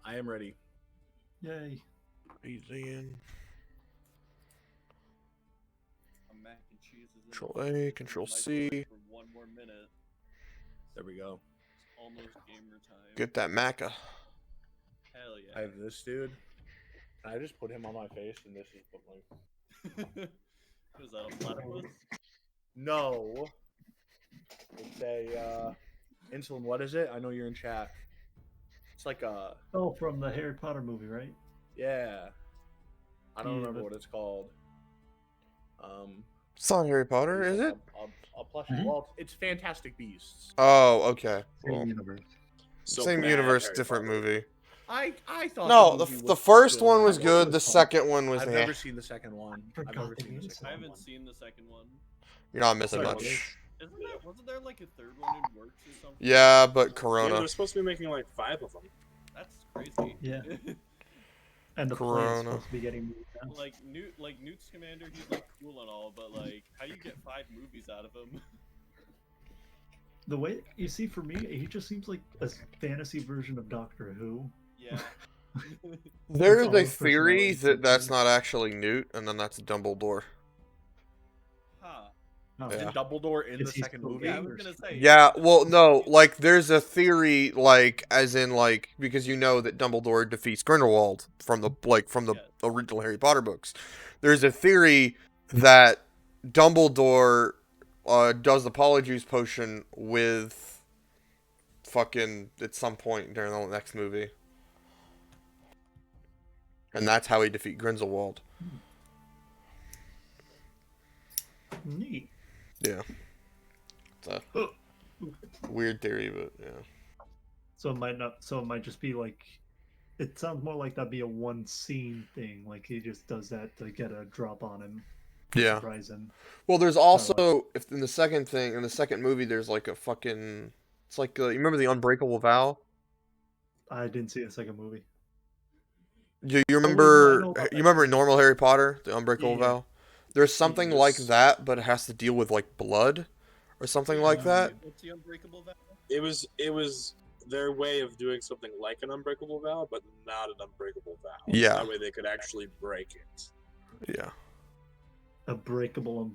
I am ready. Yay. Easy in. Mac and cheese is Control A, Control C. for 1 more minute. There we go. It's almost gamer time. Get that maca. Hell yeah. I have this dude. I just put him on my face, and this is what my... Was that a platypus? No. It's a, Insulin, what is it? I know you're in chat. It's like a... Oh, from the Harry Potter movie, right? Yeah. I don't Yeah, remember but- what it's called. It's not Harry Potter, is it? A plushie. Well, it's Fantastic Beasts. Oh, okay. Same Well, universe. So same bad universe, Harry different Potter. movie. I thought No, movie the was first good. one was I good. thought The it was second one was I've eh. never seen the second one. I've Forgot never the seen the name. second I one. haven't seen the second one. You're not missing Sorry, much. Wasn't there like a third one in works or something? Yeah, but Yeah, Corona. they're supposed to be making like 5 of them. That's crazy. Yeah. And the Corona. plane's supposed to be getting moved down. like Newt's commander, he's like cool and all, but like, how do you get 5 movies out of him? The way you see, for me, he just seems like a fantasy version of Doctor Who. Yeah. There's all a his theory personalities that that's together. not actually Newt, and then that's Dumbledore. Huh. No, Yeah. Isn't Dumbledore in the Is he second still movie? Yeah, I was gonna say. Yeah, well, no, like, there's a theory, like, as in, like, because you know that Dumbledore defeats Grindelwald from the, Yes. original Harry Potter books. There's a theory that Dumbledore does the Polyjuice potion with fucking, at some point during the next movie. And that's how he defeat Grindelwald. neat. Yeah. It's a weird theory, but yeah. So it might not. So it might just be like. It sounds more like that'd be a one scene thing. Like he just does that to get a drop on him. Yeah. Surprise him. Well, there's also, if in the second movie, there's like a fucking, it's like, you remember the Unbreakable Vow? I didn't see the second movie. You no, I remember, know about that. you remember in normal Harry Potter, the Unbreakable Yeah. Vow? There's something like Yes. that, but it has to deal with like blood or something like that. What's the Unbreakable Vow? It was their way of doing something like an Unbreakable Vow, but not an Unbreakable Vow. Yeah. That way they could actually break it. Yeah. Unbreakable.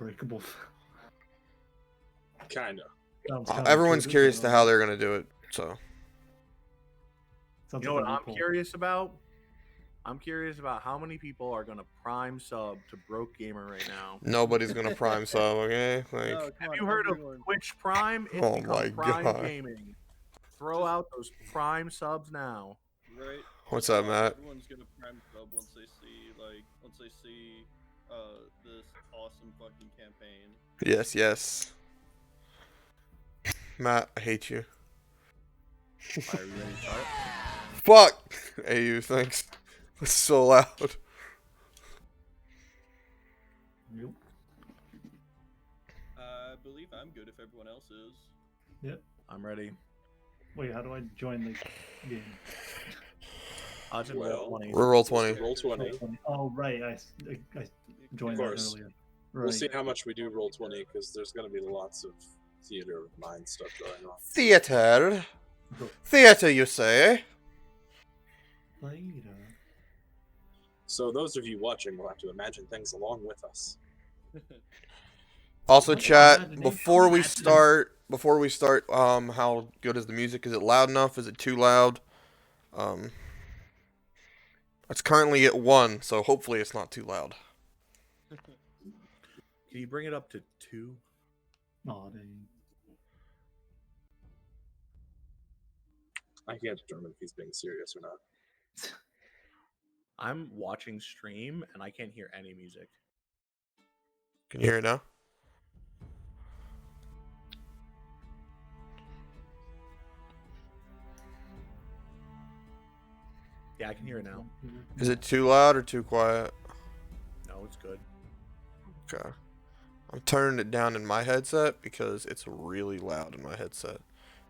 Kinda. Sounds Everyone's complicated, curious but, to how they're gonna do it, so. sounds You know like what a I'm loophole. curious about? I'm curious about how many people are gonna prime sub to Broke Gamer right now. Nobody's gonna prime sub, okay? Like, No, come Have on, you heard of everyone. Twitch Prime? It's Oh become my Prime God. Gaming. Throw out those Prime subs now. Right? what's up, Matt? Everyone's gonna prime sub once they see this awesome fucking campaign. Yes, yes. Matt, I hate you. Are you ready to start? Fuck! AU, thanks. That's so loud. Yep. I believe I'm good if everyone else is. I'm ready. Wait, how do I join the game? It's in Well, roll 20. We're roll 20. Roll 20. Oh, right. I joined that course. earlier. We'll Right. see how much we do roll 20, because there's going to be lots of theater of mind stuff going on. Theater. Theater, you say? Later. So those of you watching will have to imagine things along with us. Also, What chat, imagination? before we start, how good is the music? Is it loud enough? Is it too loud? It's currently at 1, so hopefully it's not too loud. Can you bring it up to 2? Oh, dang. I can't determine if he's being serious or not. I'm watching stream and I can't hear any music. Can you hear it now? Yeah, I can hear it now. Is it too loud or too quiet? No, it's good. Okay. I'm turning it down in my headset because it's really loud in my headset.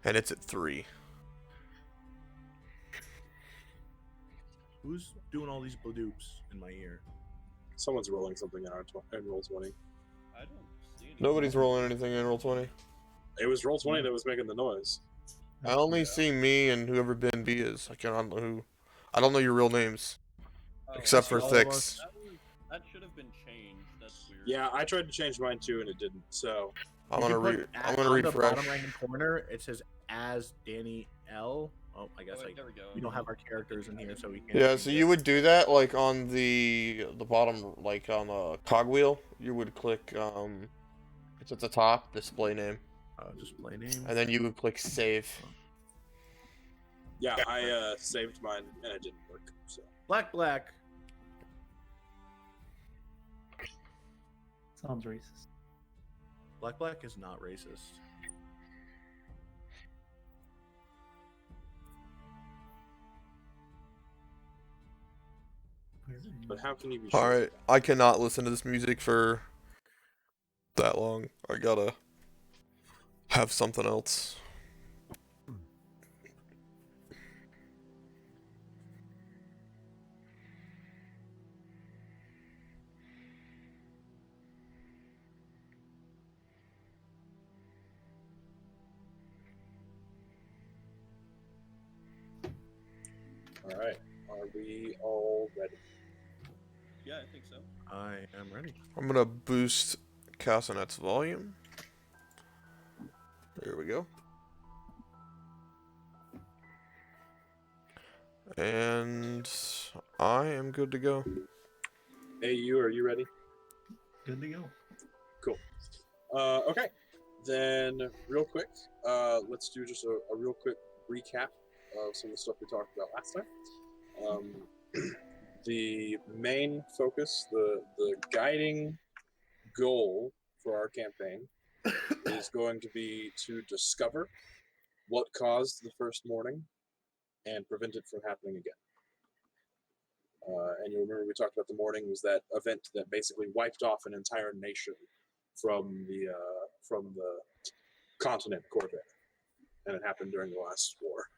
And it's at 3. Who's doing all these badoops in my ear? Someone's rolling something in roll 20. I don't see any. Nobody's rolling anything in roll 20. It was roll 20 that was making the noise. I only see me and whoever Ben B is. I don't know who. I don't know your real names. Oh, Except for all of Thix. us. that should have been changed. That's weird. Yeah, I tried to change mine too, and it didn't. So I'm You gonna can put read. I'm on gonna the refresh. bottom right hand corner. It says as Danny L. Oh, I guess Oh, wait, there we go. we don't have our characters in here, so we can't. Yeah, change so it. you would do that like on the bottom, like on the cogwheel. You would click it's at the top, display name, Display name. and then you would click save. yeah, I saved mine and it didn't work. So Black. Sounds racist. Black is not racist. but how can you be All sure? right, I cannot listen to this music for that long. I gotta have something else. All right, are we all ready? Yeah, I think so. I am ready. I'm gonna boost Castanet's volume. There we go. And I am good to go. AU, are you ready? Good to go. Okay, then real quick, let's do just a real quick recap of some of the stuff we talked about last time. The main focus, the guiding goal for our campaign is going to be to discover what caused the first mourning and prevent it from happening again. And you'll remember we talked about the mourning was that event that basically wiped off an entire nation from the continent Corvair, and it happened during the last war,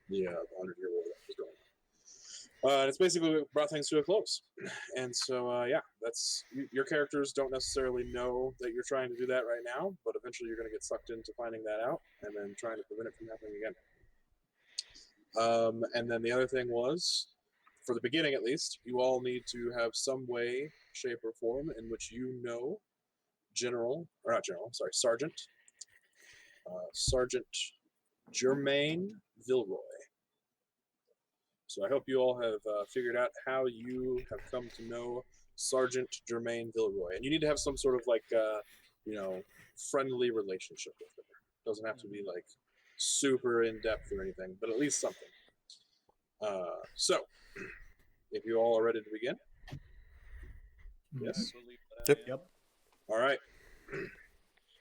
the 100-year war that was going on. And it's basically what brought things to a close. And so, yeah, that's your characters don't necessarily know that you're trying to do that right now, but eventually you're going to get sucked into finding that out and then trying to prevent it from happening again. And then the other thing was, for the beginning at least, you all need to have some way, shape, or form in which you know Sergeant Germain Villeroy. So I hope you all have figured out how you have come to know Sergeant Germain Villeroy, and you need to have some sort of friendly relationship with him. Doesn't have to be like super in depth or anything, but at least something. So, if you all are ready to begin, yes. I believe that I Yep. am. Yep. All right.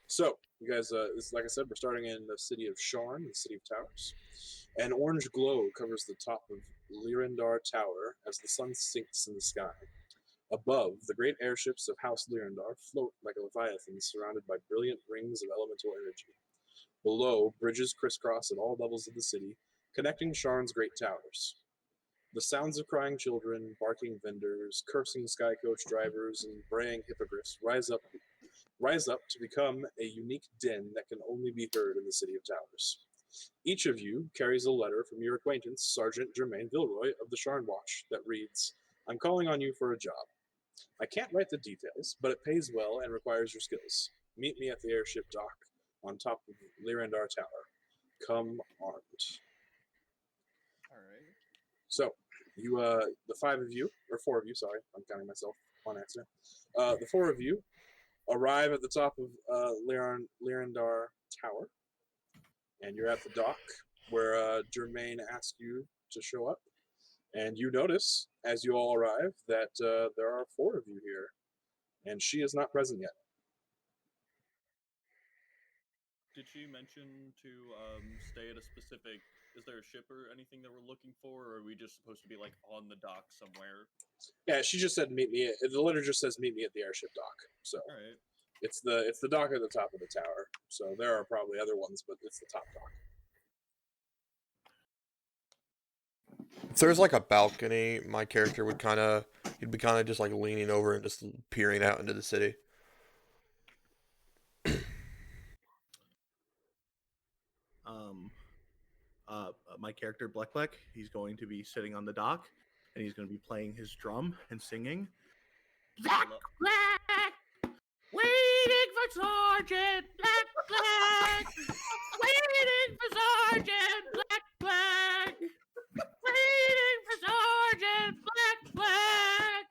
So, you guys, like I said, we're starting in the city of Sharn, the city of towers. An orange glow covers the top of Lyrandar Tower as the sun sinks in the sky. Above, the great airships of House Lyrandar float like a leviathan surrounded by brilliant rings of elemental energy. Below, bridges crisscross at all levels of the city, connecting Sharn's great towers. The sounds of crying children, barking vendors, cursing skycoach drivers, and braying hippogriffs rise up to become a unique din that can only be heard in the City of Towers. Each of you carries a letter from your acquaintance, Sergeant Germain Villeroy of the Sharn Watch, that reads, "I'm calling on you for a job. I can't write the details, but it pays well and requires your skills. Meet me at the airship dock on top of Lyrandar Tower. Come armed." All right. So, you, the five of you, or four of you, sorry, I'm counting myself on accident. The four of you arrive at the top of Lyrandar Tower, and you're at the dock where Germain asked you to show up. And you notice, as you all arrive, that there are four of you here, and she is not present yet. Did she mention to stay at a specific? Is there a ship or anything that we're looking for, or are we just supposed to be like on the dock somewhere? Yeah, she just said meet me. The letter just says meet me at the airship dock. So All right. it's the dock at the top of the tower. So there are probably other ones, but it's the top dock. If there's like a balcony, my character would he'd be kind of just like leaning over and just peering out into the city. my character Black, he's going to be sitting on the dock, and he's going to be playing his drum and singing. Black, waiting for Sergeant Black, waiting for Sergeant Black, waiting for Sergeant Black,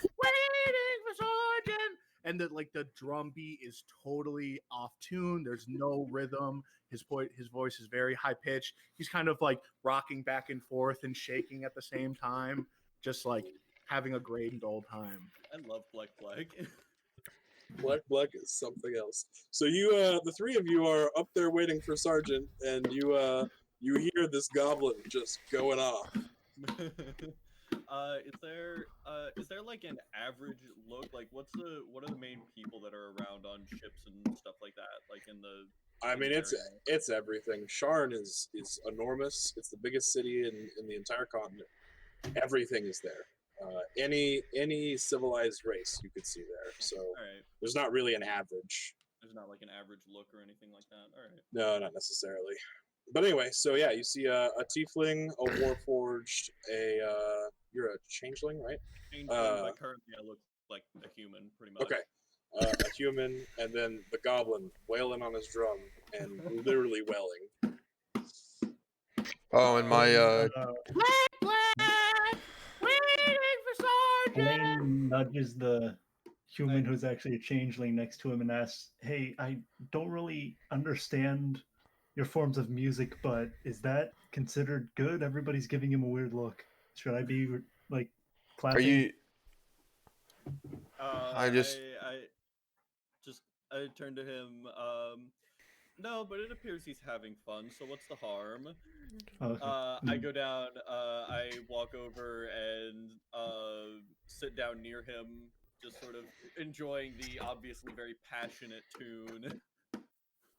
waiting for Sergeant. And the drum beat is totally off tune. There's no rhythm. His voice is very high pitched. He's kind of like rocking back and forth and shaking at the same time, just like having a great old time. I love Black. Black is something else. So you, the three of you are up there waiting for Sergeant, and you hear this goblin just going off. Is there like an average look? Like, what are the main people that are around on ships and stuff like that? Like in the. I mean, it's everything. Sharn is enormous. It's the biggest city in the entire continent. Everything is there. Any civilized race you could see there. So there's not really an average. There's not like an average look or anything like that. All right. No, not necessarily. But anyway, so yeah, you see a tiefling, a warforged, you're a changeling, right? Changeling, but currently I look like a human, pretty much. Okay. A human, and then the goblin wailing on his drum and literally wailing. Oh, and my waiting for Sergeant. Blaine nudges the human who's actually a changeling next to him and asks, "Hey, I don't really understand your forms of music, but is that considered good? Everybody's giving him a weird look. Should I be like clapping?" are you? I turned to him. No, but it appears he's having fun. So what's the harm? Okay. I go down. I walk over and sit down near him, just sort of enjoying the obviously very passionate tune.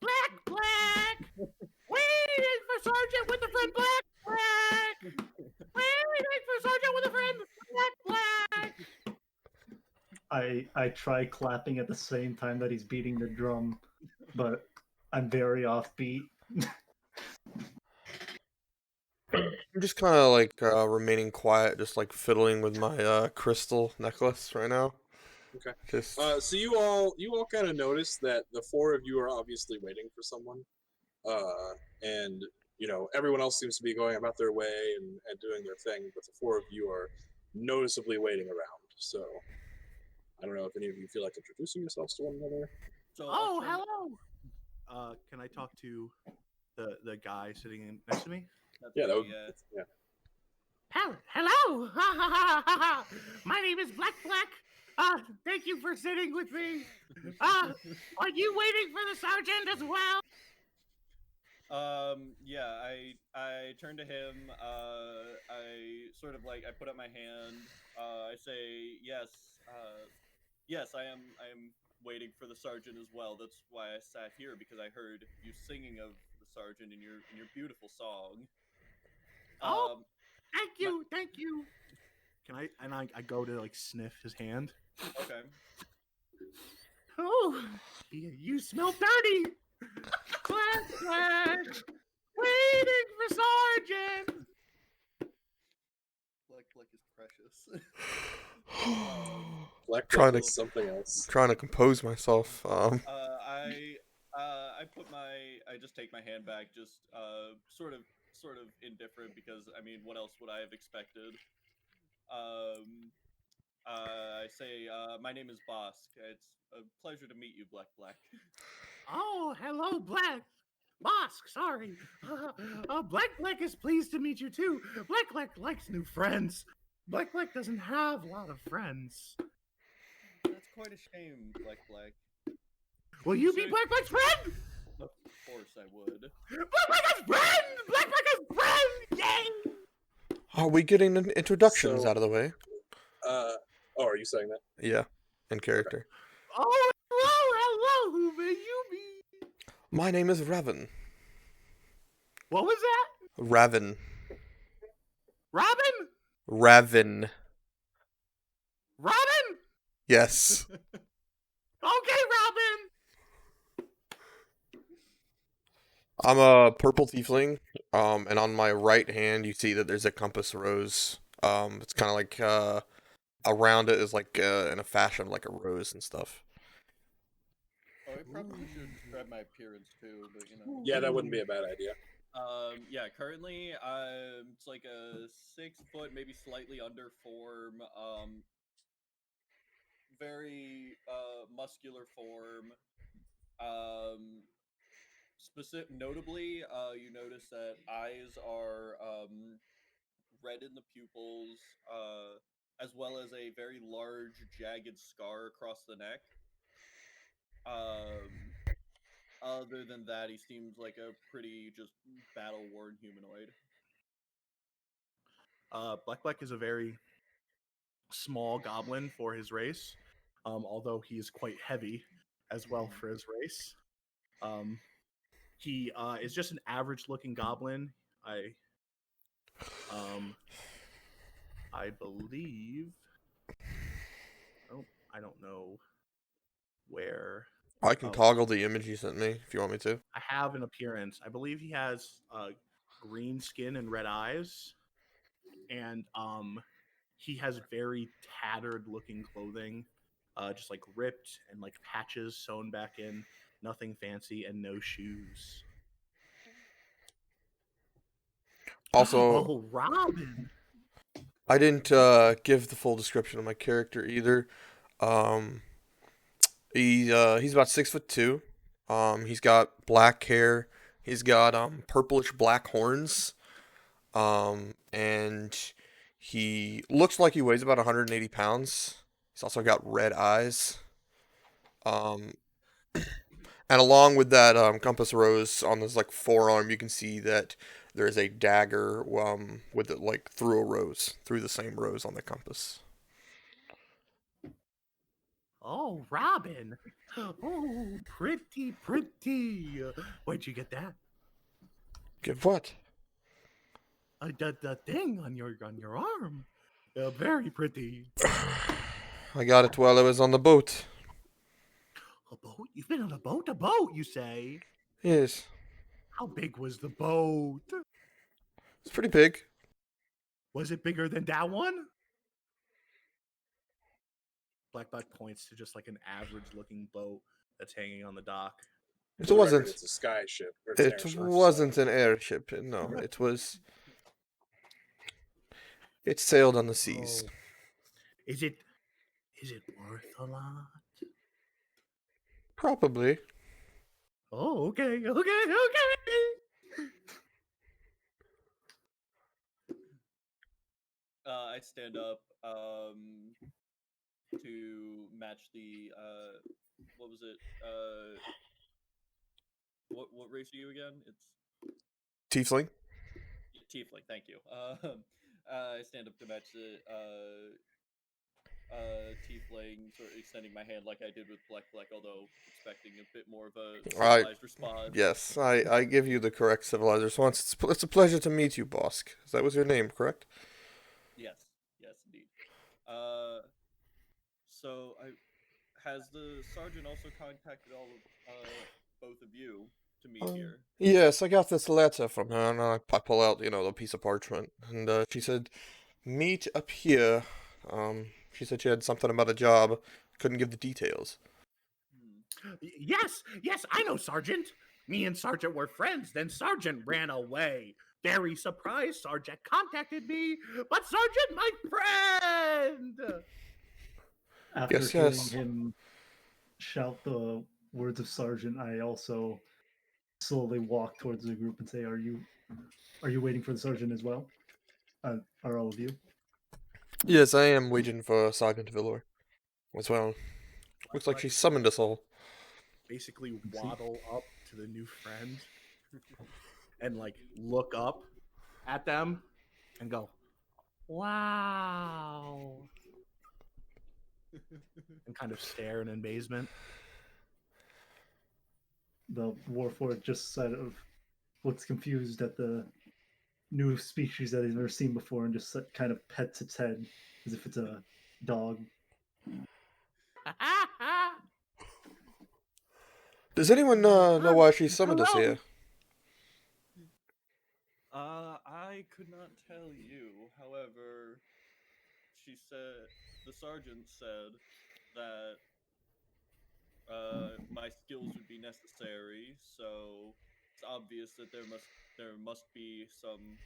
Black, waiting for Sergeant with a friend. Black, waiting for Sergeant with a friend. Black. I try clapping at the same time that he's beating the drum, but I'm very offbeat. I'm just kind of like remaining quiet, just like fiddling with my crystal necklace right now. Okay. Just So you all kind of notice that the four of you are obviously waiting for someone, and everyone else seems to be going about their way and doing their thing, but the four of you are noticeably waiting around. So I don't know if any of you feel like introducing yourselves to one another. So Hello. Can I talk to the guy sitting next to me? Yeah, that would. Yeah. Hello. My name is Black. Thank you for sitting with me. Are you waiting for the sergeant as well? Yeah, I turn to him. I sort of I put up my hand. I say yes. Yes, I am waiting for the sergeant as well. That's why I sat here, because I heard you singing of the sergeant in your beautiful song. Thank you. Can I go to sniff his hand? Okay. Oh, you smell dirty. Black, waiting for sergeant. Black is precious. Black Trying to- is something else. trying to compose myself. I just take my hand back, just sort of indifferent, because I mean, what else would I have expected? I say, my name is Bosk. It's a pleasure to meet you, Black. Oh, hello, Black. Bosk, sorry. Black is pleased to meet you too. Black likes new friends. Black doesn't have a lot of friends. That's quite a shame, Black. Will you be Black's friend? Of course I would. Black's friend! Black's friend! Yay! Are we getting introductions So- out of the way? Are you saying that? Yeah, in character. Oh, hello, who may you be? My name is Raven. What was that? Raven. Robin? Raven. Robin? Yes. Okay, Robin. I'm a purple tiefling. And on my right hand, you see that there's a compass rose. It's kind of like around it is like in a fashion of like a rose and stuff. Oh, I probably should describe my appearance too, but you know. Yeah, that wouldn't be a bad idea. Yeah, currently it's like a 6 foot, maybe slightly under form, very muscular form. Notably, you notice that eyes are red in the pupils, as well as a very large, jagged scar across the neck. Um, Other than that, he seems like a pretty just battle-worn humanoid. Black is a very small goblin for his race, although he is quite heavy as well for his race. He is just an average-looking goblin. I believe. Oh, I don't know where. I can toggle the image you sent me if you want me to. I have an appearance. I believe he has green skin and red eyes, and he has very tattered looking clothing, just like ripped and like patches sewn back in. Nothing fancy and no shoes. Also, Oh, Robin! I didn't give the full description of my character either. He's about 6'2". He's got black hair. He's got purplish black horns. And he looks like he weighs about 180 pounds. He's also got red eyes. And along with that compass rose on his like forearm, you can see that there is a dagger with it like through a rose, through the same rose on the compass. Oh, Robin! Oh, pretty, pretty. Where'd you get that? Give what? The thing on your arm. Very pretty. I got it while I was on the boat. A boat? You've been on a boat? A boat, you say? Yes, How big was the boat? it's pretty big. Was it bigger than that one? Black points to just like an average-looking boat that's hanging on the dock. It For the record, wasn't. It's a sky ship. Or it's an It airship, so- wasn't an airship. No, it was. It sailed on the seas. Oh. Is it worth a lot? Probably. Oh, okay. I stand up to match the what was it? What race are you again? It's Tiefling. Tiefling. Thank you. I stand up to match the Tiefling, sort of extending my hand like I did with Black, although expecting a bit more of a civilized response. Yes, I give you the correct civilized response. It's a pleasure to meet you, Bosk. That was your name, correct? Yes, indeed. So has the sergeant also contacted all of both of you to meet here? Yes, I got this letter from her, and I pull out, the piece of parchment, and she said, "Meet up here." She said she had something about a job, couldn't give the details. Yes, I know, Sergeant. Me and Sergeant were friends, then Sergeant ran away. Very surprised, Sergeant contacted me, but Sergeant, my friend! After Yes, hearing yes. him shout the words of Sergeant, I also slowly walk towards the group and say, "Are you waiting for the Sergeant as well? Are all of you?" Yes, I am waiting for Sergeant Villor as well. Looks like she summoned us all. Basically waddle up to the new friend and like look up at them and go, "Wow." And kind of stare in amazement. The Warforged just sort of looks confused at the new species that he's never seen before and just kind of pets its head as if it's a dog. Does anyone know why she summoned us Hello? here? could not tell you. However, the sergeant said that my skills would be necessary, so it's obvious that there must be some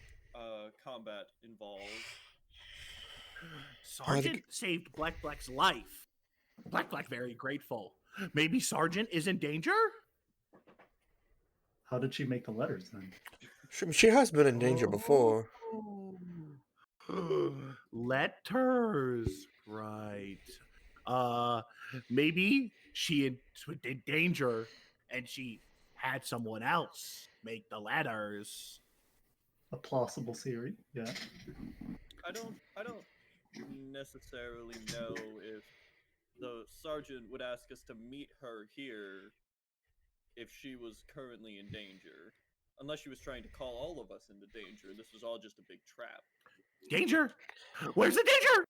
combat involved. Sergeant saved Black's life. Black very grateful. Maybe Sergeant is in danger? How did she make the letters then? She has been in danger before. Letters, right. Maybe she in danger and she had someone else make the letters. A plausible theory, yeah. I don't necessarily know if the sergeant would ask us to meet her here if she was currently in danger. Unless she was trying to call all of us into danger. This was all just a big trap. Danger? Where's the danger?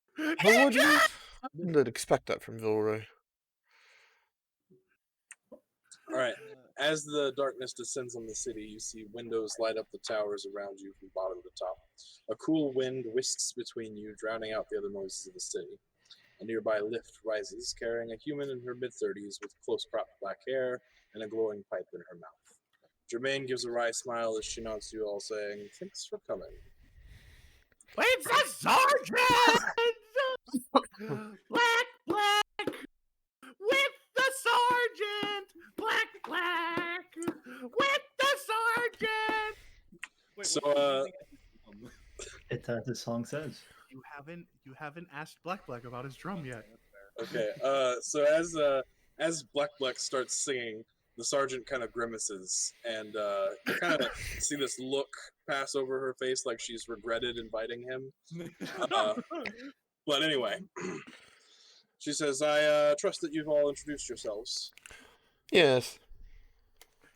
I wouldn't expect that from Vilroy. All right. As the darkness descends on the city, you see windows light up the towers around you from bottom to top. A cool wind whisks between you, drowning out the other noises of the city. A nearby lift rises, carrying a human in her mid-30s with close-cropped black hair and a glowing pipe in her mouth. Germaine gives a wry smile as she nods to you all, saying, "Thanks for coming." It's the sergeant! Black with the sergeant! Black with the sergeant! Wait, So, what was the name? It's as the song says. You haven't asked Black about his drum yet. Okay. So as Black starts singing, the sergeant kind of grimaces, and you kind of see this look pass over her face, like she's regretted inviting him. But anyway, she says, "I trust that you've all introduced yourselves." Yes.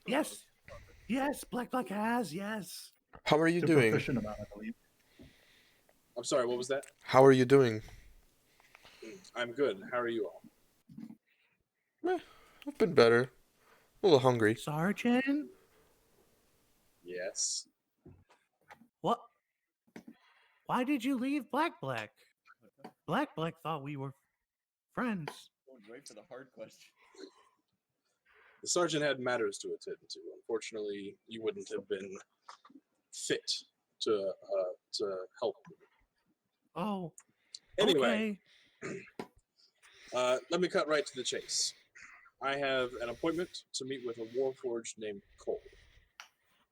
Yes, Black has, yes. How are you They're doing? proficient about it, I believe. I'm sorry, what was that? How are you doing? I'm good. How are you all? I've been better. A little hungry. Sergeant? Yes. What? Why did you leave Black? Black thought we were friends. Wait for the hard question. The sergeant had matters to attend to. Unfortunately, you wouldn't have been fit to help me. Oh. Anyway, Okay. let me cut right to the chase. I have an appointment to meet with a warforged named Cole.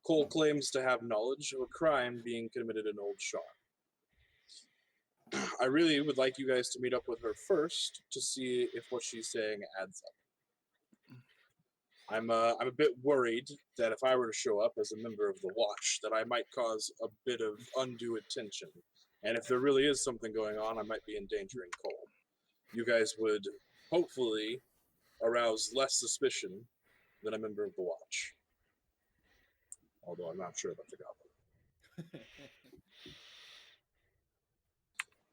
Cole claims to have knowledge of a crime being committed in Old Shar. I really would like you guys to meet up with her first to see if what she's saying adds up. I'm a bit worried that if I were to show up as a member of the Watch, that I might cause a bit of undue attention. And if there really is something going on, I might be endangering Cole. You guys would hopefully arouse less suspicion than a member of the Watch. Although I'm not sure about the Goblin.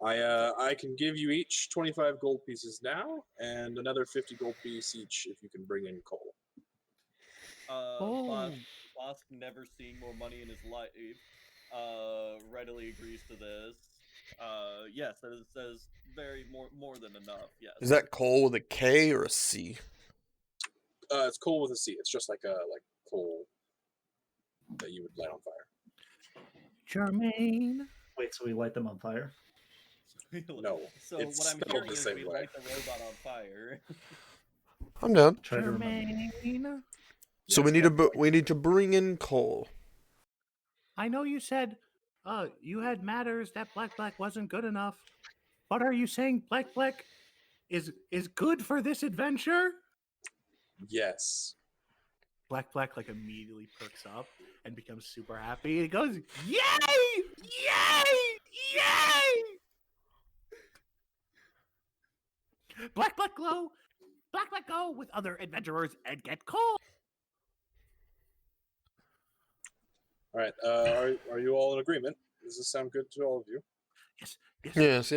I can give you each 25 gold pieces now, and another 50 gold piece each if you can bring in Cole. Boss never seen more money in his life. Readily agrees to this. Yes, that is very more than enough. Yes. Is that Cole with a K or a C? It's coal with a C. It's just like coal that you would light on fire. Germaine. Wait, so we light them on fire? No. So it's what I'm spelled hearing the is same we way. light the robot on fire. I'm down. Try to remember. Germaine. So we need to bring in Cole. I know you said you had matters that Black wasn't good enough. But are you saying Black is good for this adventure? Yes. Black like immediately perks up and becomes super happy. He goes, "Yay! Yay! Yay!" Black glow. Black go with other adventurers and get Cole. All right. Are you all in agreement? Does this sound good to all of you? Yes.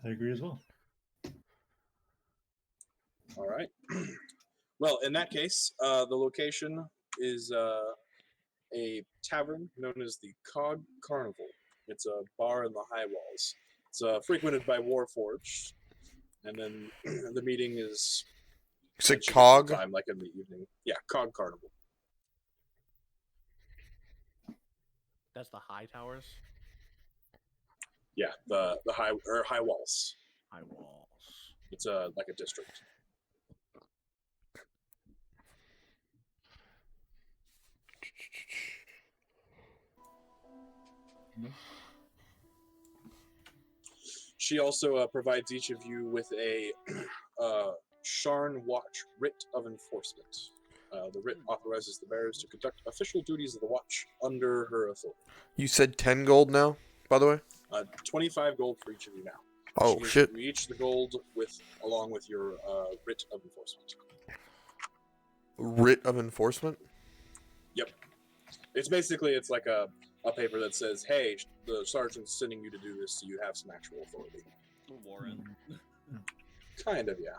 I agree as well. All right. Well, in that case, the location is a tavern known as the Cog Carnival. It's a bar in the high walls. It's frequented by Warforged, and then the meeting is Is it mentioned Cog? sometime, like in the evening. Yeah, Cog Carnival. That's the high towers. Yeah, the high walls. High walls. It's like a district. She also provides each of you with a Sharn Watch Writ of Enforcement. The writ authorizes the bearers to conduct official duties of the watch under her authority. You said 10 gold now, by the way? 25 gold for each of you now. Oh, She gives shit. you each the gold along with your Writ of Enforcement. Writ of Enforcement? It's basically, it's like a paper that says, hey, the sergeant's sending you to do this, so you have some actual authority. Warren. Kind of, yeah.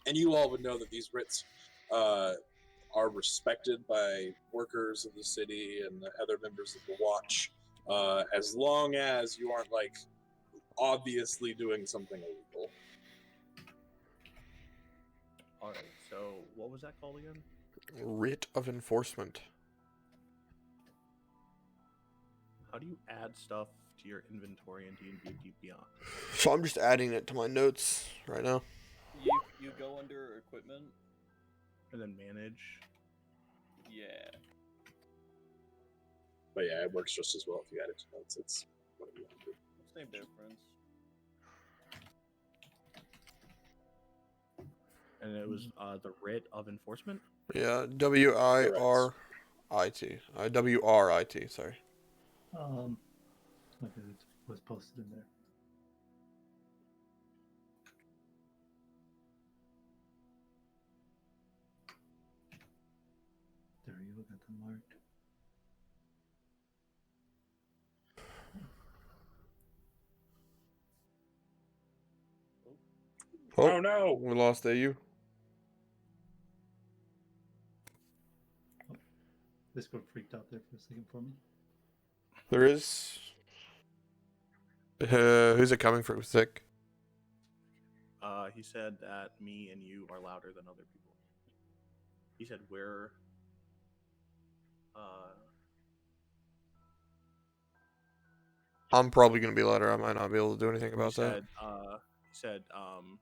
And you all would know that these writs are respected by workers of the city and the other members of the watch, as long as you aren't, like, obviously doing something illegal. Alright, so what was that called again? Writ of Enforcement. How do you add stuff to your inventory in D&D Beyond? So I'm just adding it to my notes right now. You go under equipment. And then manage. Yeah. But yeah, it works just as well if you add it to notes. It's what you want to do. Same difference. And it was the writ of enforcement? Yeah, W-I-R-I-T. W-R-I-T, sorry. Okay, it was posted in there. There you go, got them marked. Oh, no! we lost AU. Discord freaked out there for a second for me. There is. Who's it coming from? Sick. He said that me and you are louder than other people. He said we're I'm probably gonna be louder. I might not be able to do anything about that. He said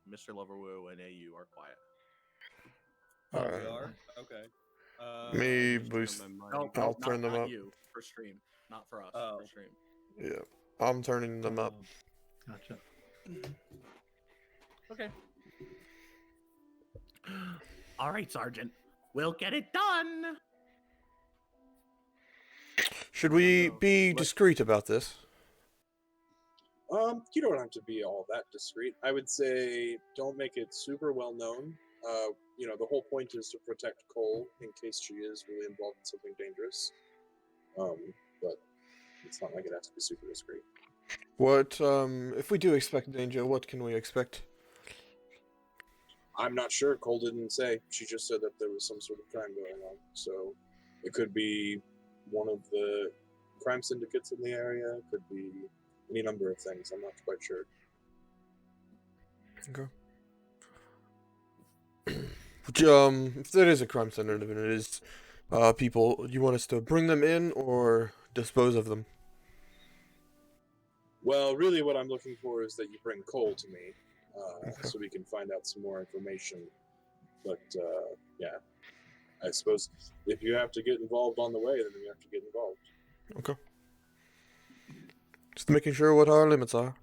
Mr. Loverwoo and AU are quiet. Alright. We are? Okay. Me Just boost. turn my mic. I'll turn them not up. You for stream, not for us. Oh. For stream. Yeah, I'm turning them up. Gotcha. Okay. All right, Sergeant. We'll get it done. Should we be Let- discreet about this? You don't have to be all that discreet. I would say don't make it super well known. The whole point is to protect Cole in case she is really involved in something dangerous. But it's not like it has to be super discreet. What, if we do expect danger, what can we expect? I'm not sure. Cole didn't say. She just said that there was some sort of crime going on. So it could be one of the crime syndicates in the area. It could be any number of things. I'm not quite sure. Okay. If there is a crime syndicate and it is people, you want us to bring them in or dispose of them? Well, really what I'm looking for is that you bring Cole to me Okay. so we can find out some more information. But, yeah, I suppose if you have to get involved on the way, then you have to get involved. Okay. Just making sure what our limits are.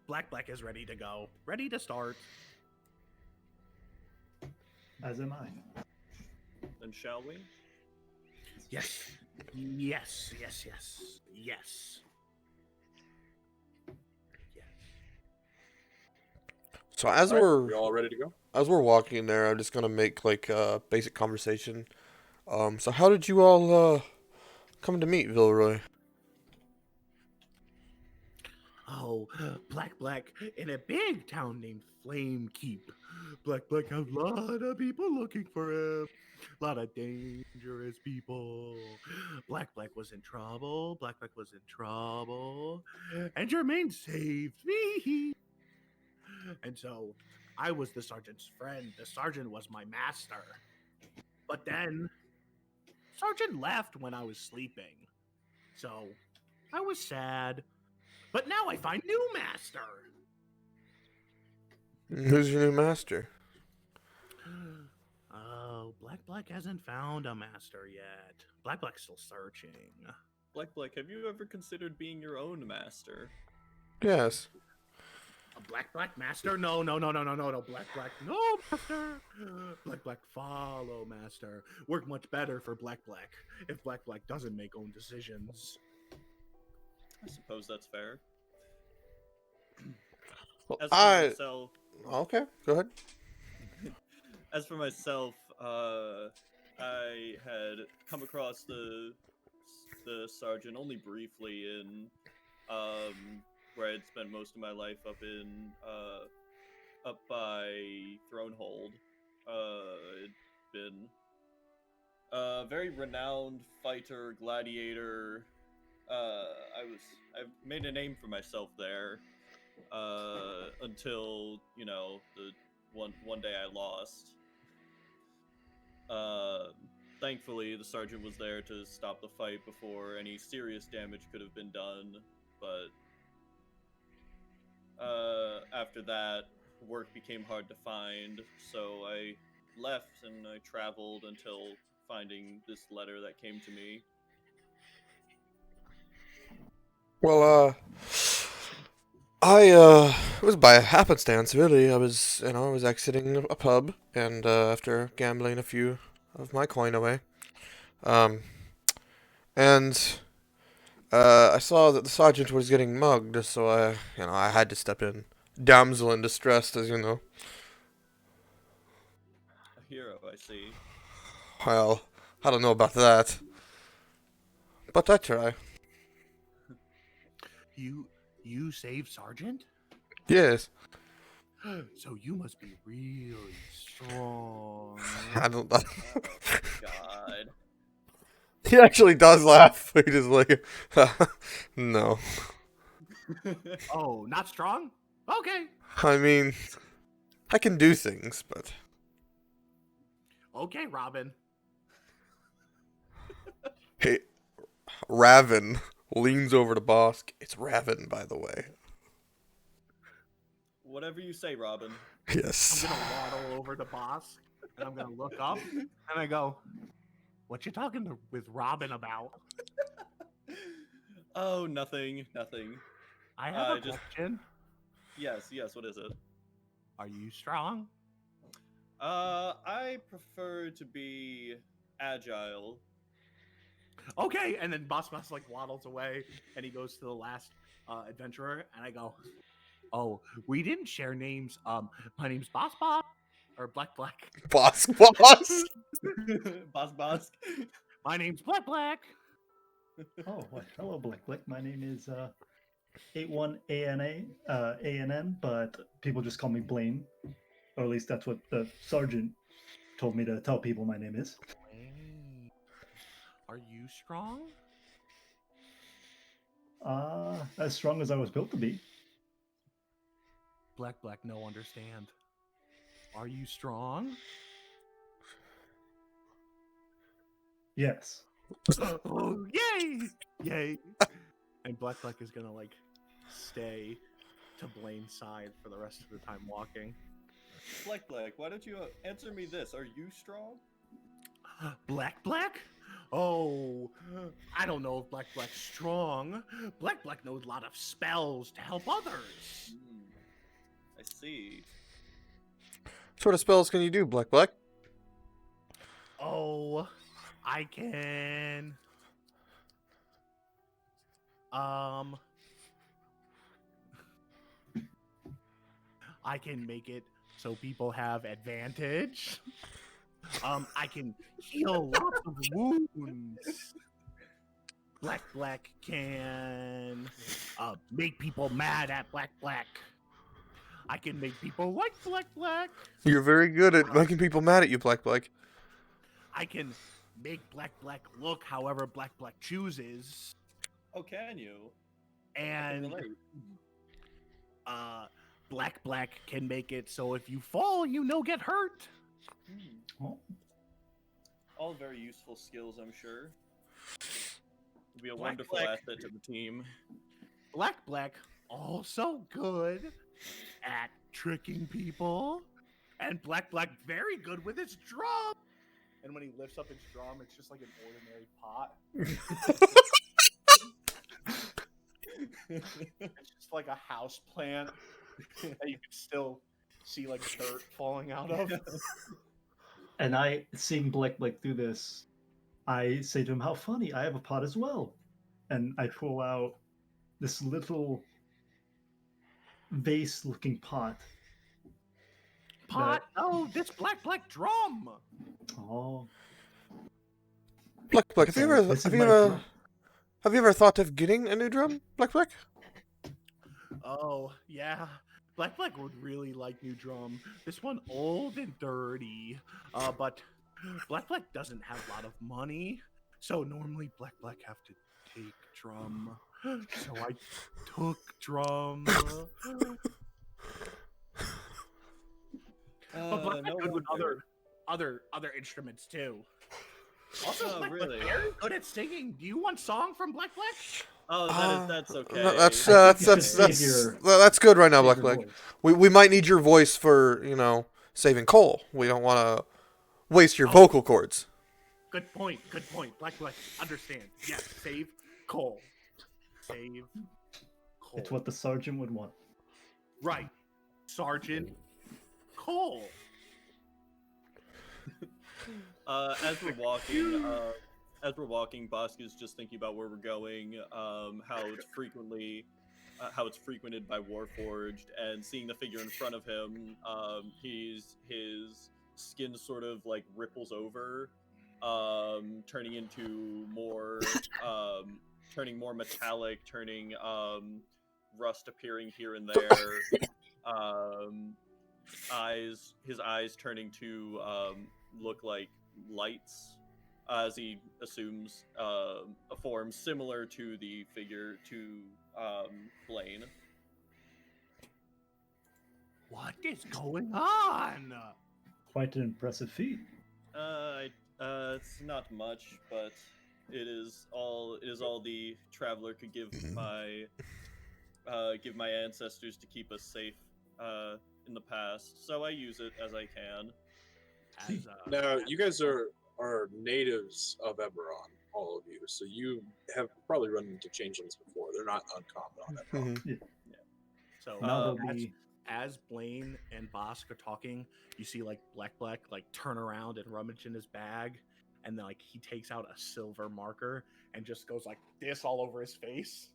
Black is ready to go. Ready to start. As am I. Then shall we? Yes. Yes. Yes. Yes. Yes. Yes. So as All right, we're you all ready to go? walking in there, I'm just gonna make like a basic conversation. So how did you all come to meet Vilroy? Oh Oh, Black in a big town named Flame Keep. Black has a lot of people looking for him. A lot of dangerous people. Black was in trouble. Black was in trouble. And Jermaine saved me. And so I was the sergeant's friend. The sergeant was my master. But then Sergeant left when I was sleeping. So I was sad. But now I find new master. Who's your new master? Oh, Black hasn't found a master yet. Black's still searching. Black, have you ever considered being your own master? Yes. A Black master? No, Black, no master. Black, follow master. Work much better for Black. If Black doesn't make own decisions. I suppose that's fair. Well, As for myself, Okay, go ahead. As for myself, I had come across the sergeant only briefly in where I had spent most of my life up by Thronehold. It'd been a very renowned fighter, gladiator. I've made a name for myself there until the one day I lost. Thankfully, the sergeant was there to stop the fight before any serious damage could have been done, but after that, work became hard to find, so I left and I traveled until finding this letter that came to me. Well, it was by happenstance, really. I was exiting a pub, and after gambling a few of my coin away, and I saw that the sergeant was getting mugged, so I had to step in. Damsel in distress, as you know. A hero, I see. Well, I don't know about that, but I try. You saved Sergeant? Yes. So you must be really strong. I don't. Oh, God. He actually does laugh. He just like, no. Oh, not strong? Okay. I mean, I can do things, but Okay, Robin. hey, Raven leans over to Bosk. It's Raven, by the way. Whatever you say, Robin. Yes. I'm gonna waddle over to Boss, and I'm gonna look up, and I go, "What you talking with Robin about?" Oh, nothing. I have a just- question. Yes, what is it? Are you strong? I prefer to be agile. Okay, and then Boss like waddles away, and he goes to the last adventurer, and I go, "Oh, we didn't share names. My name's Boss, or Black. Bosk. Boss. My name's Black. Oh, well, hello, Black. My name is 81ANN, but people just call me Blaine. Or at least that's what the sergeant told me to tell people my name is. Are you strong? As strong as I was built to be. Black, no understand. Are you strong? Yes. Oh, yay! And Black is gonna like stay to Blaine's side for the rest of the time walking. Black, why don't you answer me this? Are you strong? Black? Oh, I don't know if Black's strong. Black knows a lot of spells to help others. I see. What sort of spells can you do, Black? Oh, I can. I can make it so people have advantage. I can heal lots of wounds. Black can make people mad at Black. I can make people like Black. You're very good at making people mad at you, Black. I can make Black look however Black chooses. Oh, can you? I can And relate. Black can make it so if you fall, you no get hurt. Oh, All very useful skills, I'm sure. It'd be a Black wonderful asset to the team. Black also good at tricking people, and Black very good with his drum. And when he lifts up his drum, it's just like an ordinary pot. It's just like a house plant that you can still see like dirt falling out of. and I, seeing Black through this, I say to him, "How funny! I have a pot as well," and I pull out this little vase-looking pot. Pot? Oh, this Black drum. Oh, Black, have you ever this is have you my ever drum. have you ever thought of getting a new drum, Black? Oh, yeah. Black would really like new drum. This one old and dirty. But Black doesn't have a lot of money. So normally Black have to take drum. So I took drum. But Black No good with wonder. other instruments too. Also, Oh, Black really? very good at singing. Do you want song from Black? Oh, that's okay. No, that's I think you should save your- that's good right now, Save Black. your voice. We might need your voice for saving coal. We don't want to waste your vocal cords. Good point. Black, understand. Yes, save coal. Save coal. It's what the sergeant would want. Right. Sergeant Cole. As we're walking, Bosk is just thinking about where we're going, how it's frequented by Warforged, and seeing the figure in front of him. His skin sort of like ripples over, turning into more, turning more metallic, turning rust appearing here and there. His eyes turning to look like lights, as he assumes a form similar to the figure to Blaine. What is going on? Quite an impressive feat. It's not much, but it is all the traveler could give my ancestors to keep us safe in the past. So I use it as I can. Now, you guys are natives of Eberron, all of you, so you have probably run into changelings before. They're not uncommon on Eberron. So Now they'll be as Blaine and Bosk are talking, you see like Black like turn around and rummage in his bag, and then like he takes out a silver marker and just goes like this all over his face.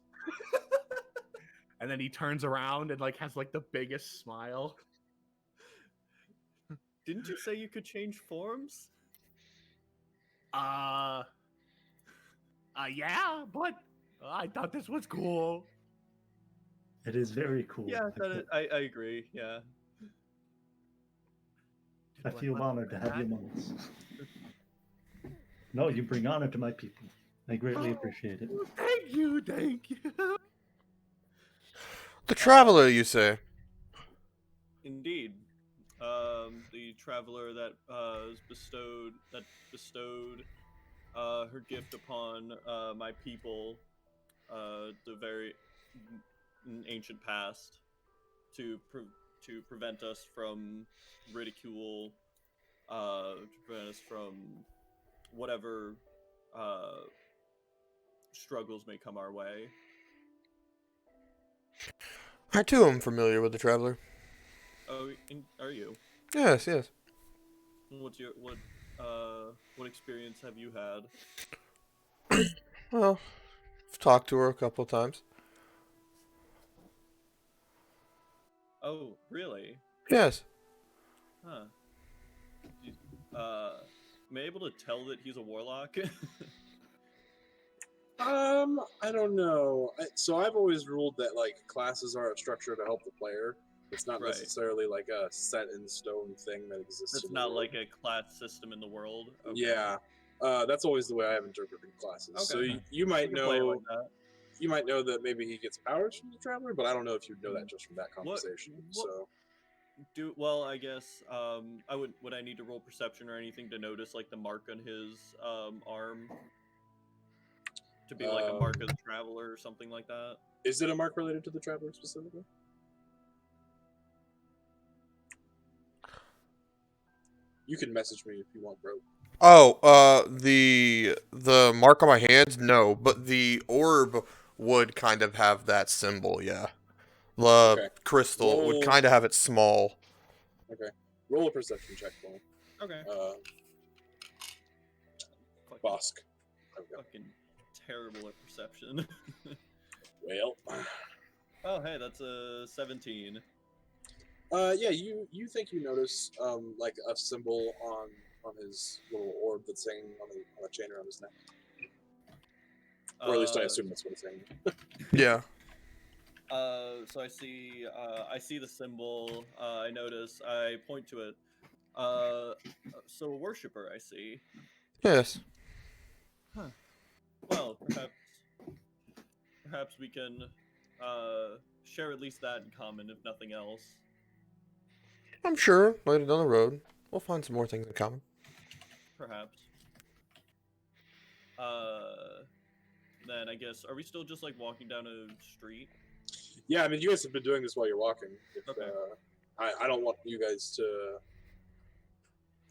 And then he turns around and like has like the biggest smile. Didn't you say you could change forms? Yeah, but I thought this was cool. It is very cool. Yeah, I agree. Yeah. I feel honored to have you among us. No, you bring honor to my people. I greatly appreciate it. Thank you. The traveler, you say? Indeed. The traveler that bestowed her gift upon my people, the very ancient past, to prevent us from ridicule, to prevent us from whatever struggles may come our way. I too am familiar with the traveler. Oh, are you? Yes. What experience have you had? Well, I've talked to her a couple times. Oh, really? Yes. Huh. Am I able to tell that he's a warlock? I don't know. So I've always ruled that like classes are a structure to help the player. It's not Right. necessarily like a set in stone thing that exists. It's in the not world. like a class system in the world. Okay. Yeah, that's always the way I have interpreted classes. So Okay. you We might can play it know, like that. you might know that maybe he gets powers from the traveler, but I don't know if you'd know that just from that conversation. what- So Well, I guess I would I need to roll perception or anything to notice like the mark on his arm to be like a mark of the traveler or something like that. is it a mark related to the traveler specifically? You can message me if you want, bro. Oh, the mark on my hands, no, but the orb would kind of have that symbol, yeah. The Okay. crystal would Roll- kind of have it small. Okay. Roll a perception check, Blaine. Okay. Fucking, Bosk. Okay. fucking terrible at perception. Well. Oh, hey, that's a 17. Yeah, you think you notice like a symbol on his little orb that's hanging on a chain around his neck, or at least I assume that's what it's hanging. Yeah. So I see the symbol. I notice. I point to it. So a worshiper, I see. Yes. Well, perhaps we can share at least that in common, if nothing else. I'm sure later down the road we'll find some more things in common. Perhaps. Then I guess are we still just like walking down a street? Yeah, I mean, you guys have been doing this while you're walking. If, Okay. I don't want you guys to.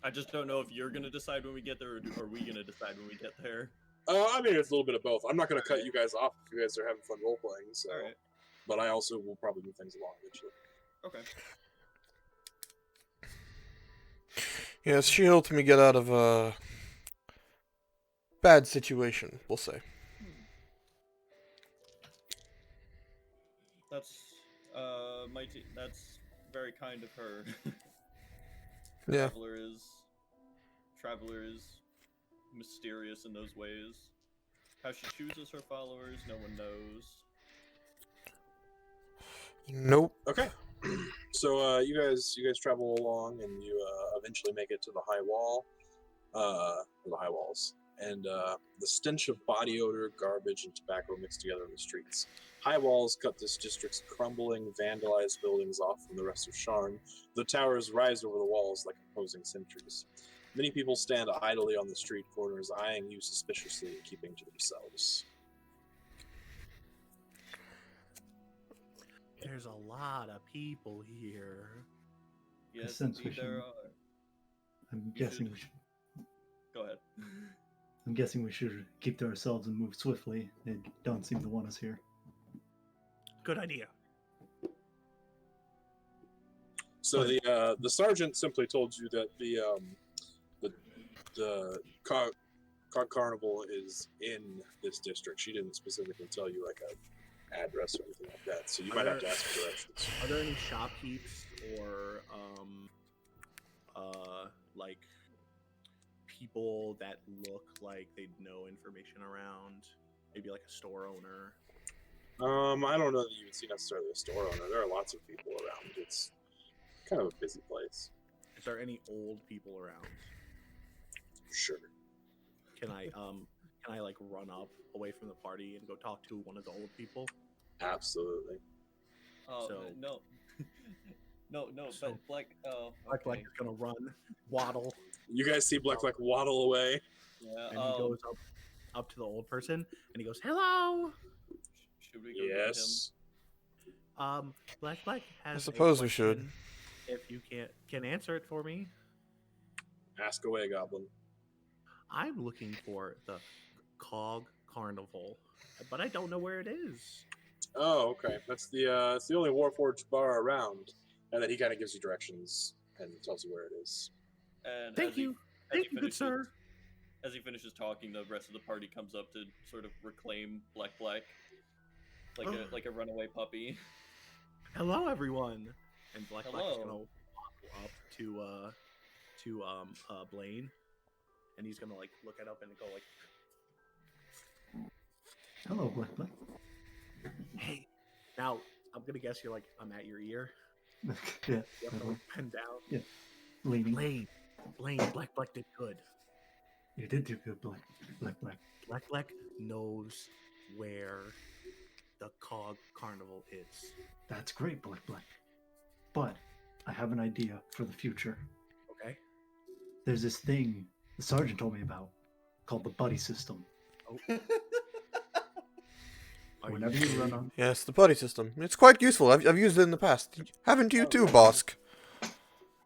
I just don't know if you're gonna decide when we get there, or are we gonna decide when we get there? I mean, it's a little bit of both. I'm not going to cut you guys off if you guys are having fun role playing. So, All right. but I also will probably move things along eventually. Okay. Yes, she helped me get out of a bad situation, we'll say. That's that's very kind of her. Yeah. Traveler is mysterious in those ways. How she chooses her followers, no one knows. Nope. Okay. So you guys travel along and you eventually make it to the high wall, or the high walls, and the stench of body odor, garbage, and tobacco mixed together in the streets. High walls cut this district's crumbling, vandalized buildings off from the rest of Sharn. The towers rise over the walls like opposing sentries. Many people stand idly on the street corners, eyeing you suspiciously and keeping to themselves. There's a lot of people here. Yes, sense we indeed there should- are. I'm You guessing should- we should. Go ahead. I'm guessing we should keep to ourselves and move swiftly. They don't seem to want us here. Good idea. So the sergeant simply told you that the cog carnival is in this district. She didn't specifically tell you like a address or anything like that. So you might have to ask for directions. Are there any shopkeepers or like people that look like they'd know information around? Maybe like a store owner. I don't know that you would see necessarily a store owner. There are lots of people around. It's kind of a busy place. Is there any old people around? Sure. Can I like run up away from the party and go talk to one of the old people? Absolutely. Oh So- no, no, So- but Black. Oh, Black okay. is gonna run, waddle, You guys see Black waddle away. Yeah. and he goes up to the old person and he goes, "Hello, Should we go get him? Yes. Black has." I a suppose we should. question. If you can answer it for me, Ask away, Goblin. I'm looking for the Cog Carnival, but I don't know where it is. Oh, okay. That's it's the only Warforged bar around, and then he kind of gives you directions and tells you where it is. And Thank you, good finishes- sir. As he finishes talking, the rest of the party comes up to sort of reclaim Black, like a runaway puppy. Hello, everyone. And Black's Hello. gonna waddle up to Blaine, and he's gonna like look it up and go like, Hello, Black Black. Hey, now I'm gonna guess you're like I'm at your ear. Yeah, You have to totally. like bend down. Leaning. Blaine, Black did good. You did do good, Black Black. Black knows where the Cog Carnival is. That's great, Black Black. But I have an idea for the future. Okay. There's this thing the sergeant told me about called the buddy system. Are Whenever you run on, Yes, the buddy system. It's quite useful. I've used it in the past. Haven't you too, Bosk?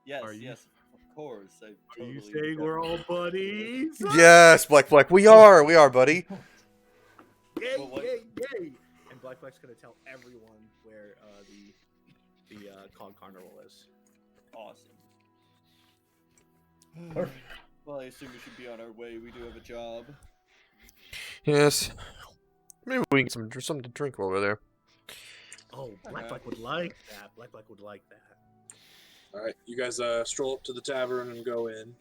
Yes, Are you- yes, of course. I Are totally you saying we're all buddies? Yes, Black. We are, buddy. Yay, Well, what- yay! And Black's gonna tell everyone where the Cog Carnival is. awesome. Perfect. Well, I assume we should be on our way. We do have a job. Yes. Maybe we can get something to drink while we're there. Oh, Black would like that. Black would like that. All right, you guys stroll up to the tavern and go in.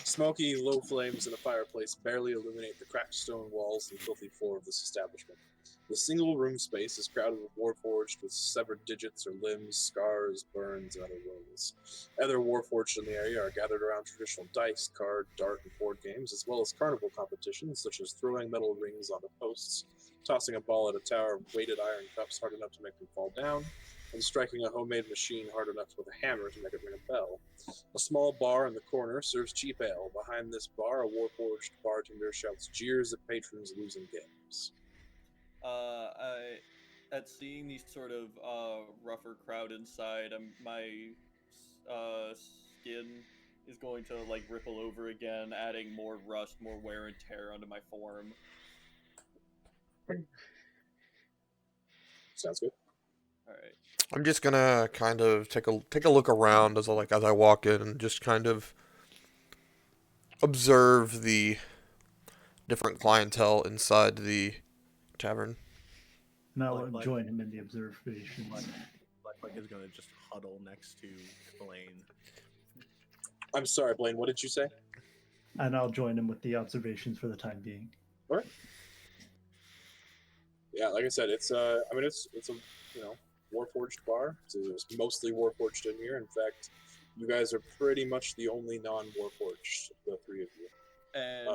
Smoky, low flames in a fireplace barely illuminate the cracked stone walls and filthy floor of this establishment. The single room space is crowded with warforged with severed digits or limbs, scars, burns, and other wounds. Other warforged in the area are gathered around traditional dice, card, dart, and board games, as well as carnival competitions such as throwing metal rings onto posts, tossing a ball at a tower of weighted iron cups hard enough to make them fall down, and striking a homemade machine hard enough with a hammer to make it ring a bell. A small bar in the corner serves cheap ale. Behind this bar, a warforged bartender shouts jeers at patrons losing games. At seeing the sort of rougher crowd inside, my skin is going to like ripple over again, adding more rust, more wear and tear onto my form. Sounds good. All right. I'm just gonna kind of take a look around as I walk in and just kind of observe the different clientele inside the tavern. now Black. join him in the observations. Black is gonna just huddle next to Blaine. I'm sorry, Blaine, what did you say? And I'll join him with the observations for the time being. Yeah, like I said, it's a warforged bar. It's mostly warforged in here. In fact, you guys are pretty much the only non-warforged, the three of you. And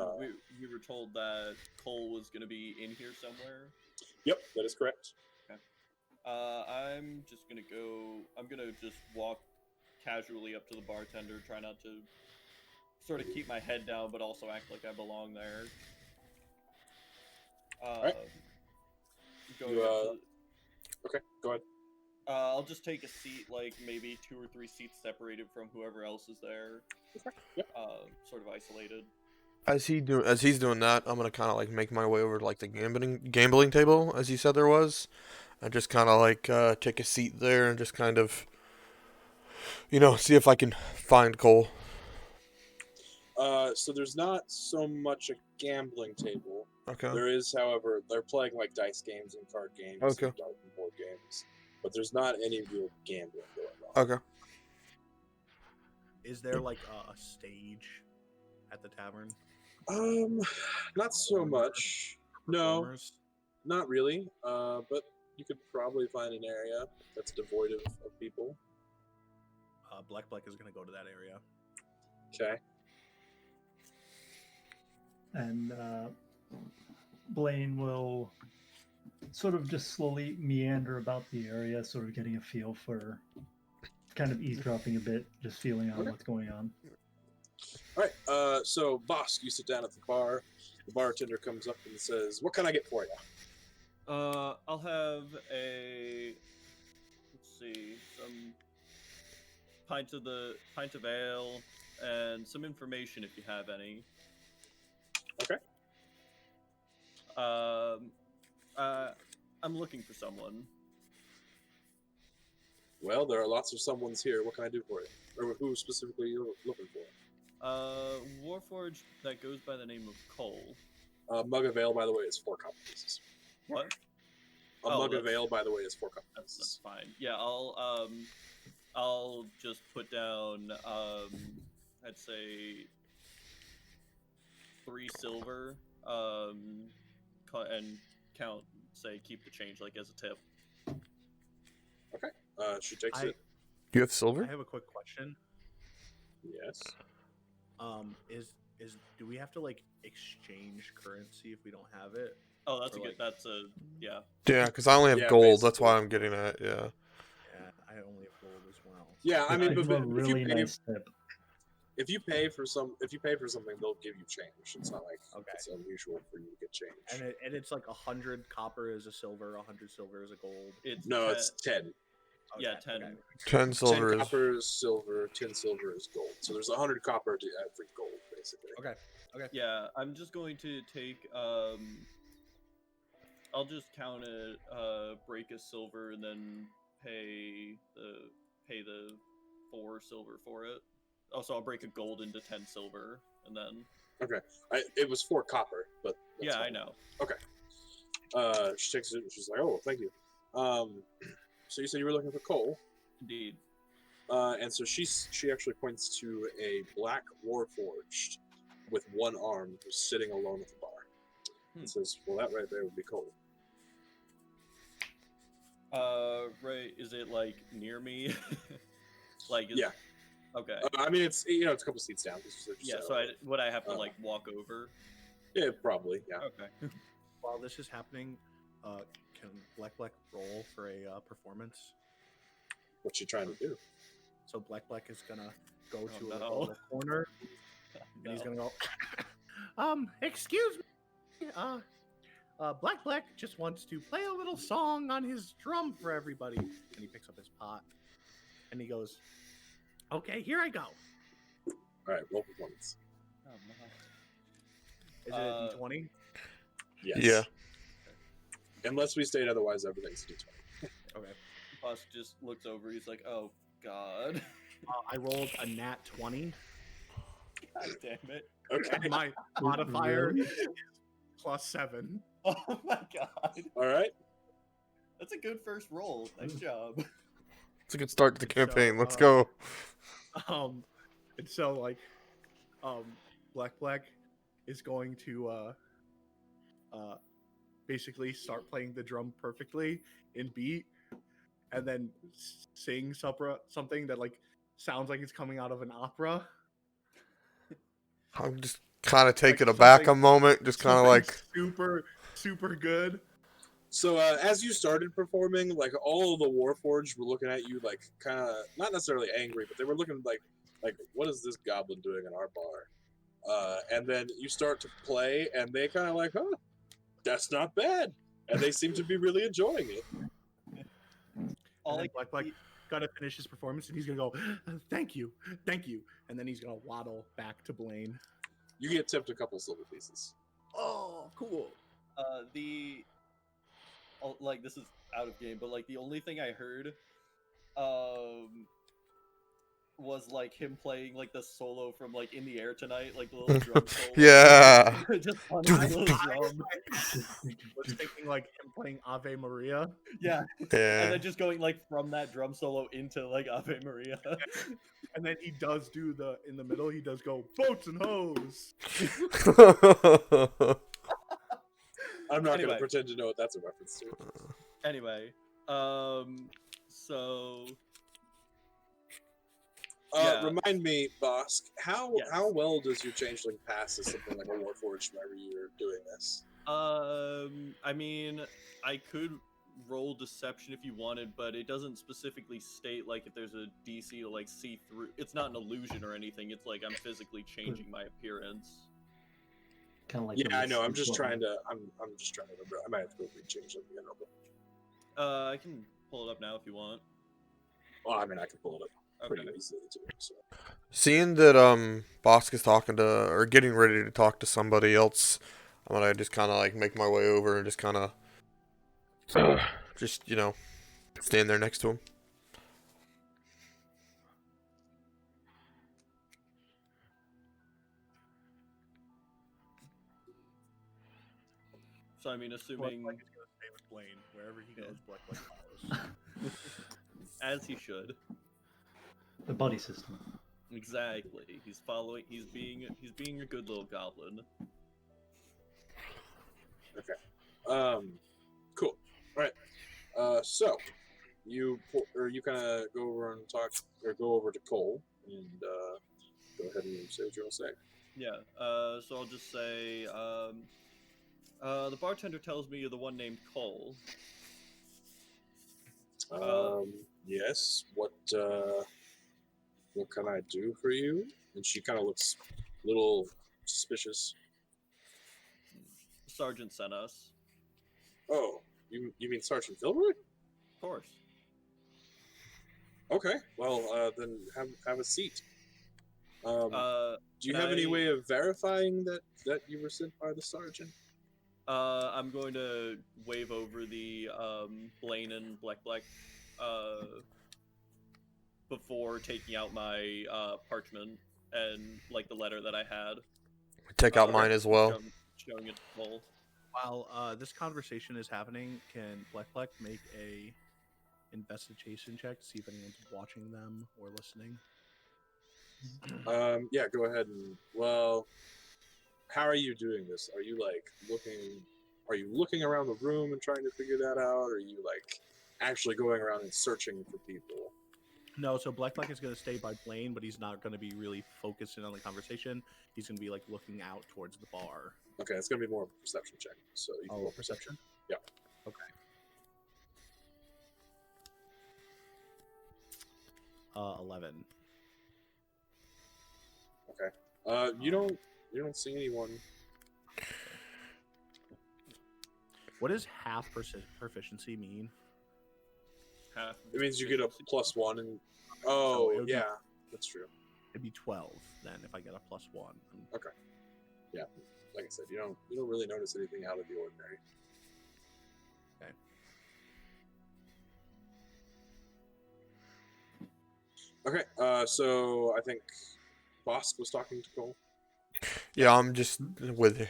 we were told that Cole was going to be in here somewhere. Yep, that is correct. I'm gonna just walk casually up to the bartender, try not to sort of keep my head down, but also act like I belong there. Alright. Okay, go ahead. I'll just take a seat, like maybe 2 or 3 seats separated from whoever else is there. Yep. Sort of isolated. As he's doing that, I'm gonna kind of like make my way over to like the gambling table, as you said there was, and just kind of like take a seat there and just kind of, see if I can find Cole. So there's not so much a gambling table. Okay. There is, however, they're playing like dice games and card games Okay. and dart and board games, but there's not any real gambling going on. Okay. Is there like a stage at the tavern? Not so much. No, Performers? not really. But you could probably find an area that's devoid of people. Black is gonna go to that area. Okay. And Blaine will sort of just slowly meander about the area, sort of getting a feel for, kind of eavesdropping a bit, just feeling on what's going on. All right. So, Bosk, you sit down at the bar. The bartender comes up and says, "What can I get for you?" I'll have some pint of ale and some information if you have any. Okay. I'm looking for someone. Well, there are lots of someones here. What can I do for you? Or who specifically are you looking for? Warforged that goes by the name of Cole. Mug of ale, by the way, is 4 copper pieces. What? A mug of ale, by the way, is 4 copper That's pieces. fine. Yeah, I'll just put down I'd say 3 silver and count, say keep the change like as a tip. She takes I- it. You have I silver? have a quick question. Yes. Do we have to like exchange currency if we don't have it? Oh, that's Or, a good. like- That's a yeah. Yeah, because I only have Yeah, gold. That's basically. why I'm getting at. Yeah. Yeah, I only have gold as well. Yeah, I mean, Give but him a if really you pay, nice tip. if you pay for something, they'll give you change. It's not like Okay. it's unusual for you to get change. And it's like 100 copper is a silver, 100 silver is a gold. It's No, 10. it's 10. Yeah, Okay, 10. okay. 10 silver 10 is. copper is silver, 10 silver is gold. So there's 100 copper to every gold, basically. Okay. Yeah, I'm just going to take. I'll just count it. Break a silver and then pay the 4 silver for it. Oh, so I'll break a gold into 10 silver and then. It was 4 copper, but that's Yeah, I fine. know. She takes it and she's like, "Oh, thank you." So you said you were looking for coal, Indeed. and so she actually points to a black warforged with one arm who's sitting alone at the bar. And says, "Well, that right there would be coal." Right. Is it like near me? Like. Yeah. Okay. I mean, it's it's a couple seats down. Yeah. So would I have to like walk over? Yeah, probably. Yeah. Okay. While this is happening, can Black roll for a performance? What's she trying to do? So Black is gonna go Oh, to a no. little corner and he's No. gonna go. Excuse me. Black just wants to play a little song on his drum for everybody. And he picks up his pot and he goes, "Okay, here I go." All right, roll performance. Oh, no. Is it a D20? Yes. Yeah. Unless we state otherwise, everything's a D20. Okay. Boss just looks over. He's like, "Oh God." I rolled a nat 20. God damn it. Okay. My modifier Really? is +7. Oh my God. All right. That's a good first roll. Nice job. It's a good start to the So, campaign. Let's go. And so like, Black is going to basically start playing the drum perfectly in beat, and then sing something that like sounds like it's coming out of an opera. I'm just kind of taken Like aback a something- moment. Just kind of Something like. super good. So as you started performing, like all of the Warforged were looking at you, like kind of not necessarily angry, but they were looking like what is this goblin doing in our bar? And then you start to play, and they kind of like, "Huh, that's not bad," and they seem to be really enjoying it. All And I then Black gotta finish his performance, and he's gonna go, thank you, and then he's gonna waddle back to Blaine. You get tipped a couple silver pieces. Oh, cool. like this is out of game, but like the only thing I heard, was like him playing like the solo from like In the Air Tonight, like the little drum solo. Yeah. Just on his little drum. Was thinking like him playing Ave Maria. Yeah. And Yeah. then just going like from that drum solo into like Ave Maria. And then he does do in the middle, he does go, boats and hoes. I'm not going Anyway. to pretend to know what that's a reference to. Anyway, so Yeah. Remind me, Bosk, how Yes. well does your changeling pass as something like a Warforged whenever you're doing this? I mean, I could roll deception if you wanted, but it doesn't specifically state like if there's a DC to like see through. It's not an illusion or anything. It's like I'm physically changing my appearance. Kind of like Yeah, I know. I'm just trying to. I'm just trying to remember. I might have to go re-change them again. I can pull it up now if you want. Well, I mean, I can pull it up pretty Okay. easily too. So. Seeing that Bosk is talking to or getting ready to talk to somebody else, I'm gonna just kind of like make my way over and just kind of just stand there next to him. So I mean, assuming Black is gonna stay with Blaine. Wherever he goes, Black follows. as he should. The buddy system. Exactly. He's following. He's being a good little goblin. So you kind of go over and talk, or go over to Cole and go ahead and say what you want to say. Yeah. So I'll just say, the bartender tells me you're the one named Cole. Yes. What can I do for you? And she kind of looks a little suspicious. Sergeant sent us. Oh, you mean Sergeant Filroy? Of course. Okay. Well, then have a seat. Do you Can have any I- way of verifying that you were sent by the sergeant? I'm going to wave over the Blaine and Black before taking out my parchment and like the letter that I had. Take out mine as well. Showing it to Cole. While this conversation is happening, can Black make a investigation check to see if anyone's watching them or listening? Yeah, go ahead and how are you doing this? Are you like looking around the room and trying to figure that out? Or are you like actually going around and searching for people? No, so Black is going to stay by Blaine, but he's not going to be really focused in on the conversation. He's going to be like looking out towards the bar. Okay, it's gonna be more of a perception check. So you can roll perception? Yeah. Okay. 11. Okay. You don't see anyone. What does half proficiency mean? Half. It means you get a +1 and So it would be- yeah, that's true. It'd be 12 then if I get a +1. Yeah, like I said, you don't really notice anything out of the ordinary. Okay, so I think Bosk was talking to Cole. Yeah, I'm just with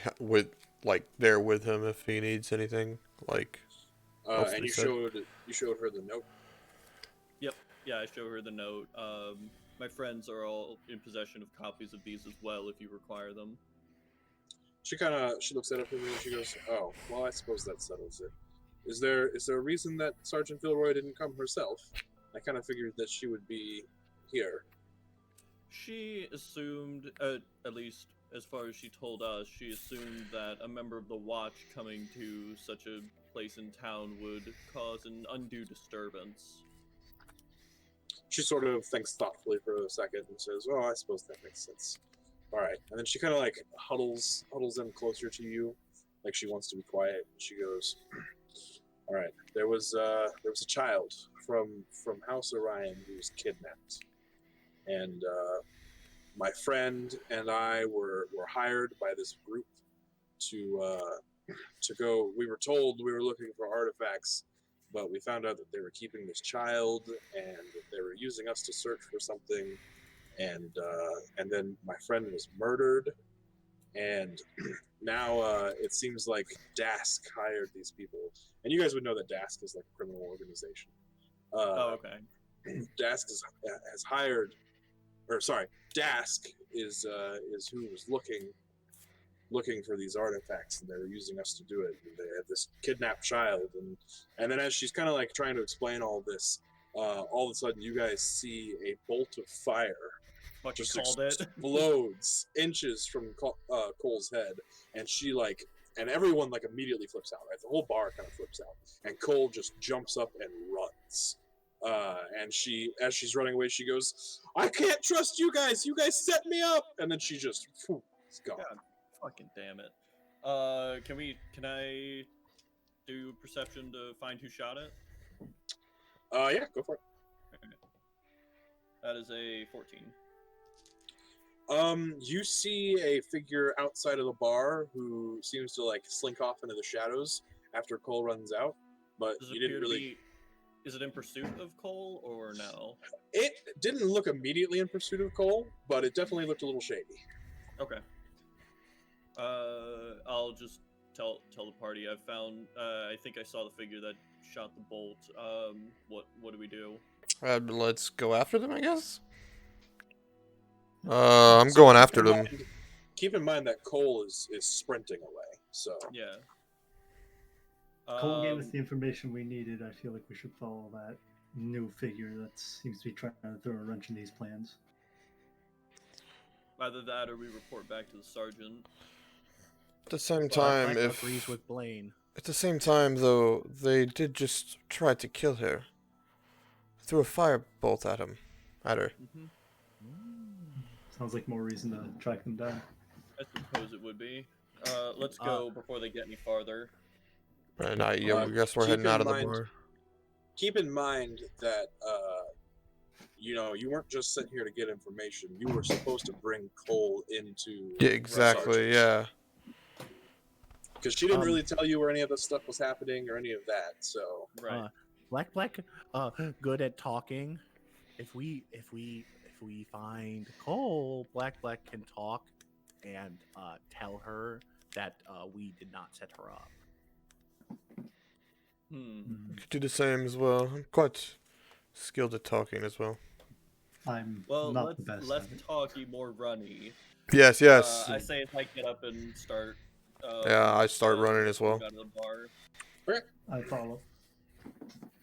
like there with him if he needs anything. Like, And you showed her the note. Yep. Yeah, I show her the note. My friends are all in possession of copies of these as well if you require them. She looks at it for me and she goes, "Oh, well, I suppose that settles it. Is there a reason that Sergeant Filroy didn't come herself? I kind of figured that she would be here." She assumed, at least as far as she told us, she assumed that a member of the Watch coming to such a place in town would cause an undue disturbance. She sort of thinks thoughtfully for a second and says, "Oh, I suppose that makes sense. All right." And then she kind of like huddles in closer to you, like she wants to be quiet. She goes, "All right. There was a child from House Orion who was kidnapped, and my friend and I were hired by this group to go. We were told we were looking for artifacts, but we found out that they were keeping this child and that they were using us to search for something. And then my friend was murdered, and now it seems like Dask hired these people. And you guys would know that Dask is like a criminal organization. Okay. Dask has hired, or sorry, Dask is who was looking for these artifacts, and they were using us to do it. And they had this kidnapped child, and then as she's kind of like trying to explain all this, all of a sudden you guys see a bolt of fire Fucking just called it. explodes inches from Cole's head, and she like, and everyone like immediately flips out. Right, the whole bar kind of flips out, and Cole just jumps up and runs. And as she's running away, she goes, "I can't trust you guys. You guys set me up." And then she just, it's gone. God, fucking damn it. Can I do perception to find who shot it? Yeah, go for it. Okay. That is a 14. You see a figure outside of the bar who seems to like slink off into the shadows after Cole runs out, but Does it you didn't appear to really. be? Is it in pursuit of Cole or no? It didn't look immediately in pursuit of Cole, but it definitely looked a little shady. Okay. I'll just tell the party I found. I think I saw the figure that shot the bolt. What do we do? Let's go after them, I guess. I'm going after them. Keep in mind that Cole is sprinting away. So Yeah. Cole gave us the information we needed. I feel like we should follow that new figure that seems to be trying to throw a wrench in these plans. Either that or we report back to the sergeant. At the same Black time, Black if agrees with Blaine. at the same time though, they did just try to kill her. Threw a firebolt at her. Sounds like more reason to track them down. I suppose it would be. Let's go before they get any farther. And I guess we're keep heading in out of the mind- bar. Keep in mind that you weren't just sent here to get information. You were supposed to bring Cole into Yeah, exactly. Yeah. because she didn't really tell you where any of this stuff was happening or any of that. So Right. Black, good at talking. If we find Cole, Black can talk and tell her that we did not set her up. Could do the same as well. I'm quite skilled at talking as well. I'm Well, not the best less at it. talky, more runny. Yes. I say if I get up and start. Yeah, I start running as well. Out of the bar. I follow.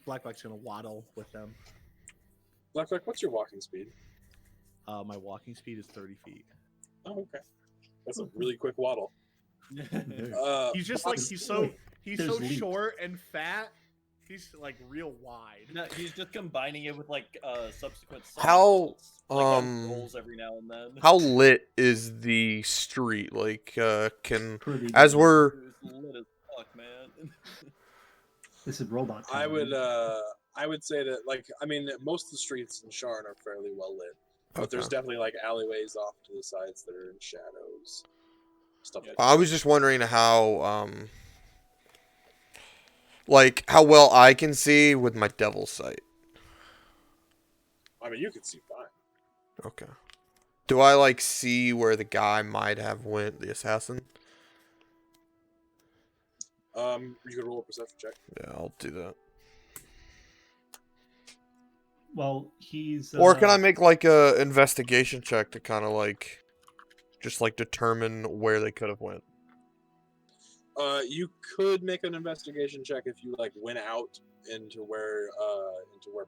Black's gonna waddle with them. Black, what's your walking speed? My walking speed is 30 feet. Oh, okay. That's a really quick waddle. He's just like he's so There's leap. short and fat. He's like real wide. No, he's just combining it with like subsequent. How, rolls every now and then. How lit is the street? Like, can Pretty as good. we're It's lit as fuck, man. This is robot. I time, would right? I would say that most of the streets in Sharn are fairly well lit, but there's Okay. definitely like alleyways off to the sides that are in shadows. Stuff like I was just wondering how like how well I can see with my devil's sight. I mean, you can see fine. Okay. Do I like see where the guy might have went, the assassin? You could roll a perception check. Yeah, I'll do that. Well, he's. Or can I make like a investigation check to kind of like, just like determine where they could have went? You could make an investigation check if you like went out into where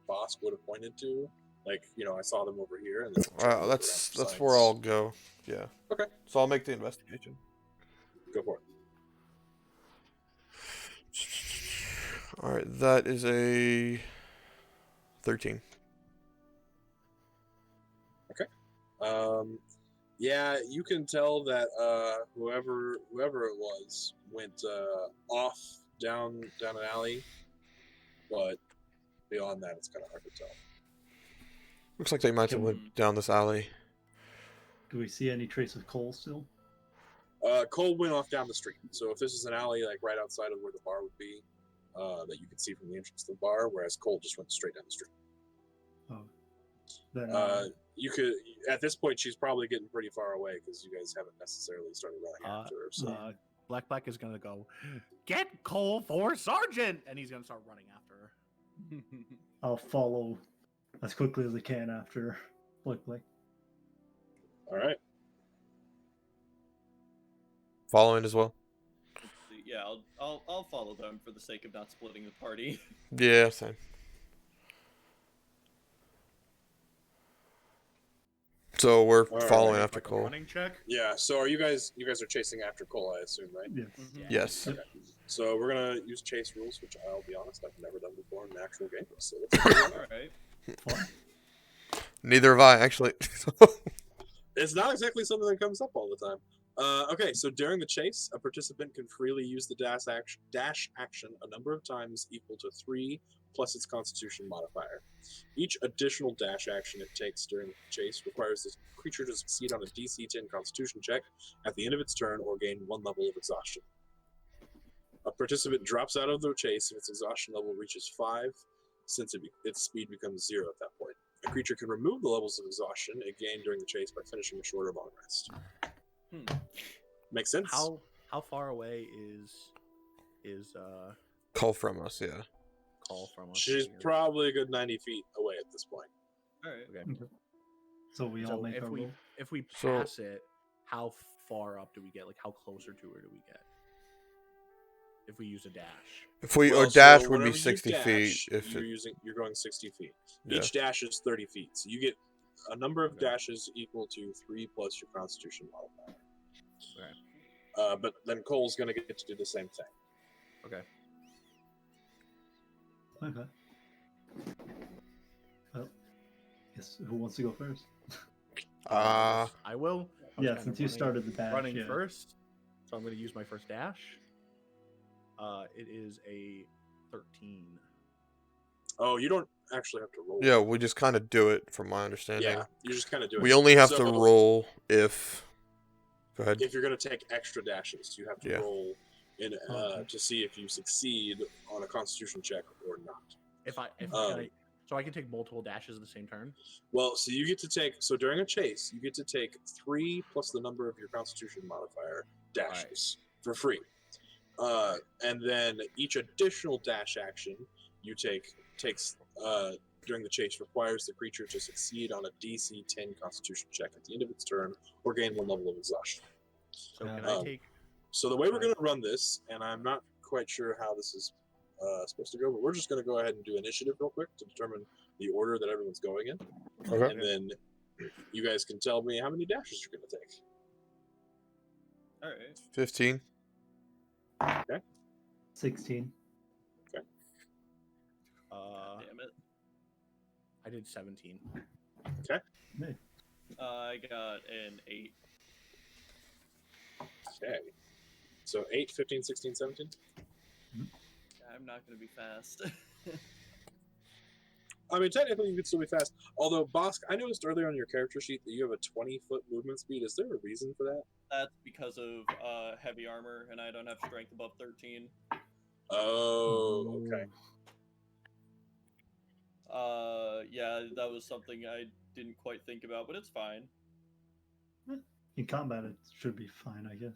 Bosk would have pointed to. Like, I saw them over here, and then That's where I'll go. Yeah. Okay. So I'll make the investigation. Go for it. All right, that is a 13. Yeah, you can tell that whoever it was went off down an alley, but beyond that, it's kind of hard to tell. Looks like they might have went down this alley. Do we see any trace of Cole still? Cole went off down the street. So if this is an alley like right outside of where the bar would be, that you can see from the entrance to the bar, whereas Cole just went straight down the street. Oh, then You could at this point she's probably getting pretty far away because you guys haven't necessarily started running after her. So Black is gonna go get Cole for Sergeant, and he's gonna start running after her. I'll follow as quickly as I can after Black. all right. Following as well. Yeah, I'll follow them for the sake of not splitting the party. Yeah, same. So we're All following right. after Like a Cole. running check. Yeah. So are you guys are chasing after Cole, I assume, right? Yes. Yes. Okay. So we're gonna use chase rules, which I'll be honest, I've never done before in an actual game. So let's do it. All right. Fine. Neither have I, actually. It's not exactly something that comes up all the time. Okay, so during the chase, a participant can freely use the dash action a number of times equal to 3 plus its Constitution modifier. Each additional dash action it takes during the chase requires the creature to succeed on a DC 10 Constitution check at the end of its turn or gain 1 level of exhaustion. A participant drops out of the chase if its exhaustion level reaches 5, since its speed becomes 0 at that point. A creature can remove the levels of exhaustion it gained during the chase by finishing a short or long rest. Makes sense? How far away is Cole from us, yeah. Call from us? She's probably a good 90 feet away at this point. All right. Okay. So we all So make our roll. if we So- pass it, how far up do we get? Like how closer to her do we get? if we use a dash. If we Well, or dash so would be whenever you 60 feet. dash, If it, you're going 60 feet. Yeah. Each dash is 30 feet, so you get a number of Okay. dashes equal to 3 plus your Constitution modifier. Okay. But then Cole's going to get to do the same thing. Okay. Okay. Well, guess who wants to go first? uh, I will. I was Yeah, kind of since you running- started the dash. running yeah. first, so I'm going to use my first dash. It is a 13. Oh, you don't actually have to roll. yeah, we just kind of do it from my understanding. Yeah, you just kind of do it. We only have So, to roll if. Go ahead. If you're going to take extra dashes, you have to Yeah. roll in Okay. to see if you succeed on a Constitution check or not. So I can take multiple dashes at the same turn. Well, so you get to take, so during a chase, you get to take 3 plus the number of your Constitution modifier dashes for free. And then each additional dash action you takes during the chase requires the creature to succeed on a DC 10 Constitution check at the end of its turn or gain 1 level of exhaustion. So can Yeah. I take? So the way we're going to run this, and I'm not quite sure how this is supposed to go, but we're just going to go ahead and do initiative real quick to determine the order that everyone's going in. Okay. And then you guys can tell me how many dashes you're going to take. All right. 15. 16. Damn it. I did 17. Hey. I got an 8. Okay. So 8, 15, 16, 17? I'm not gonna be fast. I mean, technically you could still be fast. Although, Bosk, I noticed earlier on your character sheet that you have a 20-foot movement speed. Is there a reason for that? That's because of heavy armor, and I don't have strength above 13. Oh, okay. Yeah, that was something I didn't quite think about, but it's fine. In combat, it should be fine, I guess.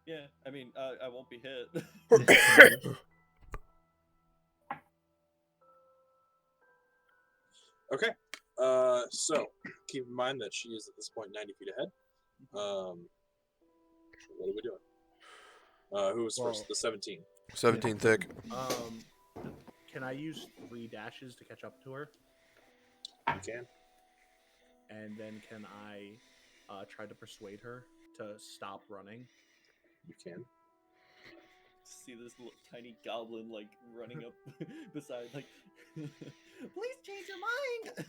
Yeah, I mean, I won't be hit. Okay. So, keep in mind that she is at this point 90 feet ahead. What are we doing? Who was first? Well- The 17. 17 thick. Can I use 3 dashes to catch up to her? You can. And then can I try to persuade her to stop running? You can. See this little tiny goblin like running up beside, like, please change your mind.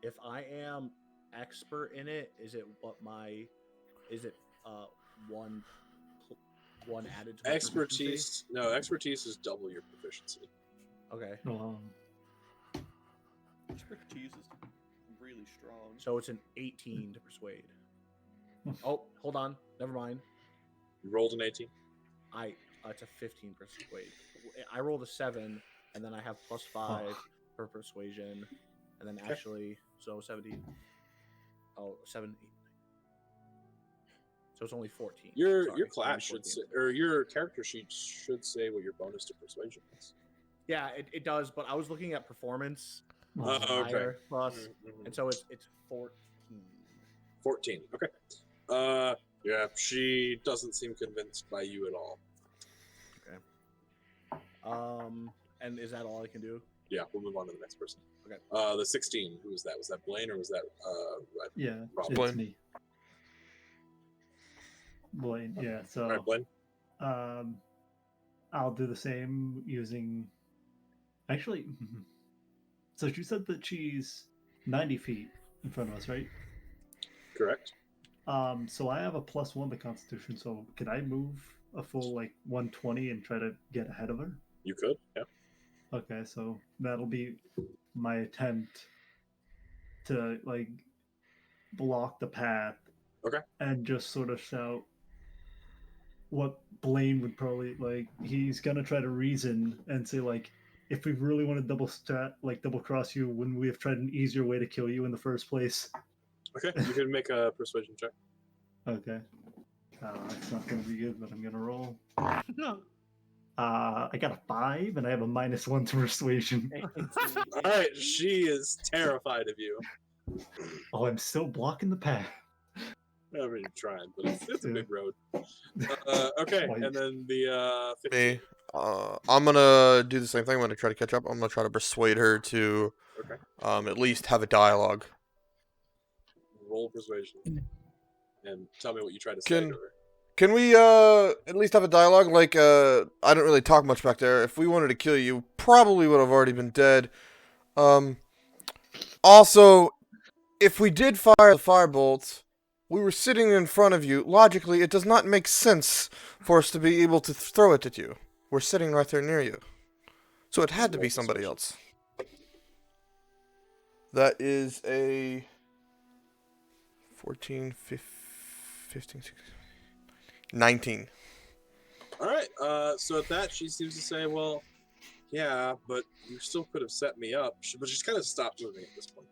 If I am expert in it, is it one added to my proficiency? Expertise. No, expertise is double your proficiency. Okay, Expertise is really strong. so it's an 18 to persuade. Oh, hold on, never mind. You rolled an 18. It's a 15 persuade. I rolled a 7, and then I have +5 for persuasion, and then actually, so 17. Oh, 7, 8. So it's only 14. Your Sorry, class only should 14. say, or your character sheet should say what your bonus to persuasion is. Yeah, it does, but I was looking at performance Okay. higher plus, Mhm. and so it's 14. 14. Okay. Yeah, she doesn't seem convinced by you at all. And is that all I can do? Yeah, we'll move on to the next person. Okay. The 16. Who was that? Was that Blaine or was that Red? Yeah, Rob. it's Blaine. me. Blaine, yeah. So, All right, Blaine. I'll do the same using. Actually, so she said that she's 90 feet in front of us, right? Correct. So I have a +1 to Constitution. So could I move a full 120 and try to get ahead of her? You could. Yeah. Okay, so that'll be my attempt to block the path. Okay. And just sort of shout what Blaine would probably he's gonna try to reason and say if we really want to double cross you, wouldn't we have tried an easier way to kill you in the first place? Okay. You can make a persuasion check. Okay. It's not gonna be good, but I'm gonna roll. No. I got a 5 and I have a -1 to persuasion. All right. She is terrified of you. Oh, I'm still blocking the path. I mean, you're trying, but it's a Yeah. big road. Okay, Why- and then the 15. Me. I'm gonna do the same thing. I'm gonna try to catch up. I'm gonna try to persuade her to Okay. at least have a dialogue. Roll persuasion. And tell me what you try to say Can to her. can we at least have a dialogue? Like I don't really talk much back there. If we wanted to kill you, probably would have already been dead. Also, if we did fire the firebolt, we were sitting in front of you. Logically, it does not make sense for us to be able to throw it at you. We're sitting right there near you. So it had to be somebody else. That is a 14, 15, 16, 19. Alright, so at that, she seems to say, well, yeah, but you still could have set me up. But she's kind of stopped moving at this point.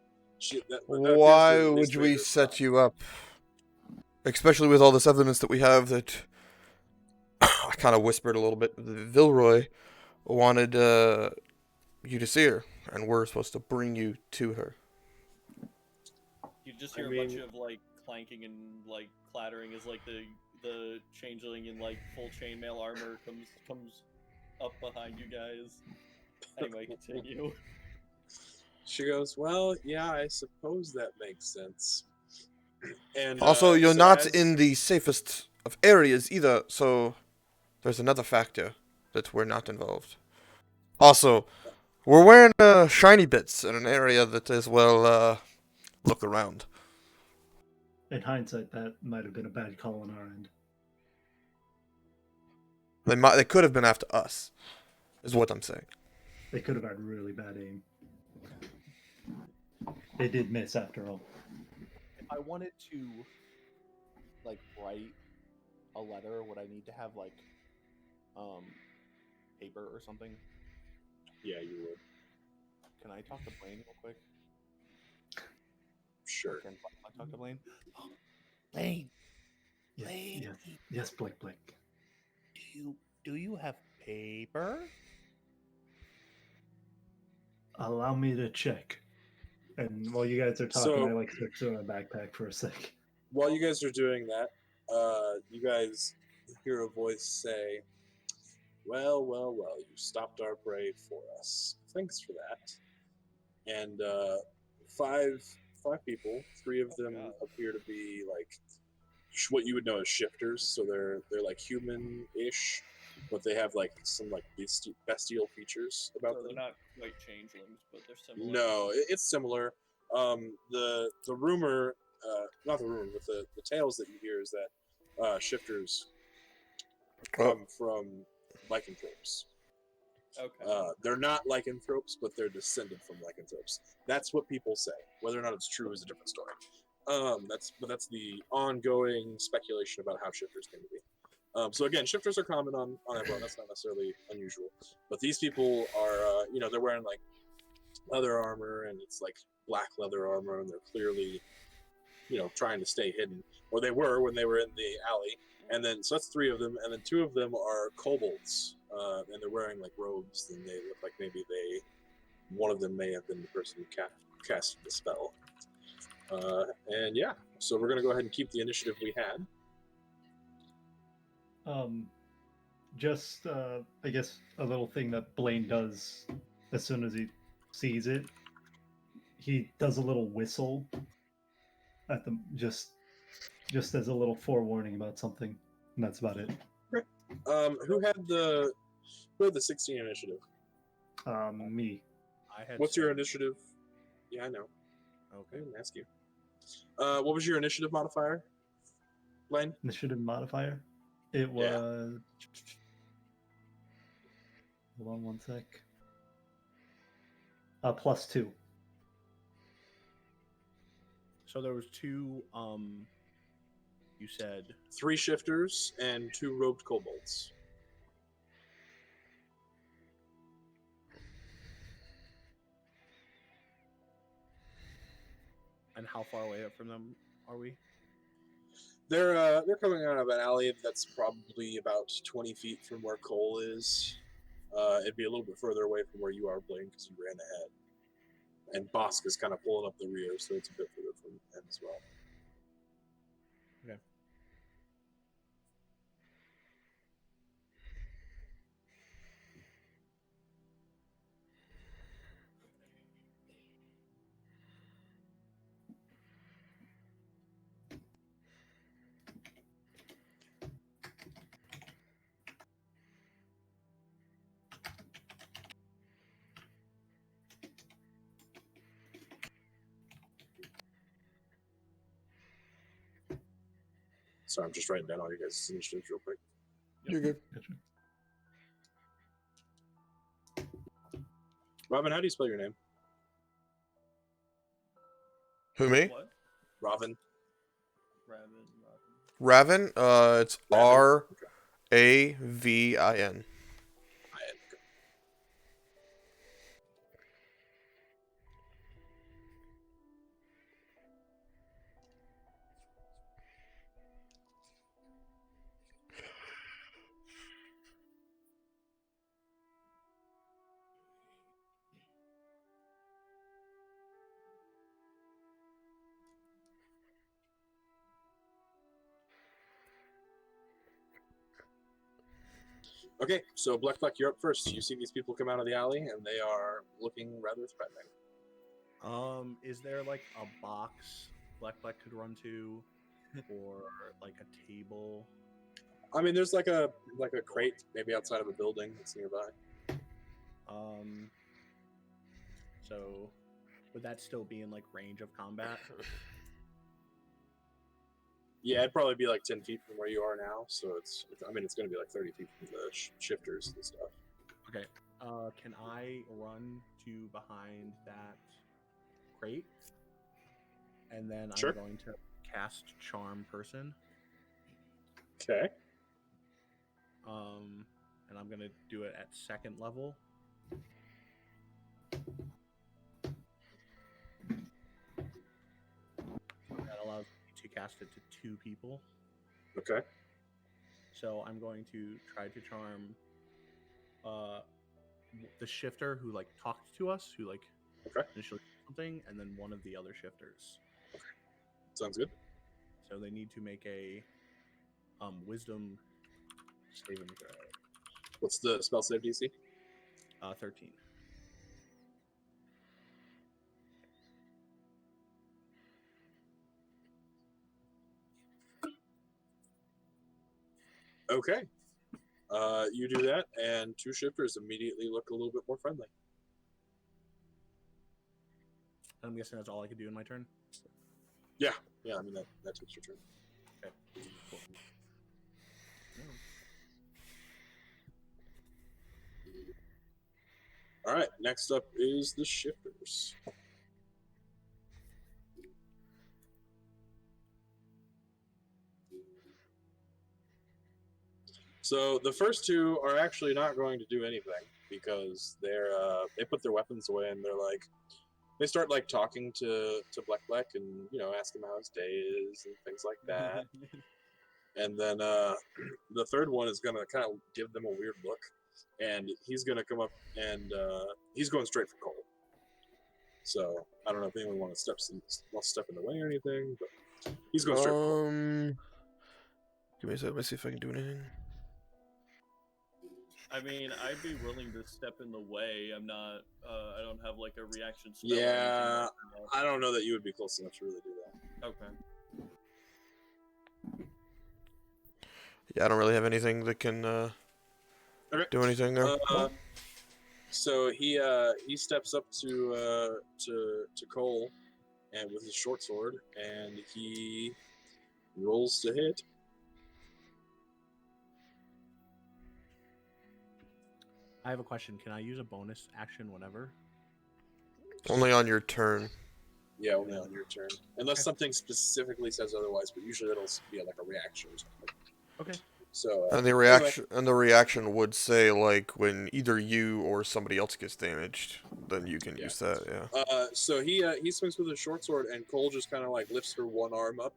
That appears to Why at least would we made her set stop. you up? Especially with all this evidence that we have that I kind of whispered a little bit. Vilroy wanted you to see her, and we're supposed to bring you to her. You just I hear a bunch mean- of like clanking and like clattering as like the changeling in like full chainmail armor comes up behind you guys. Anyway, continue. She goes, well, yeah, I suppose that makes sense. And Also, you're so not as- in the safest of areas either, so there's another factor that we're not involved. Also, we're wearing shiny bits in an area that is, well, look around. In hindsight, that might have been a bad call on our end. They could have been after us, is what I'm saying. They could have had really bad aim. They did miss after all. If I wanted to, like, write a letter, would I need to have like, paper or something? Yeah, you would. Can I talk to Blaine real quick? Sure. Can I talk to Blaine? Blaine, Yes, Blaine, yes, Blake. do you have paper? Allow me to check. And while you guys are talking, So- I like search through my backpack for a sec. While you guys are doing that, you guys hear a voice say, well, you stopped our parade for us. Thanks for that. And five people, three of them God. appear to be like what you would know as shifters. So they're like human-ish, but they have like some like bestial features about So them. they're not quite changelings, but they're similar. No, it's similar. The rumor, not the rumor, but the tales that you hear is that shifters come from lycanthropes. Okay. They're not lycanthropes, but they're descended from lycanthropes. That's what people say. Whether or not it's true is a different story. That's the ongoing speculation about how shifters came to be. So again, shifters are common on Eberron. That's not necessarily unusual. But these people are, they're wearing like leather armor, and it's like black leather armor, and they're clearly, trying to stay hidden. Or they were when they were in the alley. And then, so that's three of them, and then two of them are kobolds, and they're wearing like robes, and they look like maybe one of them may have been the person who cast the spell. And yeah, so we're gonna go ahead and keep the initiative we had. Just I guess a little thing that Blaine does as soon as he sees it. He does a little whistle at them, just as a little forewarning about something, and that's about it. Who had the 16 initiative? Me. I had. What's your 7. initiative? Yeah, I know. I Okay. didn't ask you. What was your initiative modifier, Blaine? Initiative modifier. It was. Yeah. Hold on one sec. +2. So there was 2. You said 3 shifters and 2 robed kobolds. and how far away from them are we? They're coming out of an alley that's probably about 20 feet from where Cole is. It'd be a little bit further away from where you are, Blaine, because you ran ahead. And Bosk is kind of pulling up the rear, so it's a bit further from him as well. Okay. Sorry, I'm just writing down all you guys' initiatives real quick. You're good. Gotcha. Robin, how do you spell your name? Who, me? What? Robin. Raven? It's Raven. Ravin. Okay. Okay, so Black, you're up first. You see these people come out of the alley, and they are looking rather threatening. Is there like a box Black could run to, or like a table? I mean, there's like a crate maybe outside of a building that's nearby. So would that still be in like range of combat? Yeah, it'd probably be like 10 feet from where you are now. So it's going to be like 30 feet from the shifters and stuff. Okay. Can I run to behind that crate? And then Sure. I'm going to cast Charm Person. Okay. And I'm gonna do it at second level. That allows me to cast it to 2 people. Okay. So I'm going to try to charm the shifter who like talked to us, who like initially did something, and then one of the other shifters. Sounds good. So they need to make a wisdom saving throw. What's the spell save DC? 13. Okay. You do that, and 2 shifters immediately look a little bit more friendly. I'm guessing that's all I could do in my turn. Yeah, I mean, that takes your turn. Okay. Cool. All right, next up is the shifters. So the first 2 are actually not going to do anything because they put their weapons away and they start like talking to Black and ask him how his day is and things like that. And then the third one is gonna kind of give them a weird look, and he's gonna come up and he's going straight for Cole. So I don't know if anyone wants to step in the way or anything, but he's going straight for Cole. Give me a second. Let me see if I can do anything. I mean, I'd be willing to step in the way. I'm not. I don't have like a reaction spell. or Yeah, anything like that. I don't know that you would be close enough to really do that. Okay. Yeah, I don't really have anything that can do anything there. So he steps up to Cole, and with his short sword, and he rolls to hit. I have a question. Can I use a bonus action whenever? Only on your turn. Yeah, only on your turn, unless something specifically says otherwise. But usually it'll be like a reaction or something. Okay. So And the reaction would say like when either you or somebody else gets damaged, then you can use that. Yeah. So he swings with his short sword, and Cole just kind of like lifts her one arm up,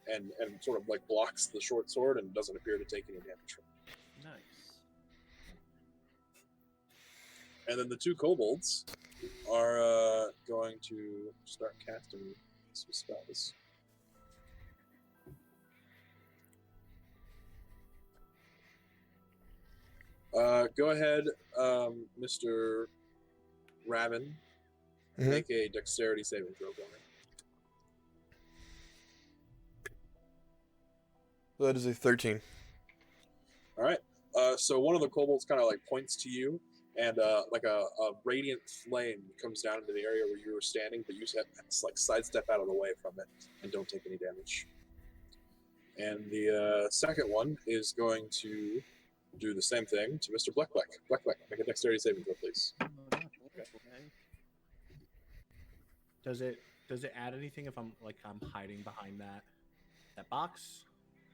and sort of like blocks the short sword, and doesn't appear to take any damage from it. Nice. And then the 2 kobolds are going to start casting some spells. Go ahead, Mr. Raven. Mhm. Make a dexterity saving throw for me. That is a 13. All right. So one of the kobolds kind of like points to you, and like a radiant flame comes down into the area where you were standing, but you just have to like sidestep out of the way from it and don't take any damage. And the second one is going to do the same thing to Mr. Black. Make a dexterity saving throw, please. Does it add anything if I'm hiding behind that box?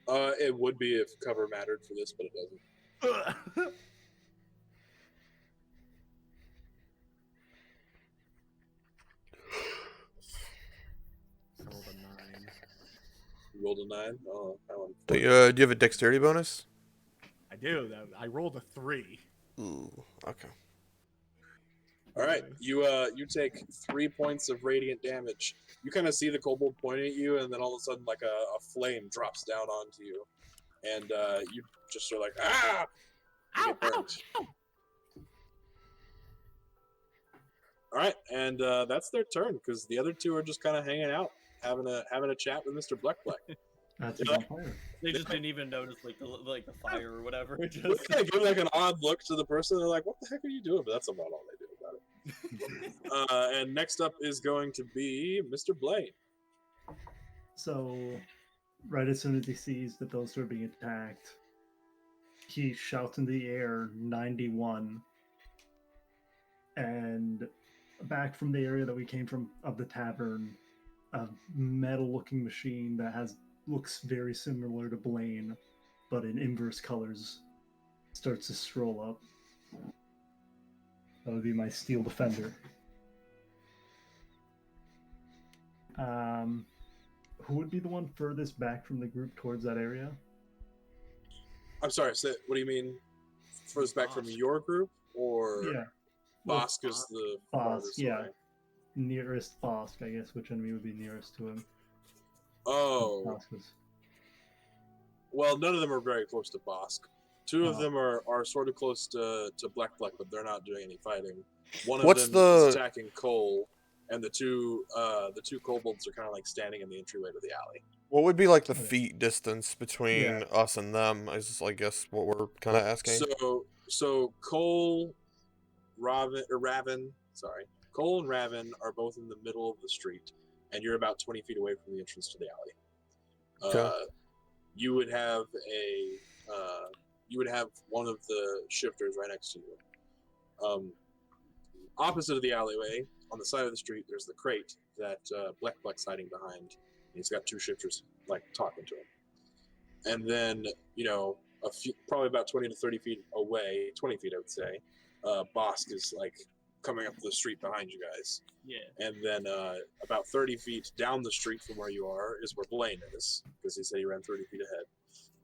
It would be if cover mattered for this, but it doesn't. I rolled a 9. You rolled a 9. Oh, Do you have a dexterity bonus? I do. I rolled a 3. Ooh, okay. All right, you take 3 points of radiant damage. You kind of see the kobold pointing at you, and then all of a sudden, like a flame drops down onto you, and you just are like, ah! You get burned. Ow! All right, and that's their turn because the other two are just kind of hanging out, having a chat with Mr. Black. That's Yeah. on fire. They just didn't even notice the fire or whatever. They Just kind of give like an odd look to the person. They're like, "What the heck are you doing?" But that's about all they do about it. And next up is going to be Mr. Blaine. So, right as soon as he sees that those two are being attacked, he shouts in the air 91, and back from the area that we came from of the tavern, a metal-looking machine that looks very similar to Blaine, but in inverse colors, starts to stroll up. That would be my steel defender. Who would be the one furthest back from the group towards that area? I'm sorry. So what do you mean? Furthest back from your group, or Yeah. Bosk is the Bosk, farthest yeah. away? Nearest Bosk, I guess. Which enemy would be nearest to him? Oh, Bosk was. well, none of them are very close to Bosk. Two of Oh. them are sort of close to Black, but they're not doing any fighting. One of What's them the- is attacking Cole, and the two kobolds are kind of like standing in the entryway to the alley. What would be like the Okay. feet distance between Yeah. us and them? Is I guess what we're kind of asking. So Cole, Raven, Cole and Raven are both in the middle of the street, and you're about 20 feet away from the entrance to the alley. Okay. You would have one of the shifters right next to you. Opposite of the alleyway, on the side of the street, there's the crate that Black's hiding behind. And he's got two shifters like talking to him. And then, probably about 20 to 30 feet away, 20 feet I would say, Bosk is like coming up the street behind you guys. yeah. And then about 30 feet down the street from where you are is where Blaine is, because he said he ran 30 feet ahead.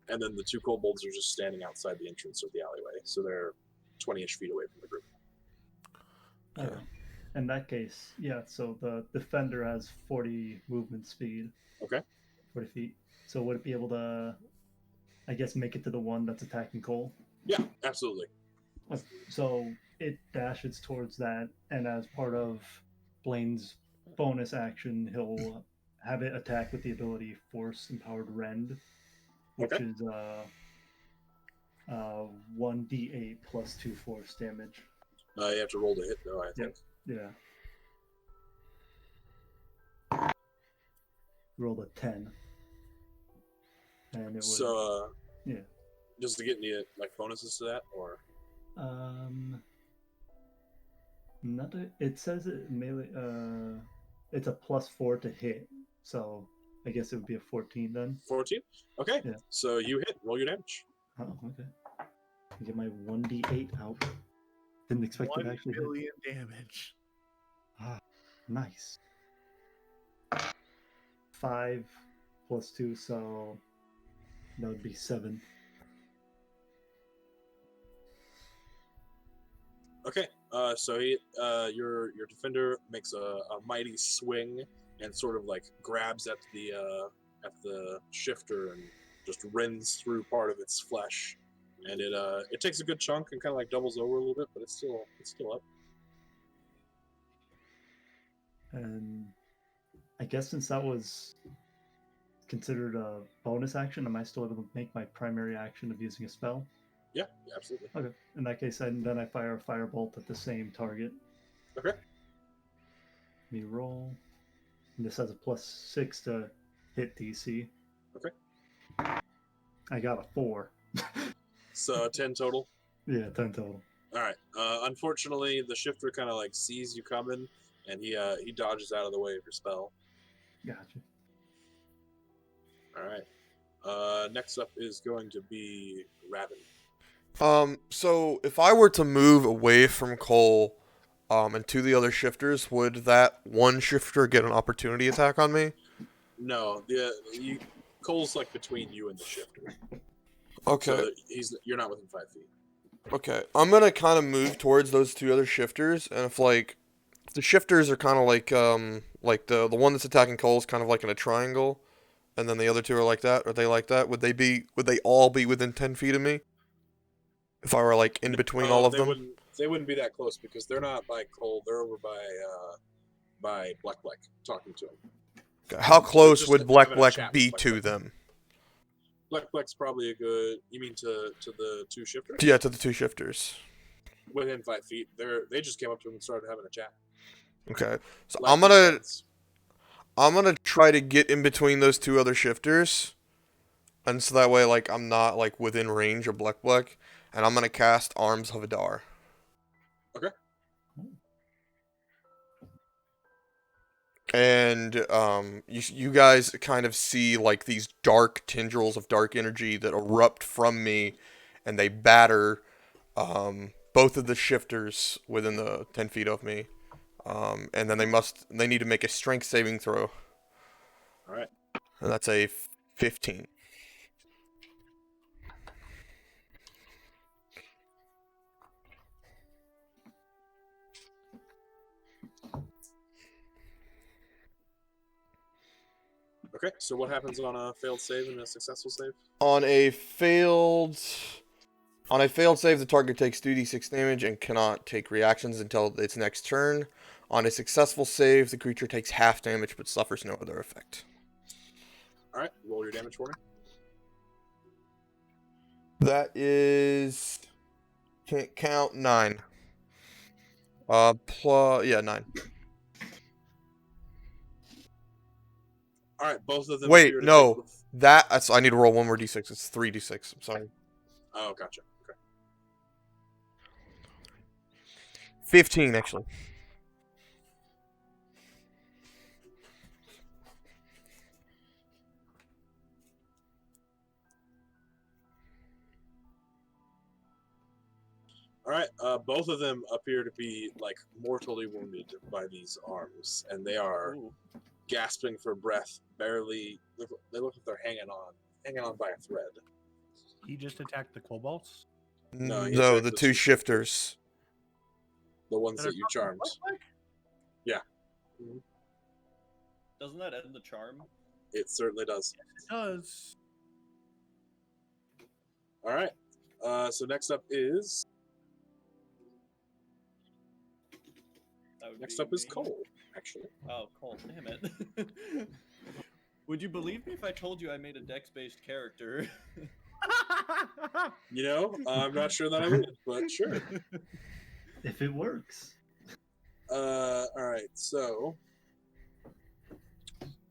And then the two kobolds are just standing outside the entrance of the alleyway, so they're 20-ish feet away from the group. Okay. In that case, yeah, so the defender has 40 movement speed. Okay. 40 feet. So would it be able to, I guess, make it to the one that's attacking Cole? Yeah, absolutely. So it dashes towards that, and as part of Blaine's bonus action, he'll have it attack with the ability Force Empowered Rend, which Okay. is 1d8 plus 2 force damage. You have to roll to hit, though, I think. Yeah. Rolled a 10. And it was yeah. Just to get any like bonuses to that, or it says it melee it's a +4 to hit, so I guess it would be a 14 then. 14? Okay. Yeah. So you hit. Roll your damage. Oh, okay. I get my 1d8 out. Didn't expect it 1 actually hit. billion damage. Nice. 5 plus 2, so that would be 7. Okay. So your defender makes a mighty swing and sort of like grabs at the shifter and just rends through part of its flesh, and it takes a good chunk and kind of like doubles over a little bit, but it's still up. And I guess since that was considered a bonus action, am I still able to make my primary action of using a spell? Yeah, absolutely. Okay. In that case, then I fire a firebolt at the same target. Okay. Let me roll. And this has a +6 to hit DC. Okay. I got a 4. So 10 total. Yeah, 10 total. All right. Unfortunately, the shifter kind of like sees you coming, and he dodges out of the way of your spell. Gotcha. All right. Next up is going to be Raven. So if I were to move away from Cole, and to the other shifters, would that one shifter get an opportunity attack on me? No, Cole's like between you and the shifter. Okay. So you're not within 5 feet. Okay. I'm gonna kind of move towards those two other shifters, and if the shifters are kind of like the one that's attacking Cole is kind of like in a triangle, and then the other two are like that. Are they like that? Would they all be within 10 feet of me? If I were like in between all of them? They wouldn't be that close because they're not by Cole. They're over by Black talking to him. Okay. How close just would having Black a chat with be Black to Black. them? Black's probably a good. You mean to the two shifters? Yeah, to the two shifters. Within 5 feet. They just came up to him and started having a chat. Okay. So Black I'm gonna try to get in between those two other shifters, and so that way like I'm not like within range of Black, and I'm gonna cast Arms of Adar. Okay. And you guys kind of see like these dark tendrils of dark energy that erupt from me, and they batter both of the shifters within the 10 feet of me. And then they need to make a strength saving throw. All right. And that's a 15. Okay, so what happens on a failed save and a successful save? On a failed save, the target takes 2d6 damage and cannot take reactions until its next turn. On a successful save, the creature takes half damage but suffers no other effect. All right, roll your damage for me. That is, can't count, 9. 9. All right, both of them. Wait, appear to no. take- I need to roll one more d6. It's 3d6. I'm sorry. Oh, gotcha. Okay. 15, actually. All right, both of them appear to be like mortally wounded by these arms, and they are gasping for breath. Barely, they look like they're hanging on by a thread. He just attacked the kobolds. No, he No, attacked the the two two shifters. The ones That are that you charmed. Doesn't that end the charm? It certainly does. It does. All right. So next up is That would next be up is me. Cole. Actually, Oh, Cole, damn it. Would you believe me if I told you I made a dex-based character? you know, I'm not sure that I would, but sure. If it works. All right. So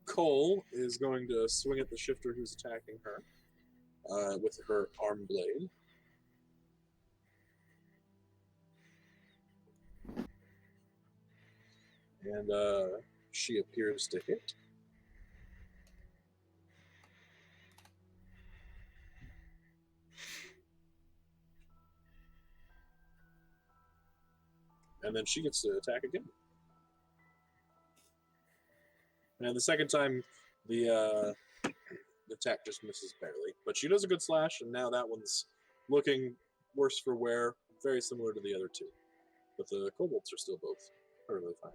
Cole is going to swing at the shifter who's attacking her with her arm blade. And she appears to hit. And then she gets to attack again. And the second time, the attack just misses barely. But she does a good slash, and now that one's looking worse for wear, very similar to the other two. but the kobolds are still both perfectly fine.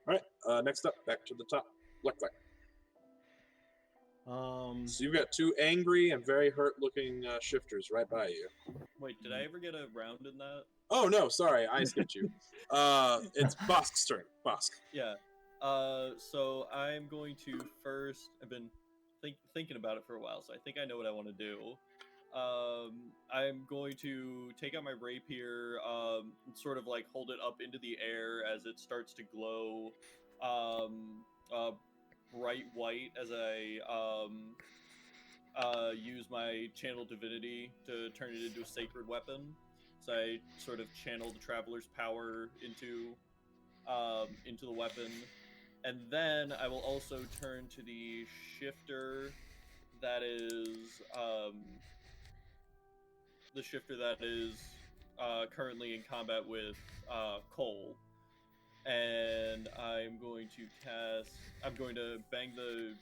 All right, next up, back to the top. Black. So you've got two angry and very hurt-looking shifters right by you. Wait, did I ever get a round in that? Oh no, sorry, I skipped you. It's Bosk's turn. Bosk. Yeah. So I'm going to first. I've been thinking about it for a while, so I think I know what I want to do. I'm going to take out my rapier, and sort of like hold it up into the air as it starts to glow, bright white as I use my channel divinity to turn it into a sacred weapon. So I sort of channel the traveler's power into the weapon, and then I will also turn to the shifter that is currently in combat with Cole, and I'm going to bang the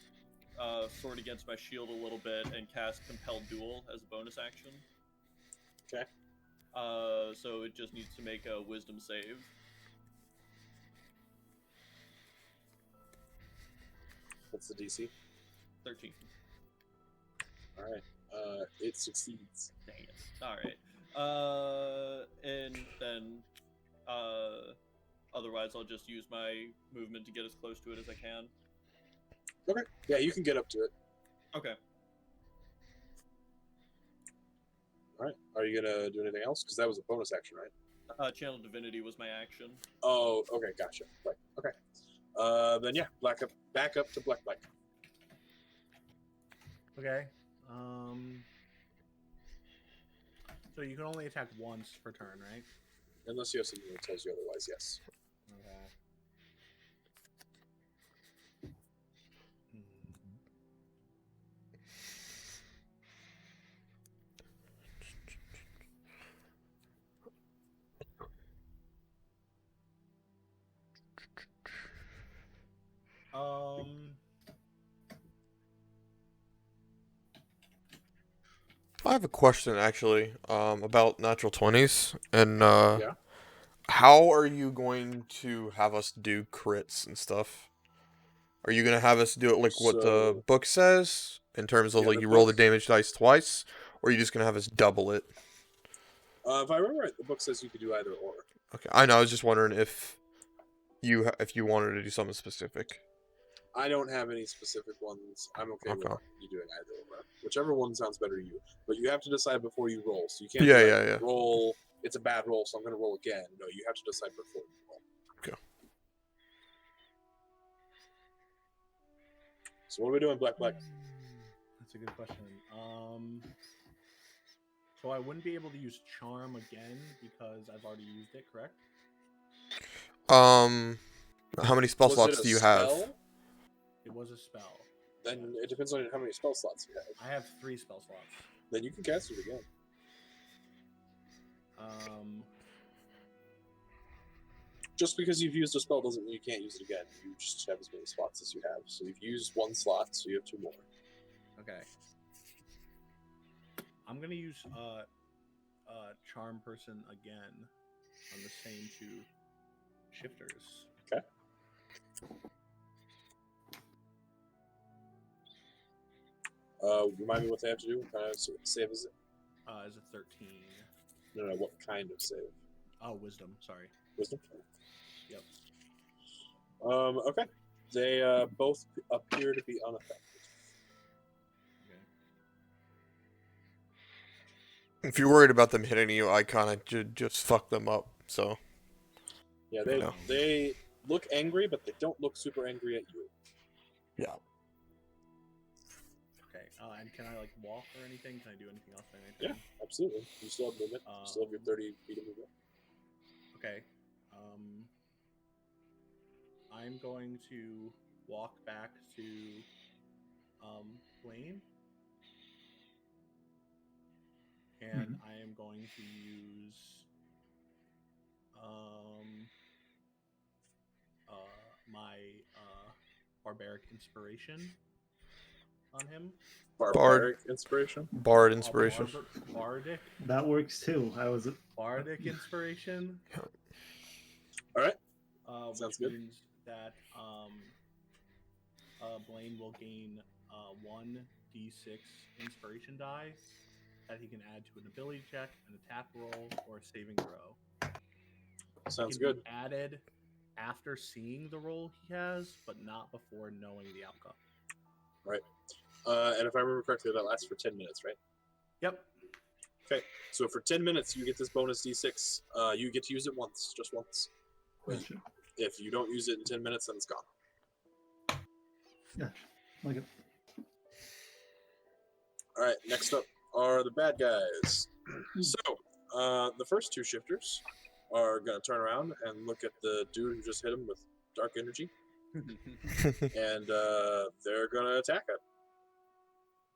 sword against my shield a little bit and cast Compelled Duel as a bonus action. Okay. So it just needs to make a Wisdom save. What's the DC? 13. All right. It succeeds. Dang it. All right. And then, otherwise, I'll just use my movement to get as close to it as I can. Okay. Yeah, you can get up to it. Okay. All right. Are you gonna do anything else? Because that was a bonus action, right? Channel Divinity was my action. Oh, okay, gotcha. Right. Okay. Then yeah, back up to black. Okay. So you can only attack once per turn, right? Unless you have something that tells you otherwise, yes. Okay. I have a question actually, about natural 20s and Yeah. how are you going to have us do crits and stuff? Are you gonna have us do it like what the So- book says in terms of Yeah, like the you roll the book- damage dice twice, or are you just gonna have us double it? If I remember right, the book says you could do either or. Okay, I know. I was just wondering if you wanted to do something specific. I don't have any specific ones. I'm okay with Okay. you doing either or. Whichever one sounds better to you. But you have to decide before you roll. So you can't Yeah, be like, yeah. roll, it's a bad roll, so I'm going to roll again. No, you have to decide before you roll. Okay. So what are we doing, Black? That's a good question. So I wouldn't be able to use charm again because I've already used it, correct? How many spell Was slots it a do you spell? have? It was a spell. Then it depends on how many spell slots you have. I have 3 spell slots. Then you can cast it again. Just because you've used a spell doesn't mean you can't use it again. You just have as many slots as you have. So you've used 1 slot, so you have 2 more. Okay. I'm gonna use charm person again on the same 2 shifters. Okay. Remind me what they have to do. What kind of save is it? Is a 13. No, what kind of save? Oh, wisdom. Sorry. Wisdom? Yep. Okay. They both appear to be unaffected. If you're worried about them hitting you, I kind of just fuck them up. So. Yeah, No. they look angry, but they don't look super angry at you. Yeah. Okay. And can I like walk or anything? Can I do anything else? Yeah, absolutely. You still have movement. You still have your 30 feet of movement. Okay. I'm going to walk back to Blaine. And I am going to use my barbaric inspiration on him. Barbaric inspiration. Bard inspiration. Bardic. That works too. Bardic inspiration. All right. Which Sounds good. means that Blaine will gain 1d6 inspiration die that he can add to an ability check, an attack roll, or a saving throw. Sounds It can good. be added after seeing the roll he has, but not before knowing the outcome. Right. And if I remember correctly, that lasts for 10 minutes, right? Yep. Okay. So for 10 minutes, you get this bonus d6. You get to use it once, just once. Gotcha. If you don't use it in 10 minutes, then it's gone. Yeah. Like it. All right. Next up are the bad guys. So the first two shifters are going to turn around and look at the dude who just hit him with dark energy. And they're going to attack him.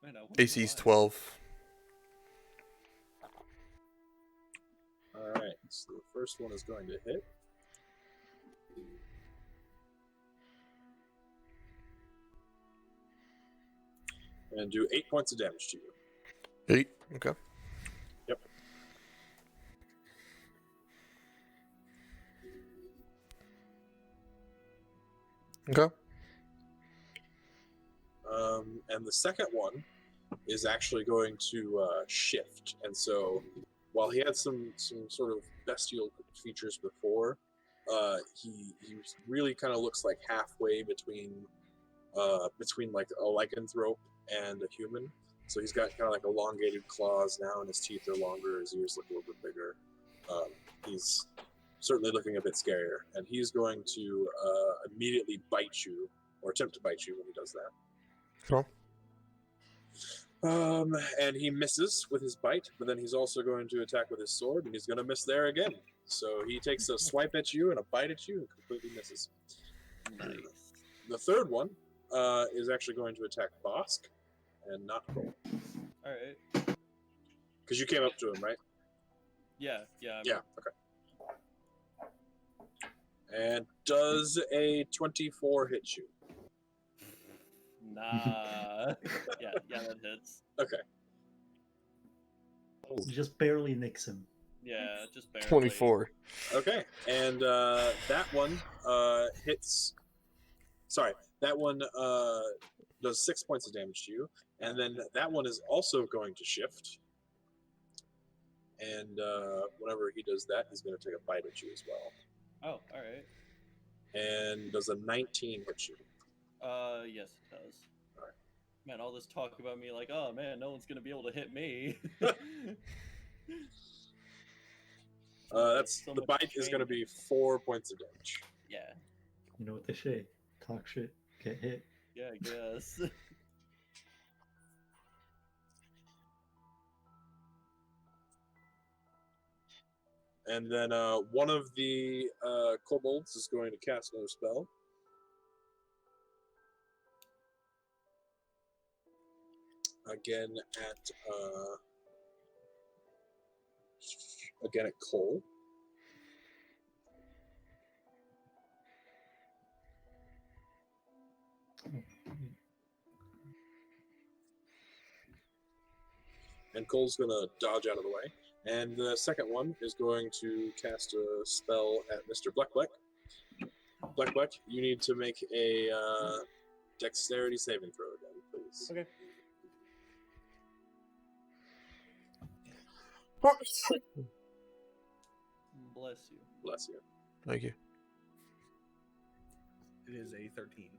Man, I wonder AC's why. 12. All right. So the first one is going to hit. And do 8 points of damage to you. 8. Okay. Yep. Okay. And the second one is actually going to shift. And so while he had some sort of bestial features before, he really kind of looks like halfway between like a lycanthrope and a human. So he's got kind of like elongated claws now, and his teeth are longer, his ears look a little bit bigger. He's certainly looking a bit scarier, and he's going to immediately bite you, or attempt to bite you when he does that. Cool. And he misses with his bite, but then he's also going to attack with his sword, and he's going to miss there again. So he takes a swipe at you and a bite at you and completely misses. Nice. The third one is actually going to attack Bosk and not Cole. All right. Because you came up to him, right? Yeah. Yeah, okay. And does a 24 hit you? Nah. yeah, that hits. Okay. Just barely nicks him. Yeah, just barely. 24. Okay, and that one hits. Sorry, that one does 6 points of damage to you, and then that one is also going to shift. And whenever he does that, he's going to take a bite at you as well. Oh, all right. And does a 19 hit you? Yes, it does. All right. Man, all this talk about me, like, oh man, no one's gonna be able to hit me. That's So the much bite is going to training. be 4 points of damage. Yeah, You know what they say? Talk shit, get hit. I guess. And then one of the kobolds is going to cast another spell. Again at Cole. And Cole's going to dodge out of the way. And the second one is going to cast a spell at Mr. Black. Black, you need to make a dexterity saving throw again, please. Okay. Bless you. Bless you. Thank you. It is a 13.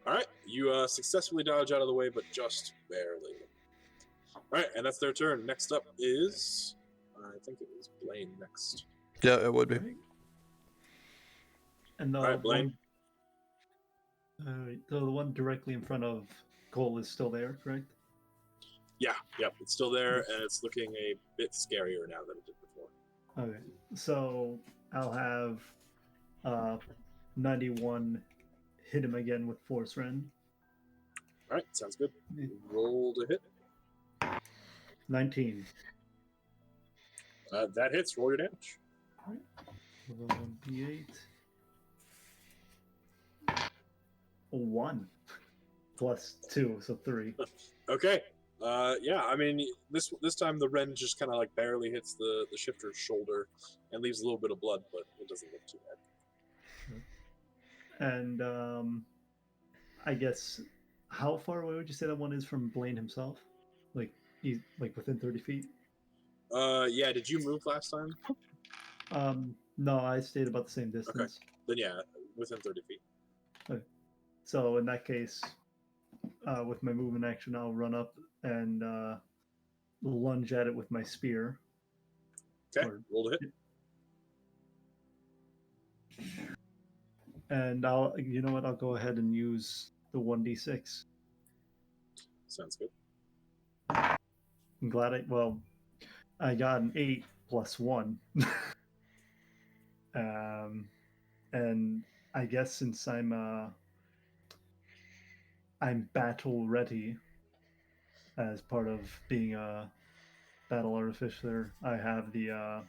All right, you successfully dodge out of the way, but just barely. All right, and that's their turn. Next up is, I think it is Blaine next. Yeah, it would be. And the All right, Blaine. the one directly in front of Cole is still there, correct? Yeah, yep, it's still there, and it's looking a bit scarier now than it did before. Okay, so I'll have 91 hit him again with Force Rend. All right, sounds good. Roll to hit. 19. That hits. Roll your damage. Level 1d8. 1. plus 2, so 3. Okay. Yeah, I mean, this time the rend just kind of like barely hits the shifter's shoulder and leaves a little bit of blood, but it doesn't look too bad. And I guess, how far away would you say that one is from Blaine himself? Like, he's like within 30 feet? Yeah, did you move last time? No, I stayed about the same distance. Then yeah, within 30 feet. So in that case, with my movement action, I'll run up and lunge at it with my spear. Okay, roll to hit. And you know what? I'll go ahead and use the 1d6. Sounds good. I'm glad I got an 8 plus 1. And I guess since I'm battle ready as part of being a battle artificer, I have the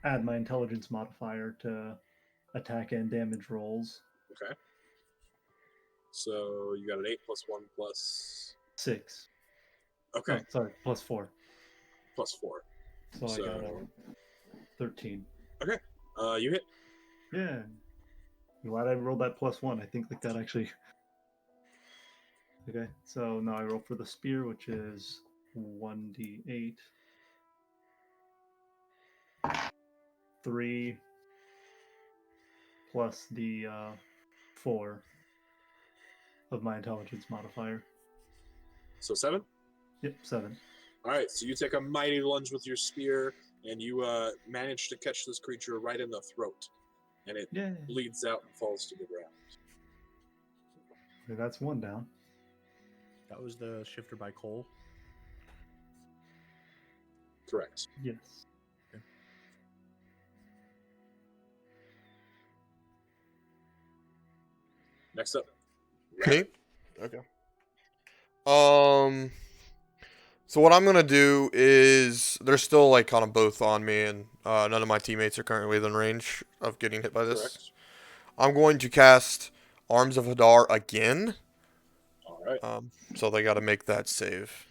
add my intelligence modifier to attack and damage rolls. Okay. So you got an 8 plus 1 plus 6. Okay. Oh, sorry, plus 4. Plus 4. So I got a 13. Okay. You hit. Yeah. I'm glad I rolled that plus 1. I think like that actually. Okay, so now I roll for the spear, which is 1d8. 3 plus the 4 of my intelligence modifier. So 7? Yep, 7. All right, so you take a mighty lunge with your spear, and you manage to catch this creature right in the throat, and it Yeah. bleeds out and falls to the ground. Okay, that's 1 down. That was the shifter by Cole. Correct. Yes. Okay. Next up. Me? Okay. So what I'm gonna do is they're still like kind of both on me, and none of my teammates are currently within range of getting hit by this. Correct. I'm going to cast Arms of Hadar again. All right. So they got to make that save.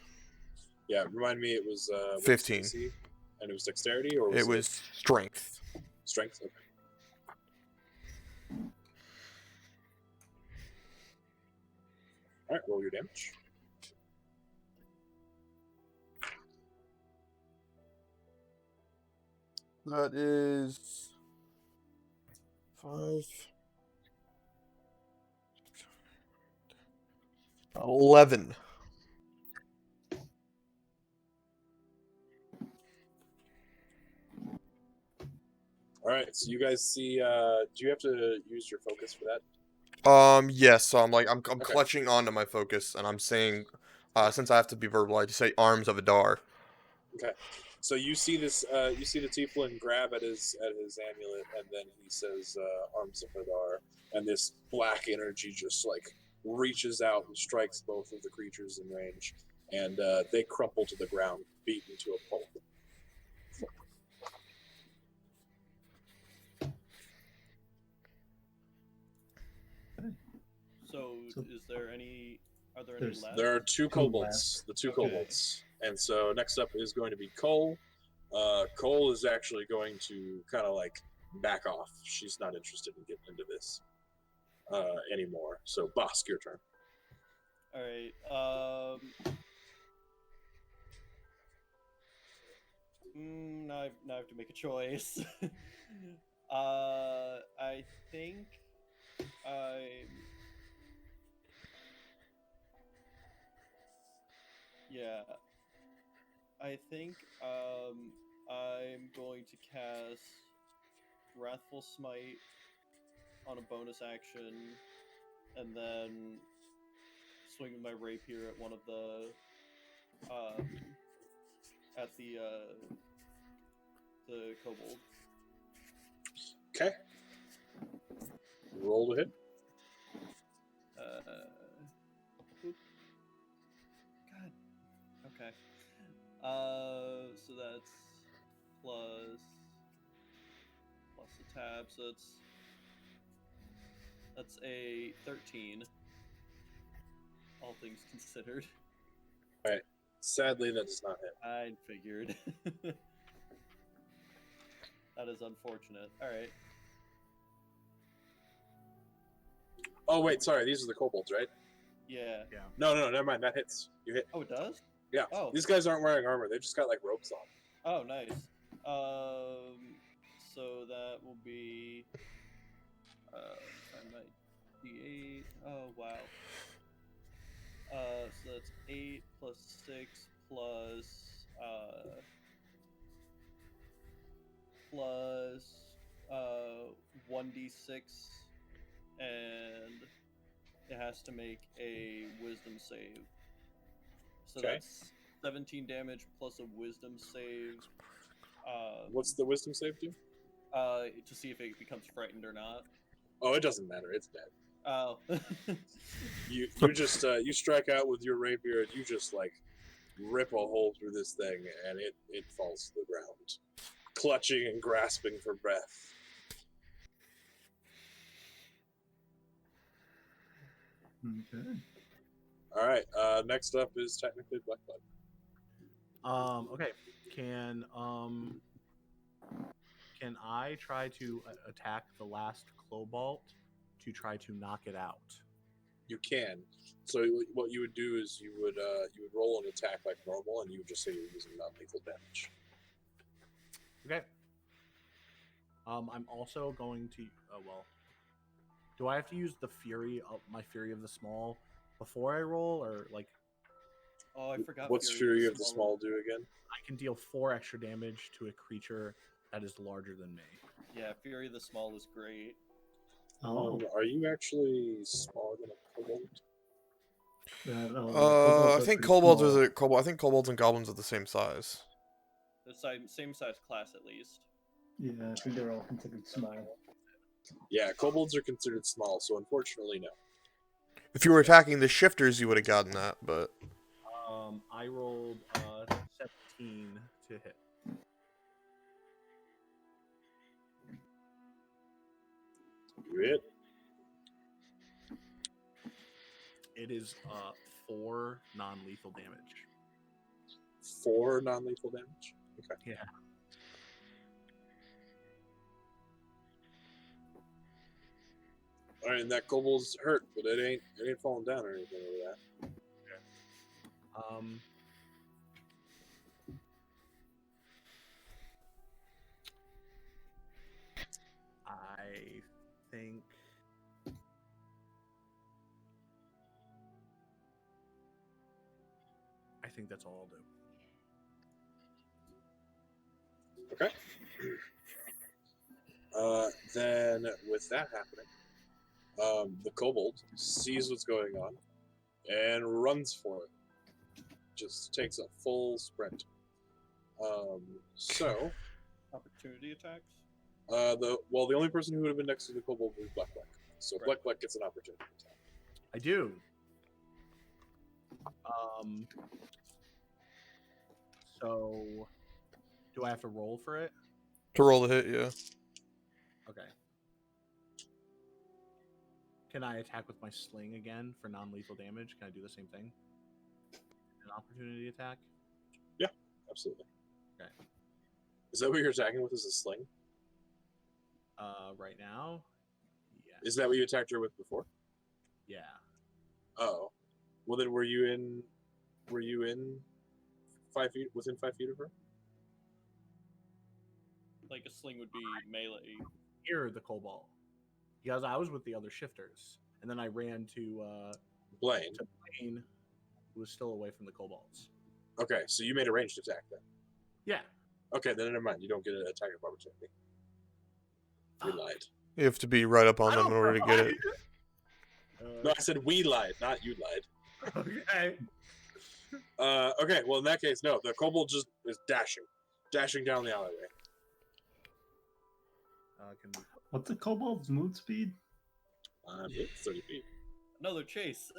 Yeah, remind me, it was 15. AC? And it was dexterity, or was It was strength. strength? Okay. All right, roll your damage. That is 5, 11. All right, so you guys see. Do you have to use your focus for that? Yes. So I'm Okay. clutching onto my focus, and I'm saying, since I have to be verbal, I just say Arms of Hadar. Okay. So you see this. You see the tiefling grab at his amulet, and then he says, "Arms of Hadar," and this black energy just like reaches out and strikes both of the creatures in range, and they crumple to the ground, beaten to a pulp. So, is there any? Are there any There's- left? There are two kobolds, left. the two Okay. kobolds, and so next up is going to be Cole. Cole is actually going to kind of like back off. She's not interested in getting into this anymore. So, Bosk, your turn. All right. Now I have to make a choice. I think I think I'm going to cast Wrathful Smite on a bonus action, and then swing with my rapier at one of the the kobold. Okay. Roll to hit. Oop. God. Okay. So that's plus the tab, so that's a 13. all things considered. Sadly, that does not hit. I figured. That is unfortunate. All right. Oh wait, sorry. These are the kobolds, right? Yeah. No, never mind. That hits. You hit. Oh, it does? Yeah. Oh. These guys aren't wearing armor. They just got like ropes on. Oh, nice. So that will be. Find my D8. Oh wow. So that's 8 plus 6 plus 1d6, and it has to make a wisdom save. So Okay. that's 17 damage plus a wisdom save. What's the wisdom save do? To see if it becomes frightened or not. Oh, it doesn't matter. It's dead. Oh. You just you strike out with your rapier and you just like rip a hole through this thing and it falls to the ground, clutching and grasping for breath. Okay. All right. Next up is technically Blackbud. Okay. Can I try to attack the last Cobalt to try to knock it out? You can. So what you would do is you would roll an attack like normal, and you would just say you're using non-lethal damage. Okay. I'm also going to. Oh well. Do I have to use the fury of my fury of the small before I roll, or like? Oh, I forgot. What's Fury of the Small do again? I can deal 4 extra damage to a creature that is larger than me. Yeah, Fury of the Small is great. Are you actually smaller than a kobold? I think kobolds are I think kobolds and goblins are the same size. The same size class at least. Yeah, I think they're all considered small. Yeah, kobolds are considered small, so unfortunately, no. If you were attacking the shifters, you would have gotten that, but I rolled 17 to hit. You hit. It is 4 non-lethal damage. 4 non-lethal damage. Okay. Yeah. All right, and that kobold's hurt, but it ain't falling down or anything over that. I think that's all I'll do. Okay. Then with that happening, the kobold sees what's going on and runs for it. Just takes a full sprint. So Opportunity attacks? the only person who would have been next to the kobold was Black. So Right. Black gets an opportunity attack. I do. So do I have to roll for it? to roll the hit, yeah. Okay. Can I attack with my sling again for non-lethal damage? Can I do the same thing? An opportunity attack? Absolutely. Okay. Is that what you're attacking with? Is a sling? Right now? Yeah. Is that what you attacked her with before? Yeah. Oh. Well, then were you in 5 feet, within 5 feet of her? Like a sling would be melee. Near the cobalt. Because I was with the other shifters. And then I ran to Blaine. Blaine, who was still away from the kobolds. Okay, so you made a ranged attack then. Yeah. Okay, then never mind. You don't get an attack of opportunity. We lied. You have to be right up on them in order to get it. No, I said we lied, not you lied. Okay. Okay, well in that case, no. The kobold just is dashing down the alleyway. What's a kobold's move speed? It's 30 feet. Another chase.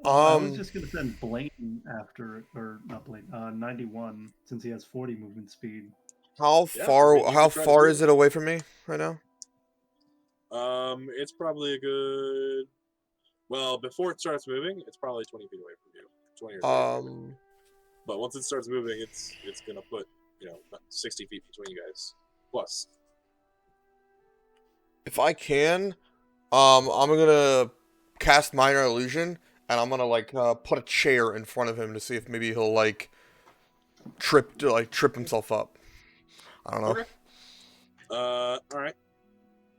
I was just gonna send Blaine after, or not Blaine, 91, since he has 40 movement speed. How Yeah, far? I mean, you How could try to far do is it. it away from me right now? It's probably a good Well, before it starts moving, it's probably 20 feet away from you. 20 or 30 feet away. But once it starts moving, it's gonna put 60 feet between you guys. Plus. If I can, I'm gonna cast Minor Illusion, and I'm gonna like put a chair in front of him to see if maybe he'll like trip himself up. I don't know. Okay. All right.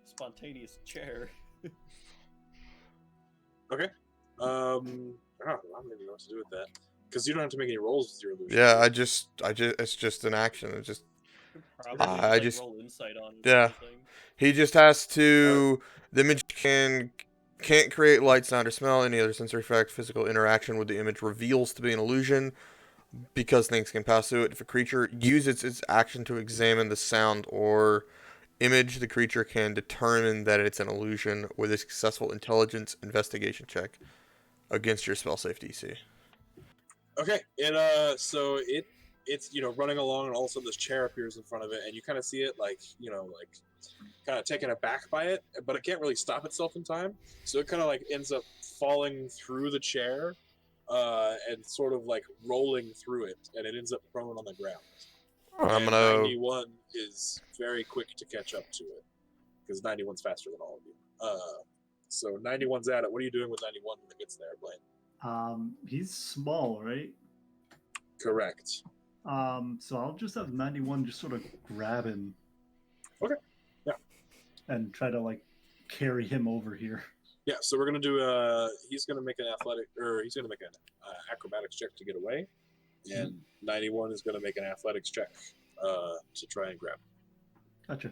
Spontaneous chair. Okay. I don't even know what to do with that because you don't have to make any rolls with your illusion. Yeah, it's just an action. It's just Probably just roll insight on yeah. something. He just has to. The image can't create light, sound, or smell. Any other sensory effect, physical interaction with the image reveals to be an illusion, because things can pass through it. If a creature uses its action to examine the sound or image, the creature can determine that it's an illusion with a successful intelligence investigation check against your spell save DC. Okay, and so it's running along, and all of a sudden this chair appears in front of it, and you kind of see it like kind of taken aback by it, but it can't really stop itself in time, so it kind of like ends up falling through the chair, and sort of like rolling through it, and it ends up prone on the ground. I'm And gonna 91 is very quick to catch up to it because 91's faster than all of you. So 91's at it. What are you doing with 91 when it gets there, Blaine? He's small, right? Correct. So I'll just have 91 just sort of grab him. Okay. Yeah. And try to like carry him over here. Yeah. So we're gonna do. He's gonna make an acrobatics check to get away, and 91 is gonna make an athletics check to try and grab him. Gotcha.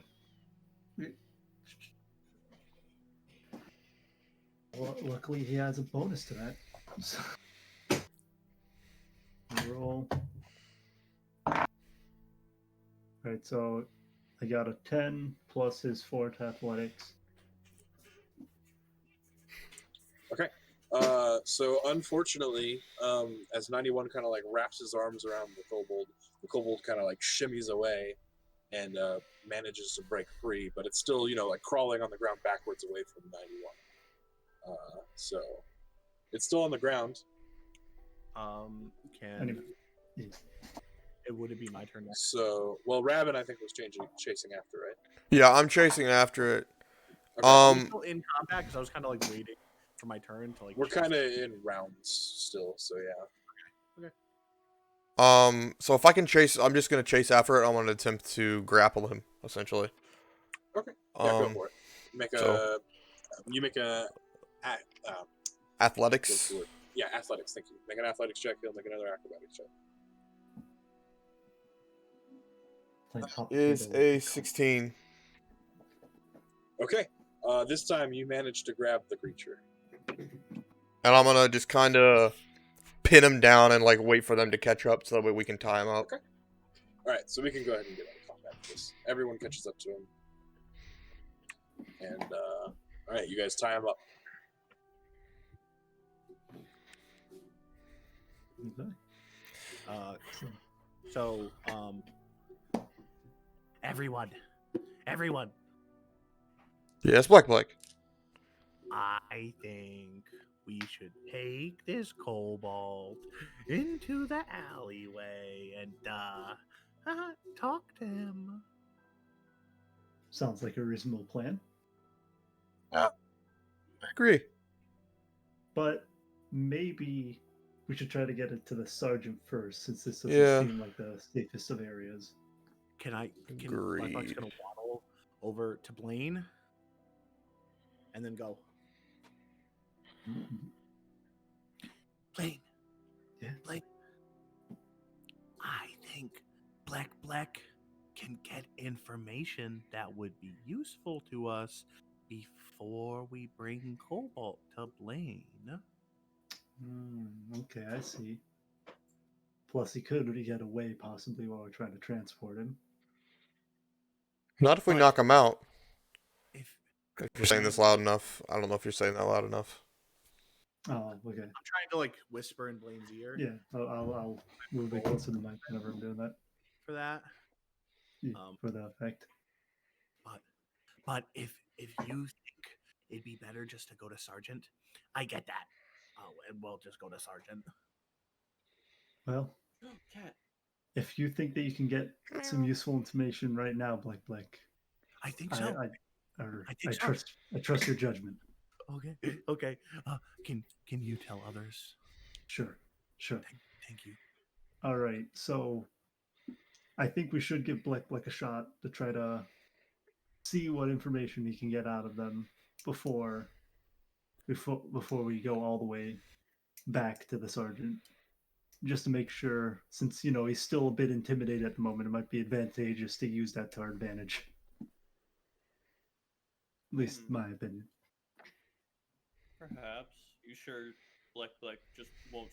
Well, luckily he has a bonus to that. So roll. Alright, so I got a 10 plus his 4 to athletics. Okay. So unfortunately, as 91 kind of like wraps his arms around the kobold kind of like shimmies away and manages to break free, but it's still, like crawling on the ground backwards away from 91. So it's still on the ground. Would it be my turn next? So, well, Rabbit, I think, was chasing after, right? Yeah, I'm chasing after it. Okay. Are we still in combat? Because I was kind of like waiting for my turn to like. We're kind of in rounds still, so yeah. Okay. So if I can chase, I'm just gonna chase after it. I'm gonna attempt to grapple him, essentially. Okay. Yeah, go for it. You make a athletics. Yeah, athletics. Thank you. Make an athletics check. He'll make another acrobatics check. Is a 16. Okay. This time you managed to grab the creature. And I'm gonna just kind of pin him down and like wait for them to catch up so that way we can tie him up. Okay. All right, so we can go ahead and get out of combat with this. Everyone catches up to him. And all right, you guys tie him up. Okay. So everyone. Yes, Black. I think we should take this kobold into the alleyway and talk to him. Sounds like a reasonable plan. I agree. But maybe we should try to get it to the sergeant first, since this doesn't seem like the safest of areas. Can Blackbuck's gonna waddle over to Blaine and then go. Mm-hmm. Blaine. Yeah. Blaine. I think Black can get information that would be useful to us before we bring Cobalt to Blaine. Okay, I see. Plus, he could get away possibly while we're trying to transport him. Not if we knock him out. If you're saying this loud enough, I don't know if you're saying that loud enough. Oh, okay. I'm trying to like whisper in Blaine's ear. Yeah, I'll move it closer to the mic whenever I'm doing that. For that. Yeah, for the effect. But if you think it'd be better just to go to Sergeant. I get that. Oh, and we'll just go to Sergeant. Well, Cat. if you think that you can get some useful information right now, Black, I think so. I trust your judgment. Okay. Okay. Can you tell others? Sure. Thank you. All right. So I think we should give Black a shot to try to see what information we can get out of them before we go all the way back to the sergeant, just to make sure, since he's still a bit intimidated at the moment, it might be advantageous to use that to our advantage. At least my opinion. Perhaps. You sure Black just won't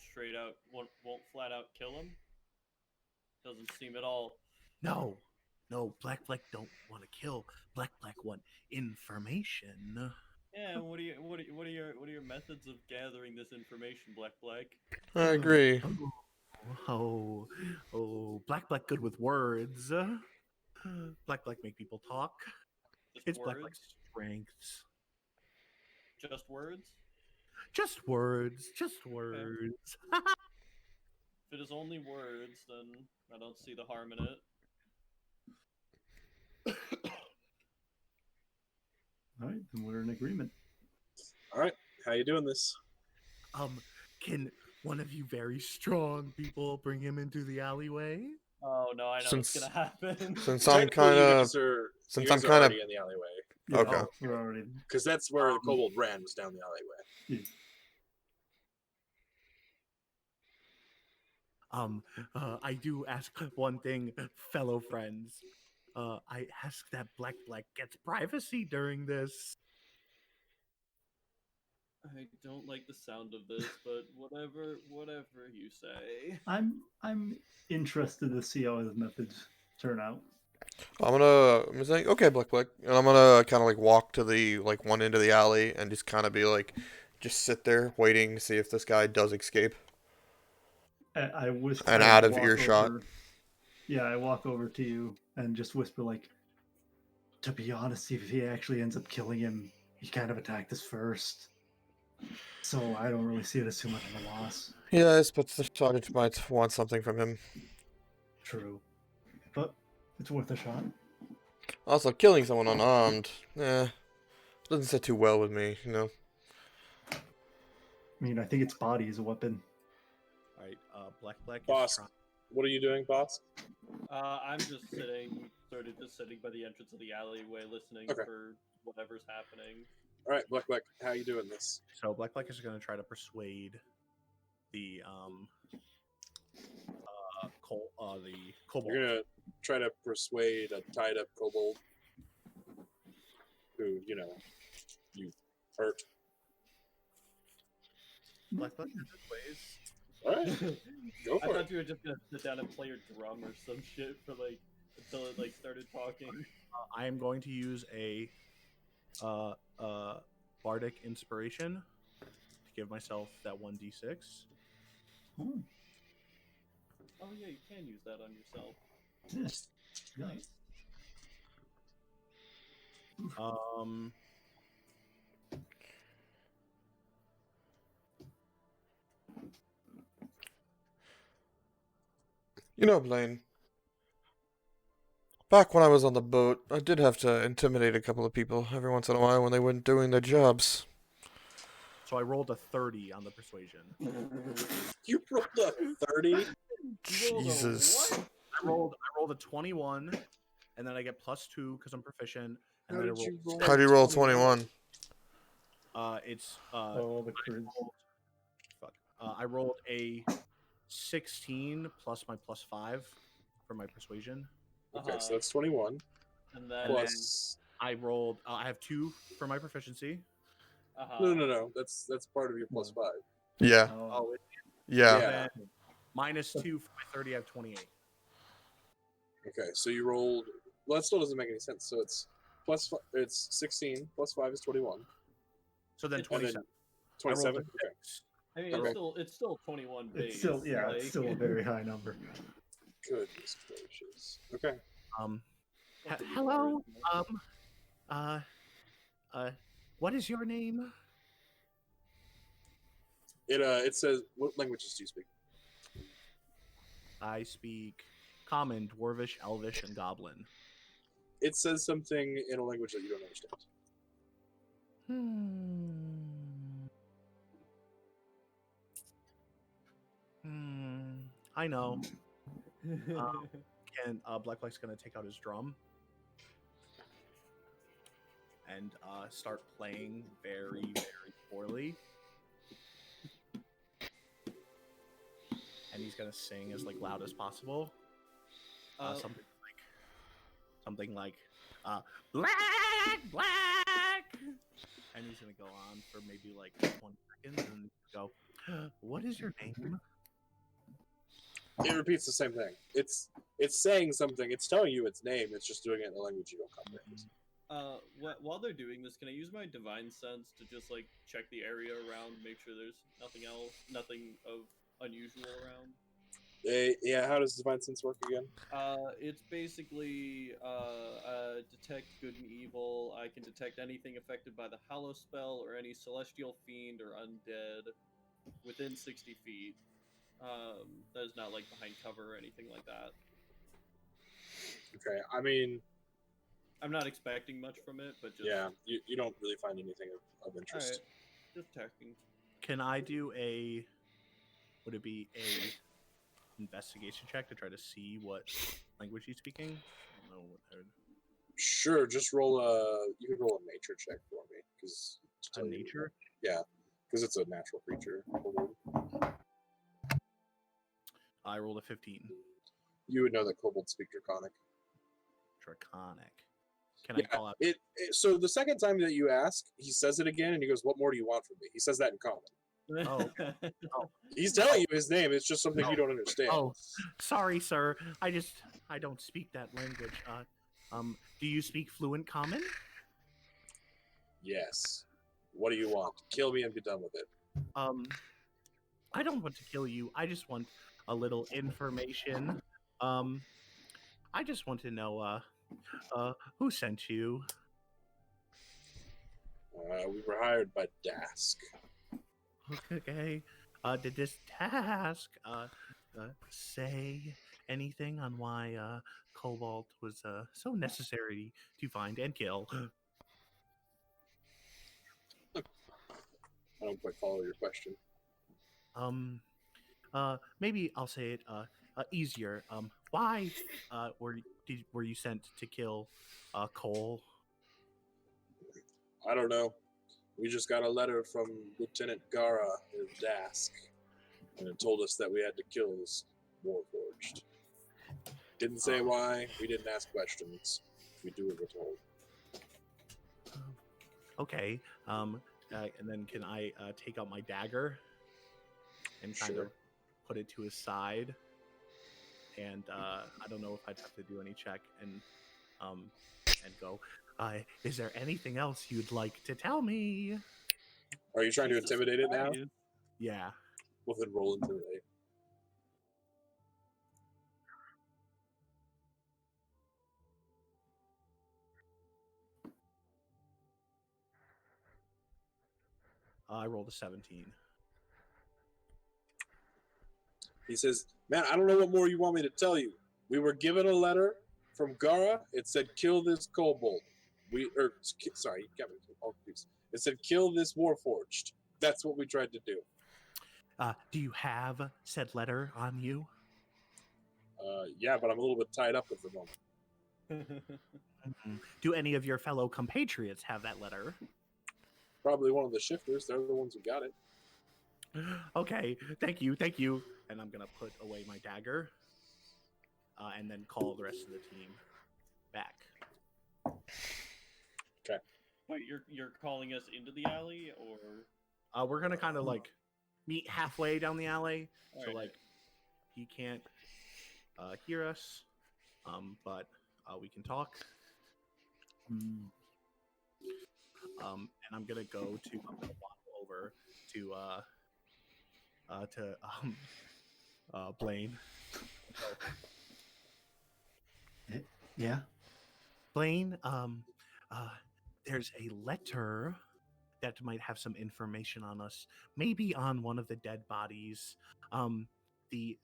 flat out kill him? Doesn't seem at all. No, Black don't want to kill. Black want information. Yeah, what are your methods of gathering this information, Black? I agree. Oh, Black good with words. Black make people talk. Just It's words? Black's strengths. Just words? Just words. If it is only words, then I don't see the harm in it. All right, then we're in agreement. All right, how you doing this? Can one of you very strong people bring him into the alleyway? Oh no, I know what's gonna happen. Since I'm Technically, kind you of guys are kind of already in the alleyway, Yeah, Okay. we're already. because that's where the kobold ran, was down the alleyway. I do ask one thing, fellow friends. I ask that Black gets privacy during this. I don't like the sound of this, but whatever you say. I'm interested to see how his methods turn out. I'm saying, okay, Black, and I'm gonna kind of like walk to the one end of the alley and just kind of be like, just sit there waiting to see if this guy does escape. I whisper. And I out of walk earshot. Yeah, I walk over to you and just whisper, like, to be honest, if he actually ends up killing him, he kind of attacked us first. So I don't really see it as too much of a loss. Yes, but the sergeant might want something from him. True. But it's worth a shot. Also, killing someone unarmed, doesn't sit too well with me, I mean, I think its body is a weapon. All right, Black Boss, is trying. what are you doing, boss? I'm just sitting by the entrance of the alleyway, listening for whatever's happening. All right, Black, how you doing this? So Black is going to try to persuade the kobold. You're gonna try to persuade a tied-up kobold who, you hurt. Black has his ways. All right, go I for thought it. you were just gonna sit down and play your drum or some shit for until it started talking. I am going to use a bardic inspiration to give myself that 1d6. Hmm. Oh yeah, you can use that on yourself. Yes. Nice. Blaine, back when I was on the boat, I did have to intimidate a couple of people every once in a while when they weren't doing their jobs. So I rolled a 30 on the persuasion. You rolled a 30? Jesus. I rolled a 21, and then I get +2 because I'm proficient. And How then did you roll? How do you roll 21? It's Oh, the cruise. I rolled a 16 plus my +5 for my persuasion. Okay, so that's 21. And then Plus... I rolled. I have 2 for my proficiency. No. That's part of your +5. Yeah. Oh, Yeah. Yeah. -2 for my 30. I have 28. Okay, so you rolled... Well, that still doesn't make any sense. So it's it's 16, +5 is 21. So then And 27. 27? Okay. I mean, Okay. it's still 21 base. It's still, it's still a very high number. Goodness gracious. Okay. Hello. What is your name? It says, what languages do you speak? I speak Common, Dwarvish, Elvish, and Goblin. It says something in a language that you don't understand. I know. And Blacklight's gonna take out his drum and start playing very, very poorly. And he's gonna sing as like loud as possible. Something like black, black. And he's gonna go on for maybe like 20 seconds and go, what is your name? It repeats the same thing. It's saying something. It's telling you its name. It's just doing it in a language you don't comprehend. While they're doing this, can I use my divine sense to just like check the area around, make sure there's nothing of unusual around? Yeah, how does divine sense work again? It's basically detect good and evil. I can detect anything affected by the Hallow spell or any celestial fiend or undead within 60 feet. That is not like behind cover or anything like that. Okay, I mean, I'm not expecting much from it, but just yeah, you don't really find anything of interest. Alright, just checking. Can I do would it be a investigation check to try to see what language he's speaking? I don't know what that would... Sure, just roll you can roll a nature check for me, because nature? Yeah, because it's a natural creature. I rolled a 15. You would know that kobolds speak Draconic. Draconic. Can I call out? So the second time that you ask, he says it again, and he goes, "What more do you want from me?" He says that in common. Oh. He's telling you his name. It's just something you don't understand. Oh, sorry, sir. I don't speak that language. Do you speak fluent Common? Yes. What do you want? Kill me and be done with it. I don't want to kill you. I just want a little information. I just want to know who sent you. We were hired by Dask. Okay. Did this task say anything on why Cobalt was so necessary to find and kill? I don't quite follow your question. Maybe I'll say it easier. Why were you sent to kill Cole? I don't know. We just got a letter from Lieutenant Gara in Dask, and it told us that we had to kill this Warforged. Didn't say why. We didn't ask questions. We do what we're told. Okay. And then can I take out my dagger and kind of put it to his side? And I don't know if I'd have to do any check and go. Is there anything else you'd like to tell me? Are you trying to intimidate it now? Yeah. Well, then roll intimidate. I rolled a 17. He says, "Man, I don't know what more you want me to tell you. We were given a letter from Gara. It said, kill this kobold. Sorry, you got me all confused. It said, kill this Warforged. That's what we tried to do." Do you have said letter on you? Yeah, but I'm a little bit tied up at the moment. Do any of your fellow compatriots have that letter? Probably one of the shifters. They're the ones who got it. Okay, thank you. And I'm gonna put away my dagger, and then call the rest of the team back. Okay. Wait, you're calling us into the alley, or? We're gonna kind of like meet halfway down the alley, so like he can't hear us, but we can talk. And I'm gonna waddle over to Blaine. Yeah. Blaine, there's a letter that might have some information on us. Maybe on one of the dead bodies. The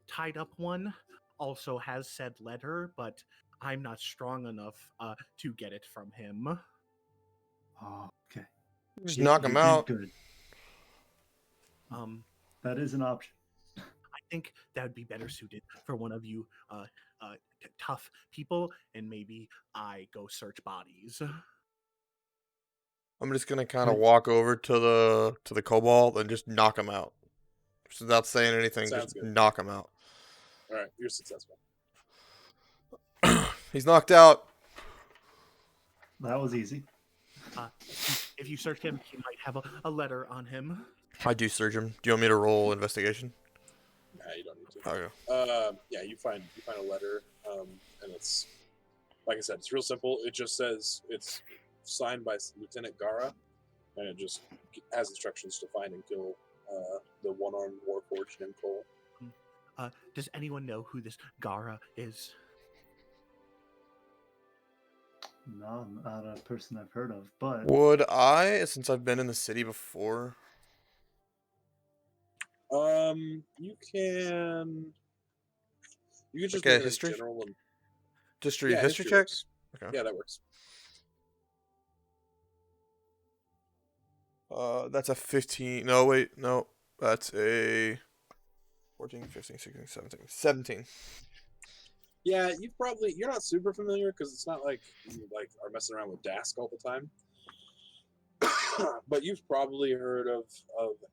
tied up one also has said letter, but I'm not strong enough to get it from him. Oh, okay. Just You- knock you him did out. Good. Um, That is an option. I think that would be better suited for one of you tough people, and maybe I go search bodies. I'm just gonna kind of Right. walk over to the kobold and just knock him out. Just without saying anything, Sounds just good. knock him out. All right, you're successful. He's knocked out. That was easy. If you search him, he might have a letter on him. I do search him. Do you want me to roll investigation? Nah, you don't need to. Okay. Yeah, you find a letter, and it's like I said, it's real simple. It just says it's signed by Lieutenant Gara, and it just has instructions to find and kill the one-armed warforged named Cole. Does anyone know who this Gara is? No, not a person I've heard of, but Would I, since I've been in the city before? You can just Okay, make it history? as general and History check? works. Okay. Yeah, that works. That's a 15. No, wait, no. That's a 14, 15, 16, 17. 17. Yeah, you're not super familiar because it's not like you are messing around with Dask all the time. But you've probably heard of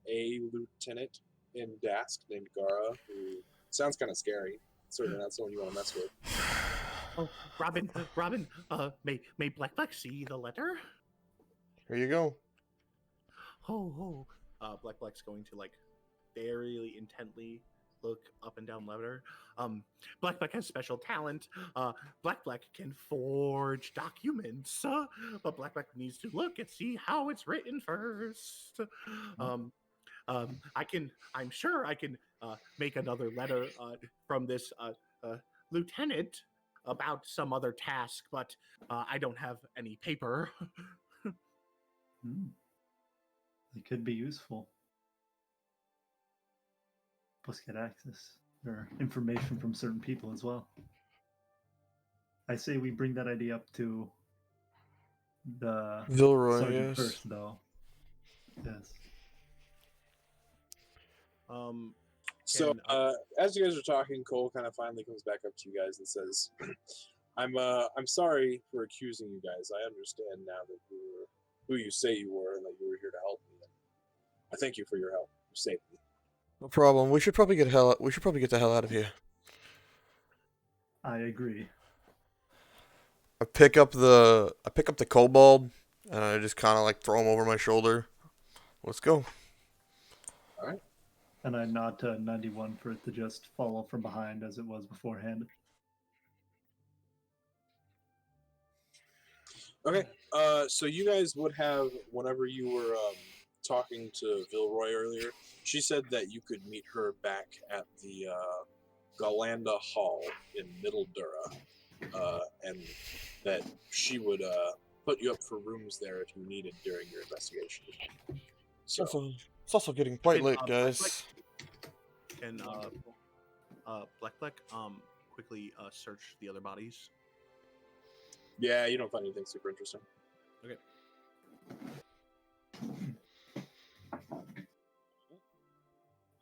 a lieutenant in Dask named Gara, who sounds kind of scary. Certainly not someone you want to mess with. Oh, Robin, may Black see the letter? Here you go. Oh. Black's going to very intently look up and down letter. Black has special talent. Black can forge documents, but Black needs to look and see how it's written first. I'm sure I can make another letter from this lieutenant about some other task, but I don't have any paper. it could be useful. Plus, get access or information from certain people as well. I say we bring that idea up to the Vilroy, sergeant yes. first, though. Yes. So as you guys are talking, Cole kind of finally comes back up to you guys and says, "I'm sorry for accusing you guys. I understand now that you were who you say you were and that you were here to help me. And I thank you for your help. You saved me." No problem. We should probably get the hell out of here. I agree. I pick up the kobold and I just kind of throw him over my shoulder. Let's go. All right. And I nod to 91 for it to just follow from behind as it was beforehand. Okay. So you guys would have, whenever you were talking to Vilroy earlier, she said that you could meet her back at the Galanda Hall in Middle Dura, and that she would put you up for rooms there if you needed during your investigation. So It's also getting quite Can, late, guys. Can Black quickly search the other bodies? yeah, you don't find anything super interesting. Okay.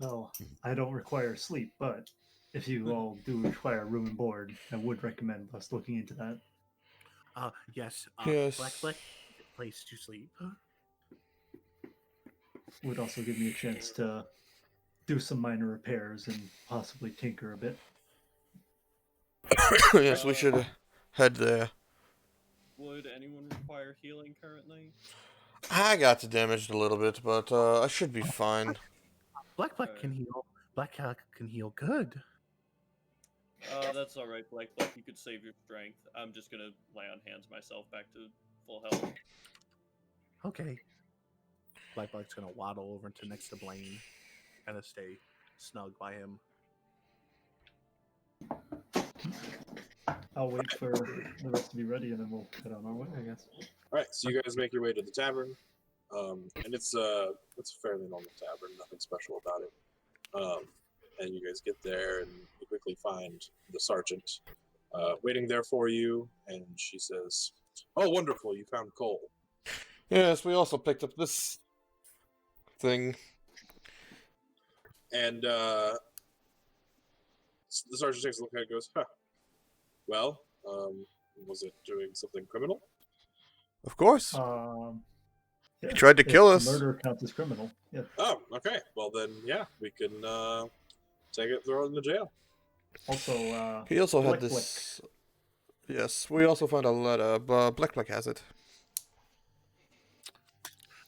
Well, I don't require sleep, but if you all do require room and board, I would recommend us looking into that. Yes. Yes. Black place to sleep. Would also give me a chance to do some minor repairs and possibly tinker a bit. Yes, we should head there. Would anyone require healing currently? I got damaged a little bit, but I should be fine. Black can heal. Black can heal good. That's all right, Black. You could save your strength. I'm just gonna lay on hands myself back to full health. Okay. Black's gonna waddle over to next to Blaine, kind of stay snug by him. I'll wait for the rest to be ready and then we'll head on our way, I guess. All right, so you guys make your way to the tavern. And it's a fairly normal tavern, nothing special about it. And you guys get there, and you quickly find the sergeant waiting there for you, and she says, "Oh, wonderful! You found Cole." Yes, we also picked up this thing. And the sergeant takes a look at it and goes, "Huh. Well, was it doing something criminal?" Of course. Yeah, He tried to if kill us. Murder counts as criminal. Yeah. Oh, okay. Well then, yeah, we can take it, throw it in the jail. Also, He also had Blick this. Yes, we also found a letter, but Black has it.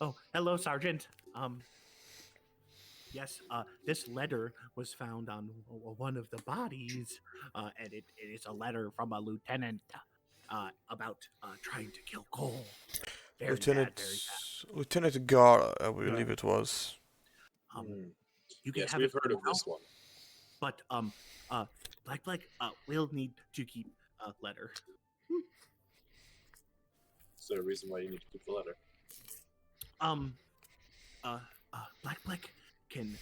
Oh, hello, Sergeant. Yes, this letter was found on one of the bodies, and it is a letter from a lieutenant about trying to kill Cole. Very bad, very bad. Lieutenant Gara, I believe it was. You can Yes, have we've it heard of now, this one. but Black will need to keep a letter. Is there a reason why you need to keep the letter? Black can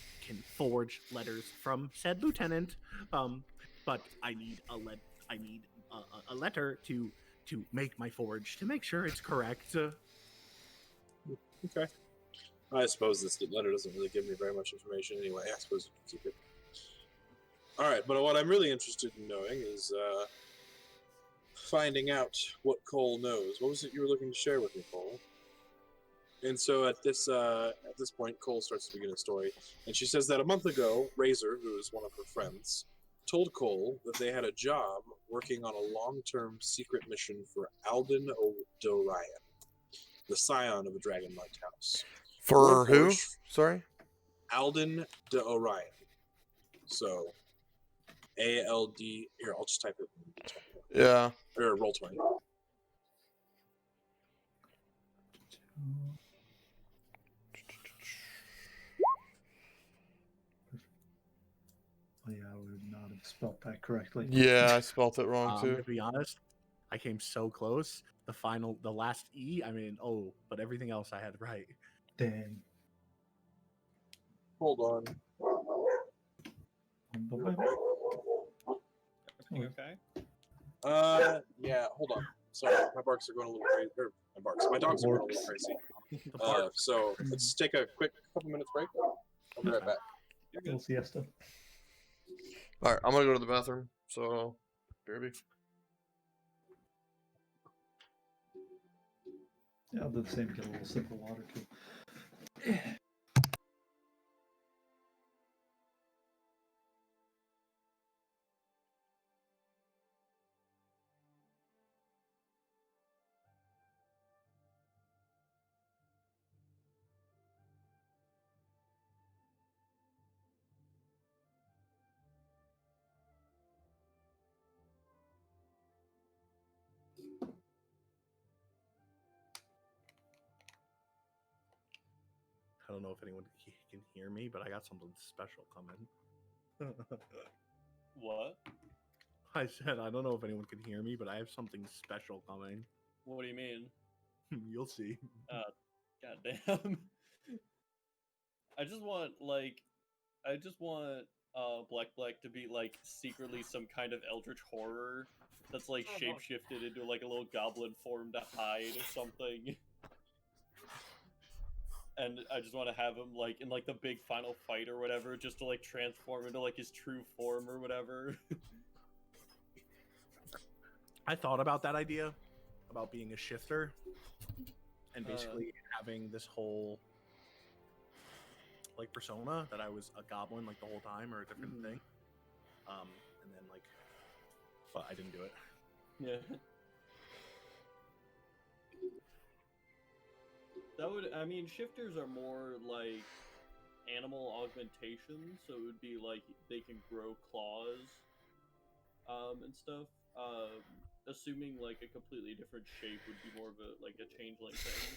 forge letters from said lieutenant, but I need a letter to make my forge to make sure it's correct. Okay. I suppose this letter doesn't really give me very much information anyway. I suppose you can keep it. All right, but what I'm really interested in knowing is finding out what Cole knows. What was it you were looking to share with me, Cole? And so at this point, Cole starts to begin a story, and she says that a month ago, Razor, who is one of her friends, told Cole that they had a job working on a long-term secret mission for Alden O'Dorian, the scion of a dragon lighthouse. For who? Warforged Sorry? Alden O'Dorian. So, A-L-D... Here, I'll just type it in. Yeah. Or roll 20. Oh, yeah, I would not have spelt that correctly. Yeah, I spelt it wrong To too. be honest, I came so close. The last E, but everything else I had right. Dang. Hold on. Okay. Yeah, hold on. Sorry, my barks are going a little crazy. My dogs are going a little crazy. So let's take a quick couple minutes break. I'll be right back. Little siesta. Alright, I'm gonna go to the bathroom, so. Derby. Yeah, I'll do the same. Get a little sip of water too. I don't know if anyone can hear me, but I got something special coming. What? I said I don't know if anyone can hear me, but I have something special coming. What do you mean? You'll see. Goddamn. I just want Black to be like secretly some kind of eldritch horror that's like shapeshifted into like a little goblin form to hide or something. And I just want to have him like in like the big final fight or whatever, just to like transform into like his true form or whatever. I thought about that idea, about being a shifter, and basically having this whole like persona that I was a goblin like the whole time or a different thing. And then like, but I didn't do it. Yeah. Shifters are more like animal augmentations, so it would be like they can grow claws, and stuff. Assuming like a completely different shape would be more of a like a changeling thing.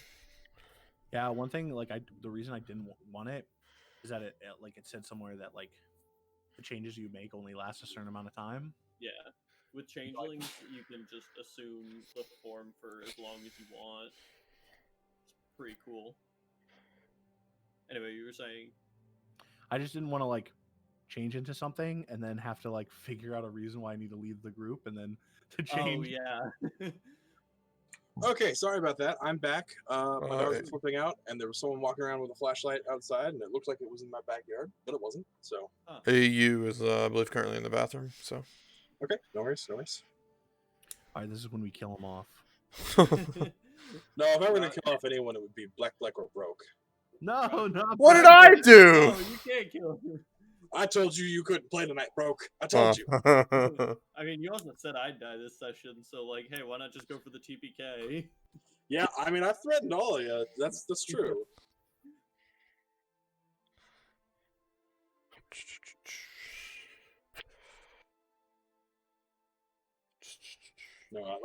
Yeah, one thing like the reason I didn't want it is that it said somewhere that like the changes you make only last a certain amount of time. Yeah, with changelings you can just assume the form for as long as you want. It's pretty cool. Anyway, you were saying. I just didn't want to like change into something and then have to like figure out a reason why I need to leave the group and then to change. Oh yeah. Okay, sorry about that. I'm back. My dogs were Hey. flipping out, and there was someone walking around with a flashlight outside, and it looked like it was in my backyard, but it wasn't. So, AU is, I believe, currently in the bathroom. So. okay, no worries, no worries. All right, this is when we kill him off. No, if I were to kill off anyone, it would be Black, or Broke. No, not What did Black. I do? No, you can't kill him. I told you couldn't play tonight, Broke. I told you. I mean, you also said I'd die this session, so like, hey, why not just go for the TPK? Yeah, I mean, I threatened all of you. That's true. No,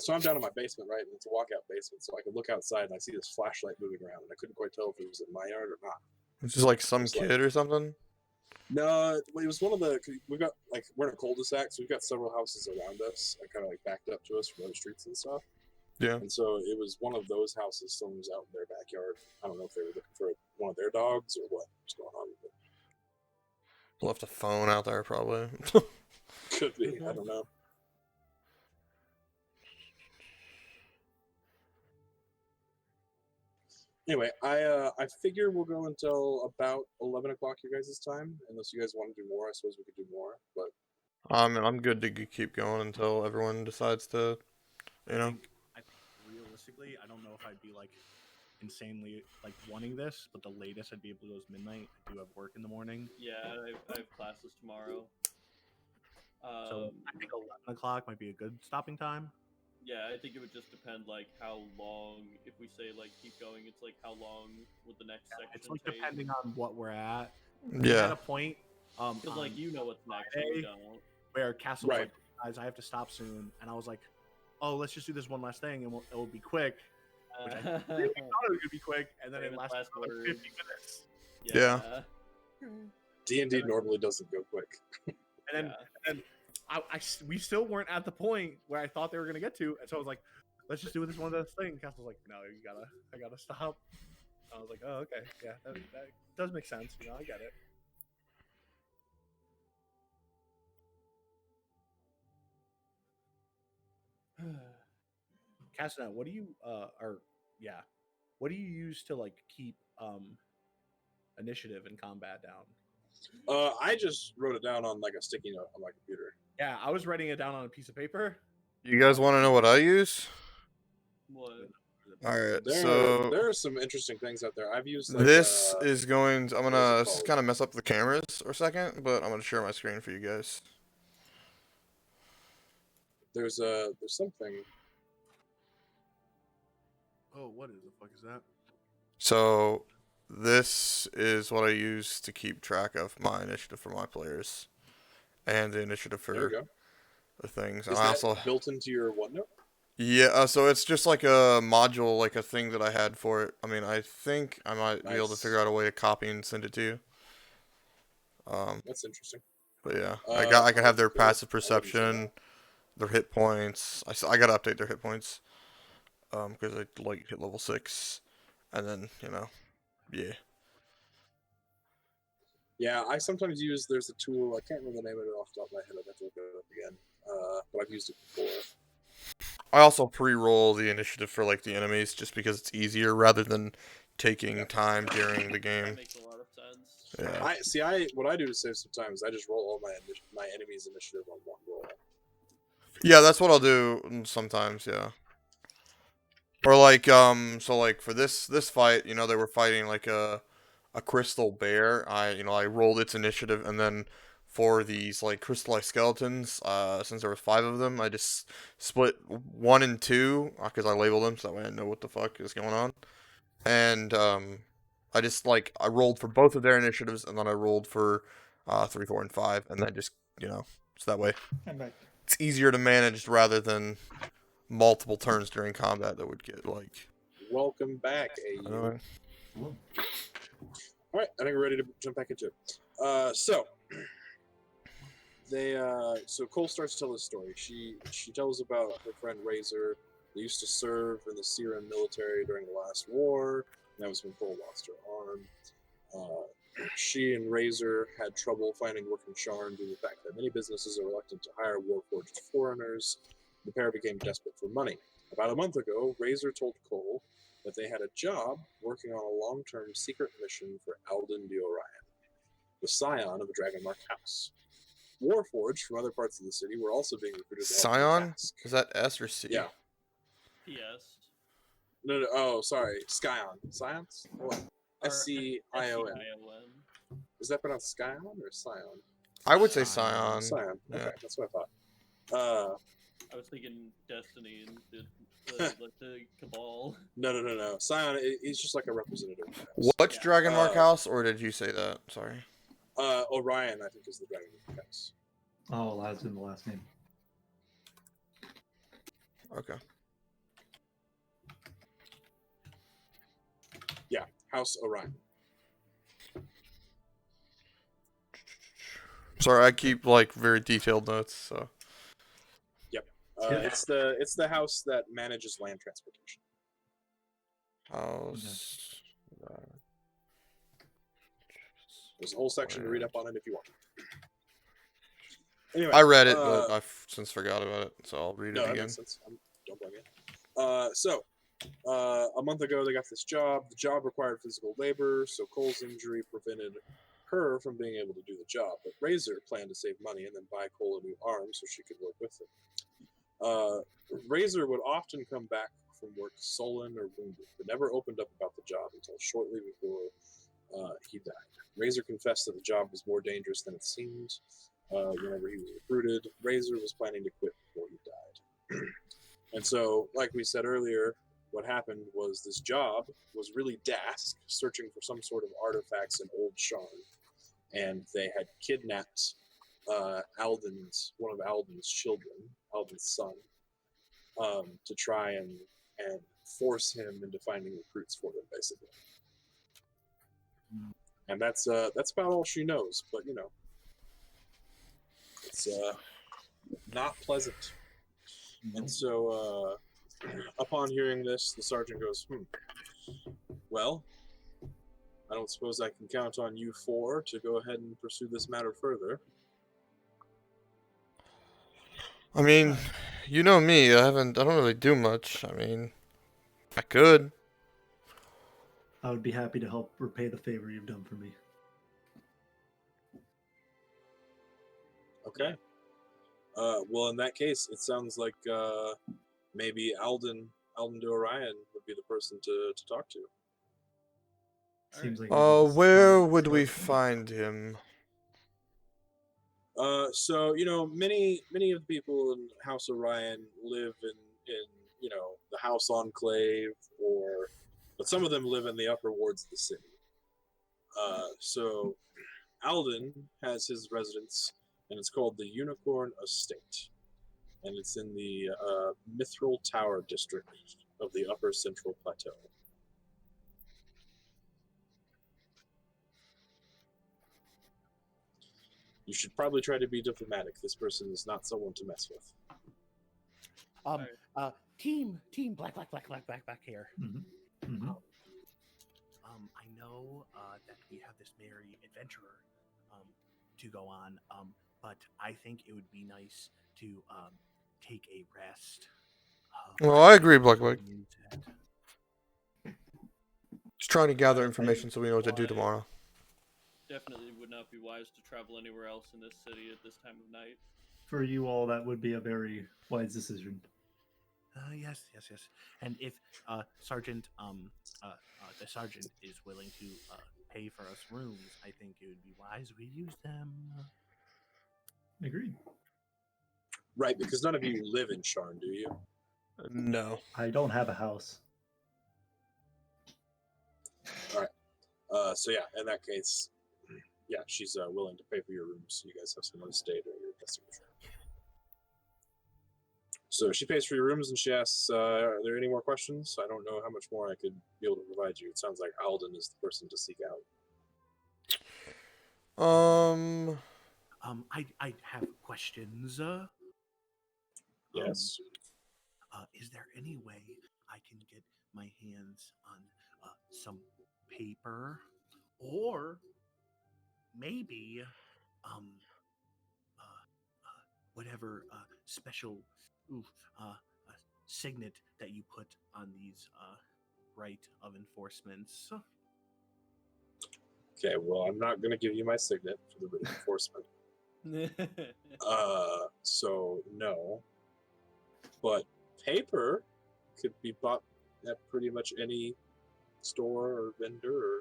so I'm down in my basement, right? And it's a walkout basement, so I can look outside and I see this flashlight moving around, and I couldn't quite tell if it was in my yard or not. It's just like some It's like- kid or something. No, it was one of the. We've got like we're in a cul-de-sac, so we've got several houses around us, and kind of like backed up to us from other streets and stuff. Yeah. And so it was one of those houses. Someone was out in their backyard. I don't know if they were looking for one of their dogs or what was going on. But Left a phone out there, probably. could be. I don't know. Anyway, I figure we'll go until about 11 o'clock your guys' time. Unless you guys want to do more, I suppose we could do more. But I'm good to keep going until everyone decides to, you know. I think realistically, I don't know if I'd be like insanely like wanting this, but the latest I'd be able to go is midnight. I do have work in the morning. Yeah, I have classes tomorrow. So I think 11 o'clock might be a good stopping time. Yeah, I think it would just depend, like, how long, if we say, like, keep going, it's like, how long would the next section It's like take? depending on what we're at. We had Yeah. a point Because, like, you know what's next, and we don't. where Castle was Right. like, guys, I have to stop soon. And I was like, oh, let's just do this one last thing and it will be quick. Which I really thought it was going to be quick. And then it Famous lasted last for like words. 50 minutes. Yeah. D&D normally doesn't go quick. And then we still weren't at the point where I thought they were going to get to. And so I was like, let's just do this one last thing. Castle was like, no, I gotta stop. I was like, oh, okay. Yeah, that does make sense. You know, I get it. Castanet, what do you what do you use to like keep initiative and combat down? I just wrote it down on like a sticky note on my computer. Yeah, I was writing it down on a piece of paper. You guys want to know what I use? What? All right. There So are some interesting things out there. I've used like, this is going. I'm what gonna. is it This is called? kind of mess up the cameras for a second, but I'm gonna share my screen for you guys. there's something. Oh, what the fuck is that? So this is what I use to keep track of my initiative for my players, and the initiative There you for go. the things. Is I that also built into your OneNote? Yeah, so it's just like a module, like a thing that I had for it. I mean, I think I might be able to Nice. figure out a way to copy and send it to you. That's interesting. But yeah, I can Oh, have their cool. passive I wouldn't say that. perception, their hit points. I gotta update their hit points, because they like hit level 6, and then yeah. Yeah, I sometimes use. There's a tool. I can't remember the name of it off the top of my head. I'd have to look it up again. But I've used it before. I also pre-roll the initiative for like the enemies, just because it's easier rather than taking time during the That game. makes a lot of sense. Yeah. What I do to save some time is I just roll all my enemies' initiative on one roll. Yeah, that's what I'll do sometimes, yeah. Or like, so like for this fight, they were fighting like a crystal bear. I rolled its initiative, and then for these like crystallized skeletons, since there was 5 of them, I just split 1 and 2, because I labeled them, so that way I know what the fuck is going on. And I just I rolled for both of their initiatives, and then I rolled for 3, 4, and 5, and then just so that way I'm back. it's easier to manage rather than multiple turns during combat that would get Welcome back, AU. annoying. All right, I think we're ready to jump back into it. So Cole starts to tell his story. She tells about her friend Razor, They used to serve in the Syrian military during the last war. And that was when Cole lost her arm. She and Razor had trouble finding work in Sharn due to the fact that many businesses are reluctant to hire warforged foreigners. The pair became desperate for money. About a month ago, Razor told Cole that they had a job working on a long-term secret mission for Alden the Orion, the scion of a Dragonmark house. Warforged from other parts of the city were also being recruited to help with the Scion? task. Is that S or C? Yeah. Yes. No, oh, sorry. Scion. Scions? What? Or S-C-I-O-N. S-C-I-O-N. Is that pronounced Scion or Scion? I would say Scion. Scion. Scion. Yeah. Okay, that's what I thought. I was thinking Destiny and the Cabal. No. Scion is just like a representative. Which Yeah. Dragonmark house, or did you say that? Sorry. Orion, I think, is the Dragon house. Oh, that's in the last name. Okay. Yeah, House Orion. Sorry, I keep like very detailed notes. So. It's the house that manages land transportation. House. There's a whole section to read up on it if you want. Anyway, I read it, but I've since forgot about it, so I'll read no, it that again. makes sense. Don't blame me. A month ago, they got this job. The job required physical labor, so Cole's injury prevented her from being able to do the job. But Razor planned to save money and then buy Cole a new arm so she could work with him. Razor would often come back from work sullen or wounded, but never opened up about the job until shortly before he died. Razor confessed that the job was more dangerous than it seemed. Whenever he was recruited, Razor was planning to quit before he died. And so, like we said earlier, what happened was this job was really Dask, searching for some sort of artifacts in Old Sharn, and they had kidnapped one of Alden's children, Alden's son, to try and force him into finding recruits for them, basically. And that's about all she knows. But it's not pleasant. And so, upon hearing this, the sergeant goes, well, I don't suppose I can count on you four to go ahead and pursue this matter further. I mean, you know me. I don't really do much. I mean, I could. I would be happy to help repay the favor you've done for me. Okay. Well, in that case, it sounds like maybe Alden de Orion would be the person to talk to. Seems like Where would we find him? So many of the people in House Orion live in the House Enclave, but some of them live in the upper wards of the city. So Alden has his residence, and it's called the Unicorn Estate, and it's in the Mithril Tower district of the Upper Central Plateau. You should probably try to be diplomatic. This person is not someone to mess with. Team black here. Mm-hmm. Mm-hmm. I know that we have this merry adventurer to go on, but I think it would be nice to take a rest. Well, I agree, Black. Just trying to gather information so we know what to do tomorrow. Definitely would not be wise to travel anywhere else in this city at this time of night. For you all, that would be a very wise decision. Yes. And if Sergeant, the sergeant is willing to pay for us rooms, I think it would be wise we use them. Agreed. Right, because none of you live in Sharn, do you? No. I don't have a house. All right. So yeah, in that case, yeah, she's willing to pay for your rooms, so you guys have somewhere to stay during your investigation. So she pays for your rooms, and she asks, "Are there any more questions? I don't know how much more I could be able to provide you. It sounds like Alden is the person to seek out." I have questions. Yes. is there any way I can get my hands on some paper, or maybe whatever special ooh, signet that you put on these Rite of Enforcements? Okay, well, I'm not going to give you my signet for the Writ of Enforcement. So no. But paper could be bought at pretty much any store or vendor or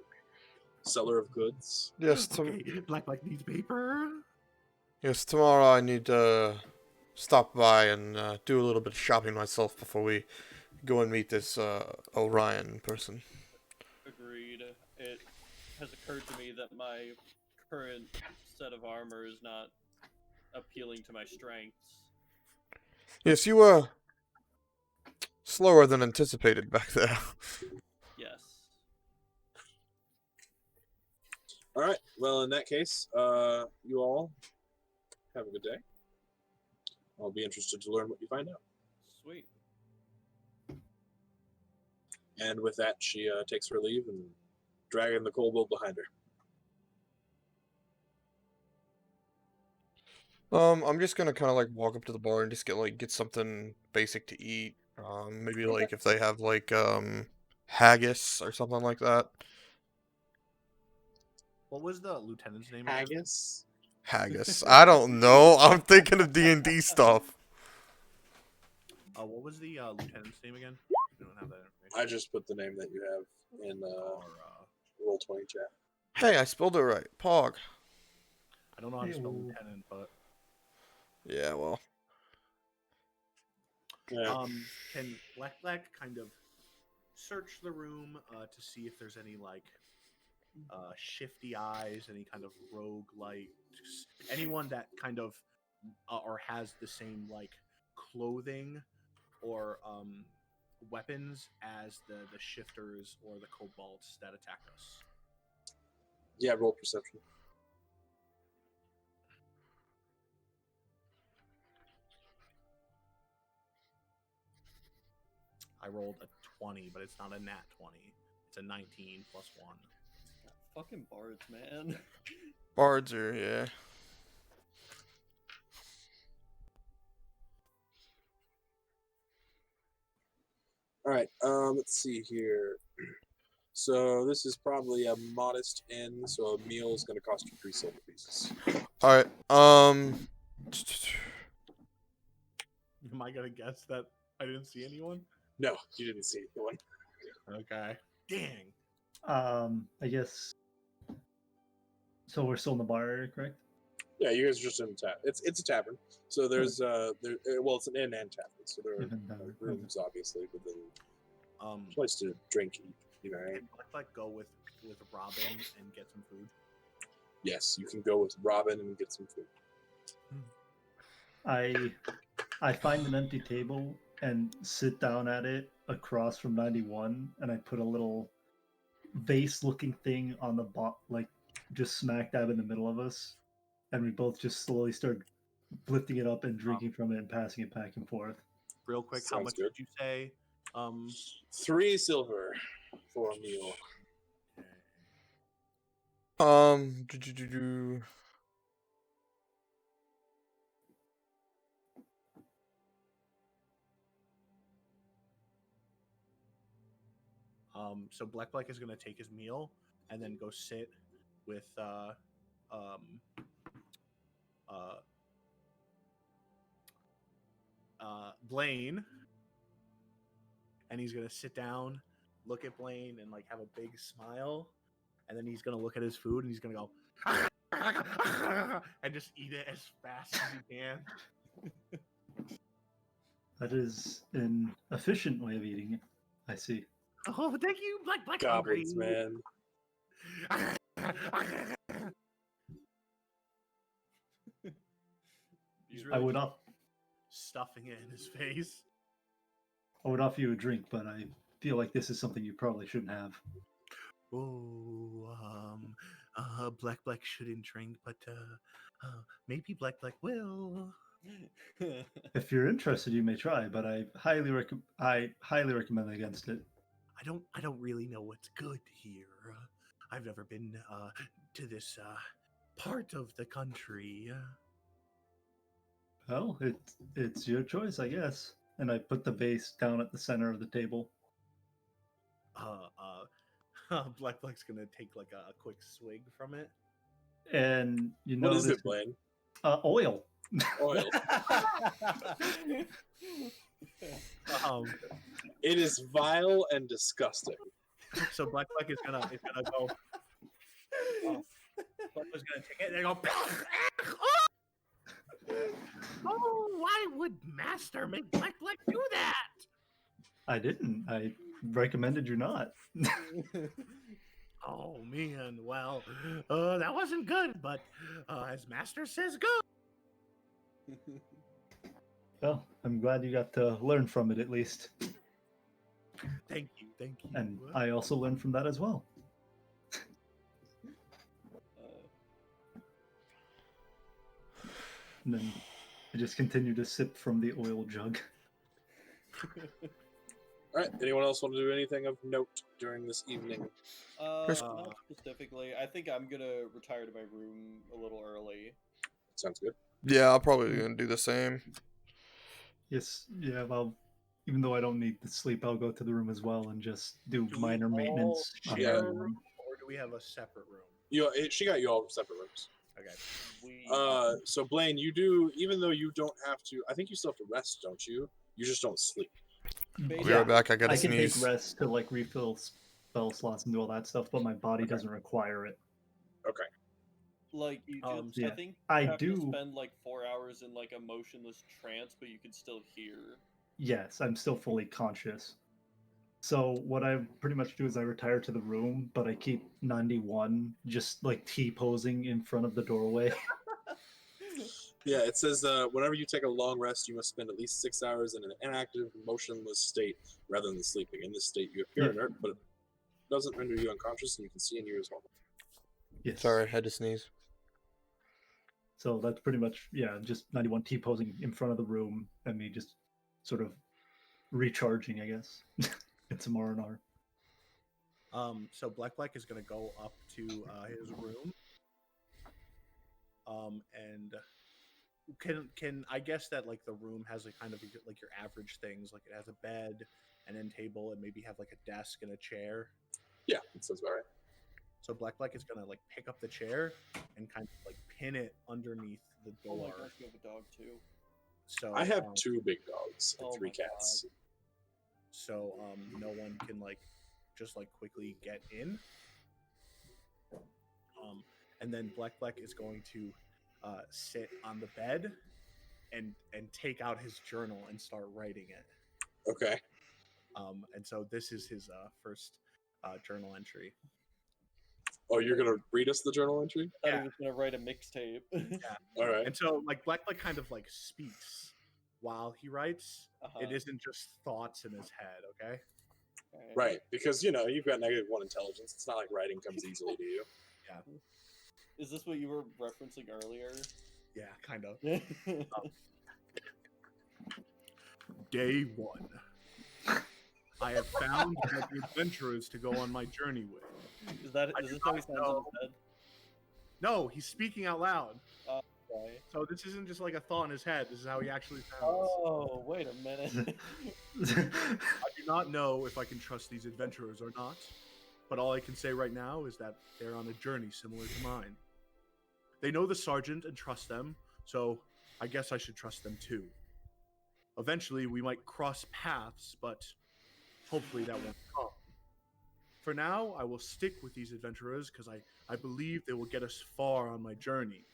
seller of goods. Yes, Okay, Black needs paper. yes. Tomorrow I need to stop by and do a little bit of shopping myself before we go and meet this Orion person. Agreed. It has occurred to me that my current set of armor is not appealing to my strengths. Yes, you were slower than anticipated back there. Yes. All right. Well, in that case, you all have a good day. I'll be interested to learn what you find out. Sweet. And with that, she takes her leave and dragging the kobold behind her. I'm just gonna kind of like walk up to the bar and just get something basic to eat. Maybe like if they have like haggis or something like that. What was the lieutenant's name? again? Haggis? Haggis. I don't know. I'm thinking of D&D stuff. What was the lieutenant's name again? I don't have that information. I just put the name that you have in Roll20 chat. Hey, I spelled it right. Pog. I don't know how to spell Ew. lieutenant, but Yeah, well. Yeah. can Black kind of search the room to see if there's any like shifty eyes, any kind of rogue like anyone that kind of or has the same like clothing or weapons as the shifters or the kobolds that attack us? Yeah, roll perception. I rolled a 20, but it's not a nat 20. It's a 19 plus 1. God, fucking bards, man. Bards are, yeah. All right. Let's see here. So this is probably a modest inn, so a meal is going to cost you 3 silver pieces. Alright, Am I gonna guess that I didn't see anyone? No, you didn't see anyone. Okay. Dang. I guess. So we're still in the bar area, correct? Yeah, you guys are just in the tavern. It's a tavern, so there's well, it's an inn and tavern, so there are Inn and tavern, rooms obviously, but then Um, place to drink, eat. You know, right? can Black go with Robin and get some food? Yes, you can go with Robin and get some food. I find an empty table and sit down at it across from 91, and I put a little vase-looking thing on the like just smack dab in the middle of us, and we both just slowly start lifting it up and drinking from it and passing it back and forth. Real quick, how Sounds much good. did you say? 3 silver for a meal. So Black is gonna take his meal and then go sit with Blaine, and he's gonna sit down, look at Blaine, and like have a big smile, and then he's gonna look at his food and he's gonna go and just eat it as fast as he can. That is an efficient way of eating it. I see. Oh, thank you, Black Goblins, hungry. man. He's I really would stuffing it in his face. offer you a drink, but I feel like this is something you probably shouldn't have. Oh, Black shouldn't drink, but maybe Black will. If you're interested, you may try, but I highly recommend against it. I don't really know what's good here. I've never been to this part of the country. Well, it's your choice, I guess. And I put the vase down at the center of the table. Black's gonna take like a quick swig from it. And you What notice is it, Blaine? oil. Oil. It is vile and disgusting. So Black is gonna go. Black's gonna take it and go. Oh, why would Master make Black do that? I didn't. I recommended you not. Oh man, well, that wasn't good, but as Master says, go. Well, I'm glad you got to learn from it at least. Thank you. And I also learned from that as well. And then I just continue to sip from the oil jug. All right. Anyone else want to do anything of note during this evening? Not specifically. I think I'm gonna retire to my room a little early. Sounds good. Yeah, I'm probably gonna do the same. Yes, yeah, well, even though I don't need the sleep, I'll go to the room as well and just do Do we minor all maintenance on share my a room. Or do we have a separate room? She got you all separate rooms. Okay. So Blaine, you do, even though you don't have to, I think you still have to rest, don't you? You just don't sleep. I'll be right back. I gotta I can sneeze. take rest to like refill spell slots and do all that stuff, but my body doesn't require it. Okay. Like you just, yeah. I think I you have do- to spend like 4 hours in like a motionless trance, but you can still hear. Yes, I'm still fully conscious. So what I pretty much do is I retire to the room, but I keep 91 just like T-posing in front of the doorway. Yeah, it says whenever you take a long rest, you must spend at least 6 hours in an inactive, motionless state rather than sleeping. In this state, you appear inert, but it doesn't render you unconscious, and you can see and hear as normal. Yes. Sorry, I had to sneeze. So that's pretty much, yeah, just 91 T-posing in front of the room and me just sort of recharging, I guess. It's some R&R. So Black is gonna go up to his room. And can I guess that like the room has a kind of like your average things, like it has a bed, an end table, and maybe have like a desk and a chair. Yeah, that sounds about right. So Black is gonna like pick up the chair and kind of like pin it underneath the Oh my door. gosh, you have a dog too. So I have 2 big dogs and Oh 3 my cats. so no one can like just like quickly get in. And then Black is going to sit on the bed and take out his journal and start writing it. Okay. And so this is his first journal entry. Oh, you're gonna read us the journal entry? I thought Yeah. he was gonna write a mixtape. All right. And so like Black kind of like speaks while he writes. Uh-huh. It isn't just thoughts in his head, okay? Right, because you've got -1 intelligence. It's not like writing comes easily to you. Is this what you were referencing earlier? Yeah, kind of. Day 1. I have found the adventurers to go on my journey with. Is this how he sounds in his head? No, he's speaking out loud. Okay. So this isn't just like a thought in his head. This is how he actually sounds. Oh, wait a minute. I do not know if I can trust these adventurers or not, but all I can say right now is that they're on a journey similar to mine. They know the sergeant and trust them, so I guess I should trust them too. Eventually, we might cross paths, but hopefully that won't come. For now, I will stick with these adventurers because I believe they will get us far on my journey.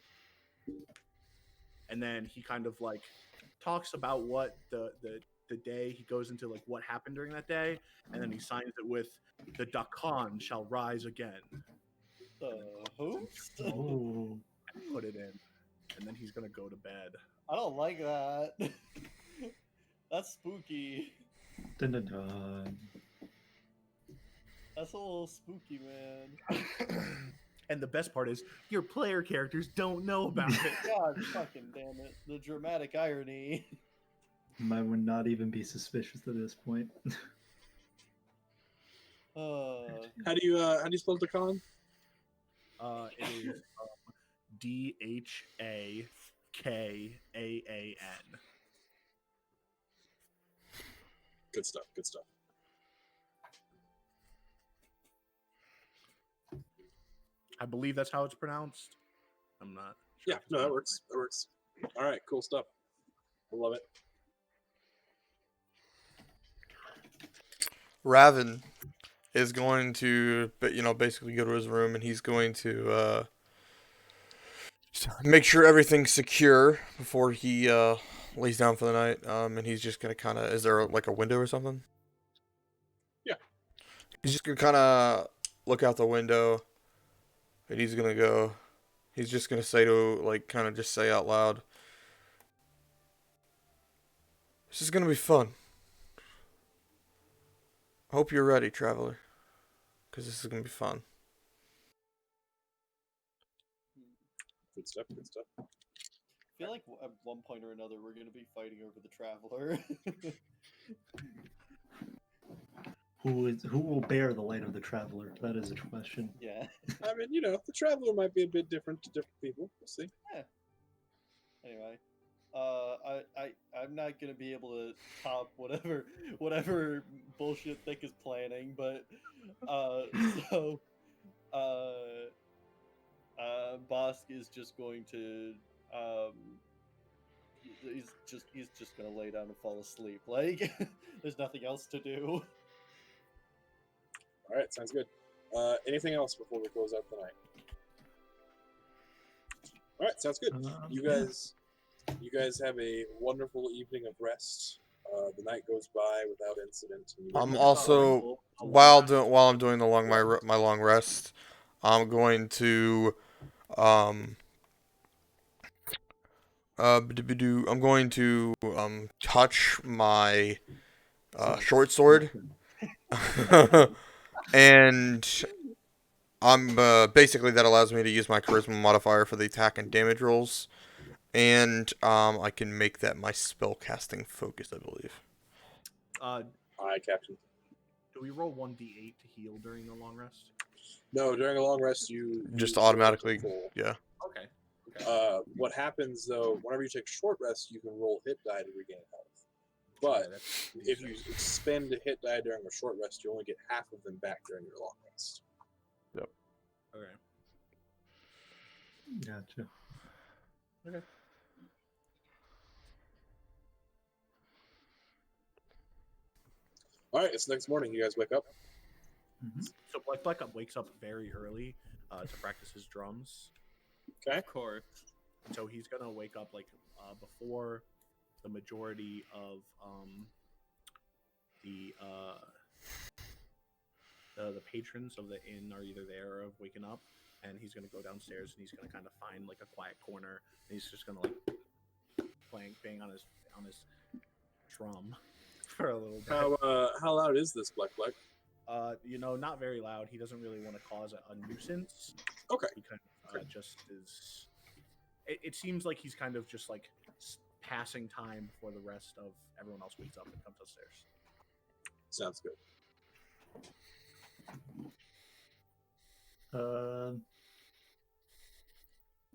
And then he kind of like talks about what the day, he goes into like what happened during that day, and then he signs it with the Dakan shall rise again. Who? Oh. Put it in, and then he's gonna go to bed. I don't like that. That's spooky. Dun, dun, dun. That's a little spooky, man. And the best part is your player characters don't know about it. God fucking damn it. The dramatic irony. I would not even be suspicious at this point. How do you spell Dakan? It is DHAKAAN. Good stuff. Good stuff. I believe that's how it's pronounced. I'm not sure. Yeah, no, that works. That works. All right, cool stuff. I love it. Raven is going to, basically go to his room, and he's going to make sure everything's secure before he lays down for the night. And he's just gonna kind of, is there like a window or something? Yeah. He's just gonna kind of look out the window, and he's just gonna say just say out loud, "This is gonna be fun. Hope you're ready, traveler, because this is gonna be fun." Good stuff. Good stuff. I feel like at one point or another we're going to be fighting over the Traveler. Who will bear the light of the traveler? That is a question. Yeah. I mean, the traveler might be a bit different to different people. We'll see. Anyway, I'm not gonna be able to top whatever bullshit Thick is planning, but Bosk is just going to he's just gonna lay down and fall asleep. Like there's nothing else to do. All right, sounds good. Anything else before we close out the night? All right, sounds good. You guys have a wonderful evening of rest. The night goes by without incident. And I'm also while I'm doing my long rest, I'm going to touch my short sword, and I'm basically that allows me to use my charisma modifier for the attack and damage rolls, and I can make that my spell casting focus, I believe. Aye, Captain. Do we roll 1d8 to heal during a long rest? No, during a long rest, you Just use automatically, your full. yeah. Okay. What happens though? Whenever you take short rest, you can roll hit die to regain health. But if you expend a hit die during a short rest, you only get half of them back during your long rest. Yep. Okay. Gotcha. Okay. All right, it's next morning. You guys wake up. So Black wakes up very early to practice his drums. Okay. Of course. So he's gonna wake up before the majority of the patrons of the inn are either there or have waken up, and he's gonna go downstairs and he's gonna kind of find a quiet corner, and he's just gonna bang on his drum for a little bit. How loud is this, Black? Not very loud. He doesn't really want to cause a nuisance. Okay. He kind of just is. It seems like he's kind of just passing time before the rest of everyone else wakes up and comes upstairs. Sounds good.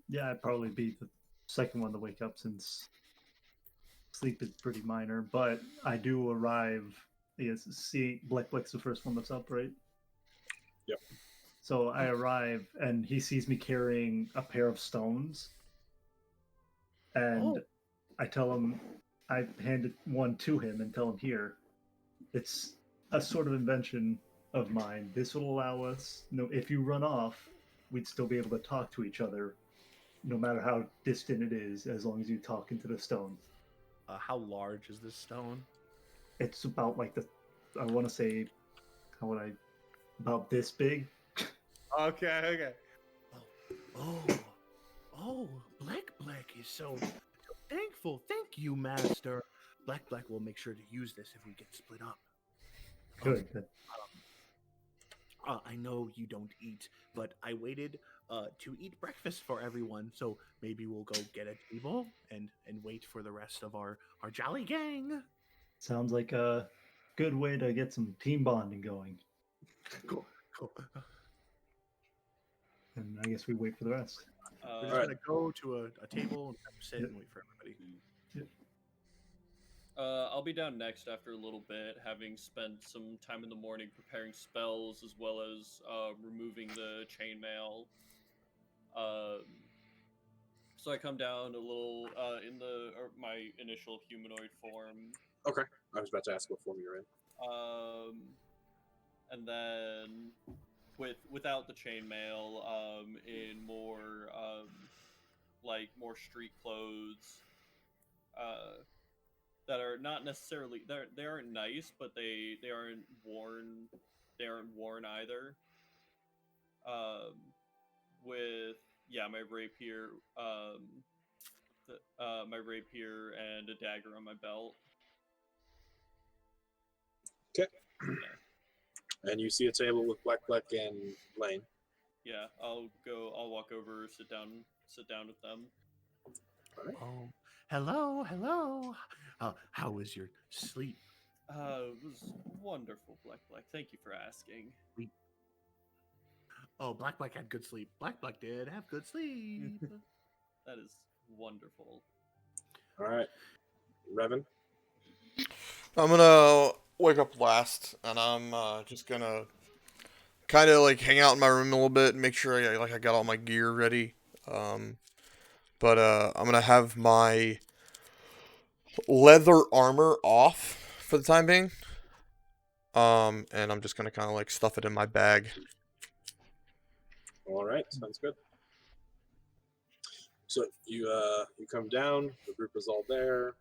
Yeah, I'd probably be the second one to wake up since sleep is pretty minor. But I do arrive. Yes, see, Black's the first one that's up, right? Yep. So I arrive, and he sees me carrying a pair of stones, and I tell him, I handed one to him and tell him, here, it's a sort of invention of mine. This will allow us, if you run off, we'd still be able to talk to each other, no matter how distant it is, as long as you talk into the stone. How large is this stone? It's about I want to say, about this big. Okay. Oh, Black is so thankful. Thank you, Master. Black will make sure to use this if we get split up. Good. I know you don't eat, but I waited to eat breakfast for everyone, so maybe we'll go get a table and wait for the rest of our jolly gang. Sounds like a good way to get some team bonding going. Cool. And I guess we wait for the rest. We're just Alright. gonna go to a table and sit Yep. and wait for everybody. I'll be down next after a little bit, having spent some time in the morning preparing spells as well as removing the chainmail. So I come down a little in my initial humanoid form, Okay. I was about to ask what form you're in. and then without the chainmail, in more like more street clothes. That are not necessarily they aren't nice, but they aren't worn. They aren't worn either. With my rapier, my rapier and a dagger on my belt. Okay. Yeah. And you see a table with Black and Blaine. Yeah, I'll walk over, sit down with them. Oh, hello. How was your sleep? It was wonderful, Black. Thank you for asking. Oh, Black had good sleep. Black did have good sleep. That is wonderful. All right. Revan. I'm gonna wake up last, and I'm just gonna kind of like hang out in my room a little bit and make sure I got all my gear ready. But I'm gonna have my leather armor off for the time being. And I'm just gonna kind of like stuff it in my bag. All right. Sounds good. So you come down. The group is all there.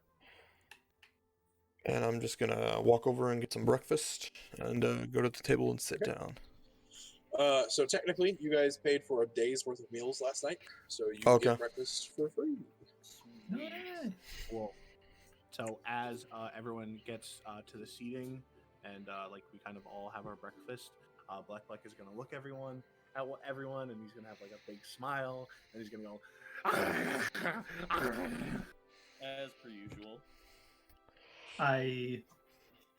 And I'm just gonna walk over and get some breakfast and go to the table and sit down. So technically, you guys paid for a day's worth of meals last night, so you Okay. get breakfast for free. Cool. So as everyone gets to the seating and like we kind of all have our breakfast, Black is gonna look everyone and he's gonna have like a big smile and he's gonna go As per usual.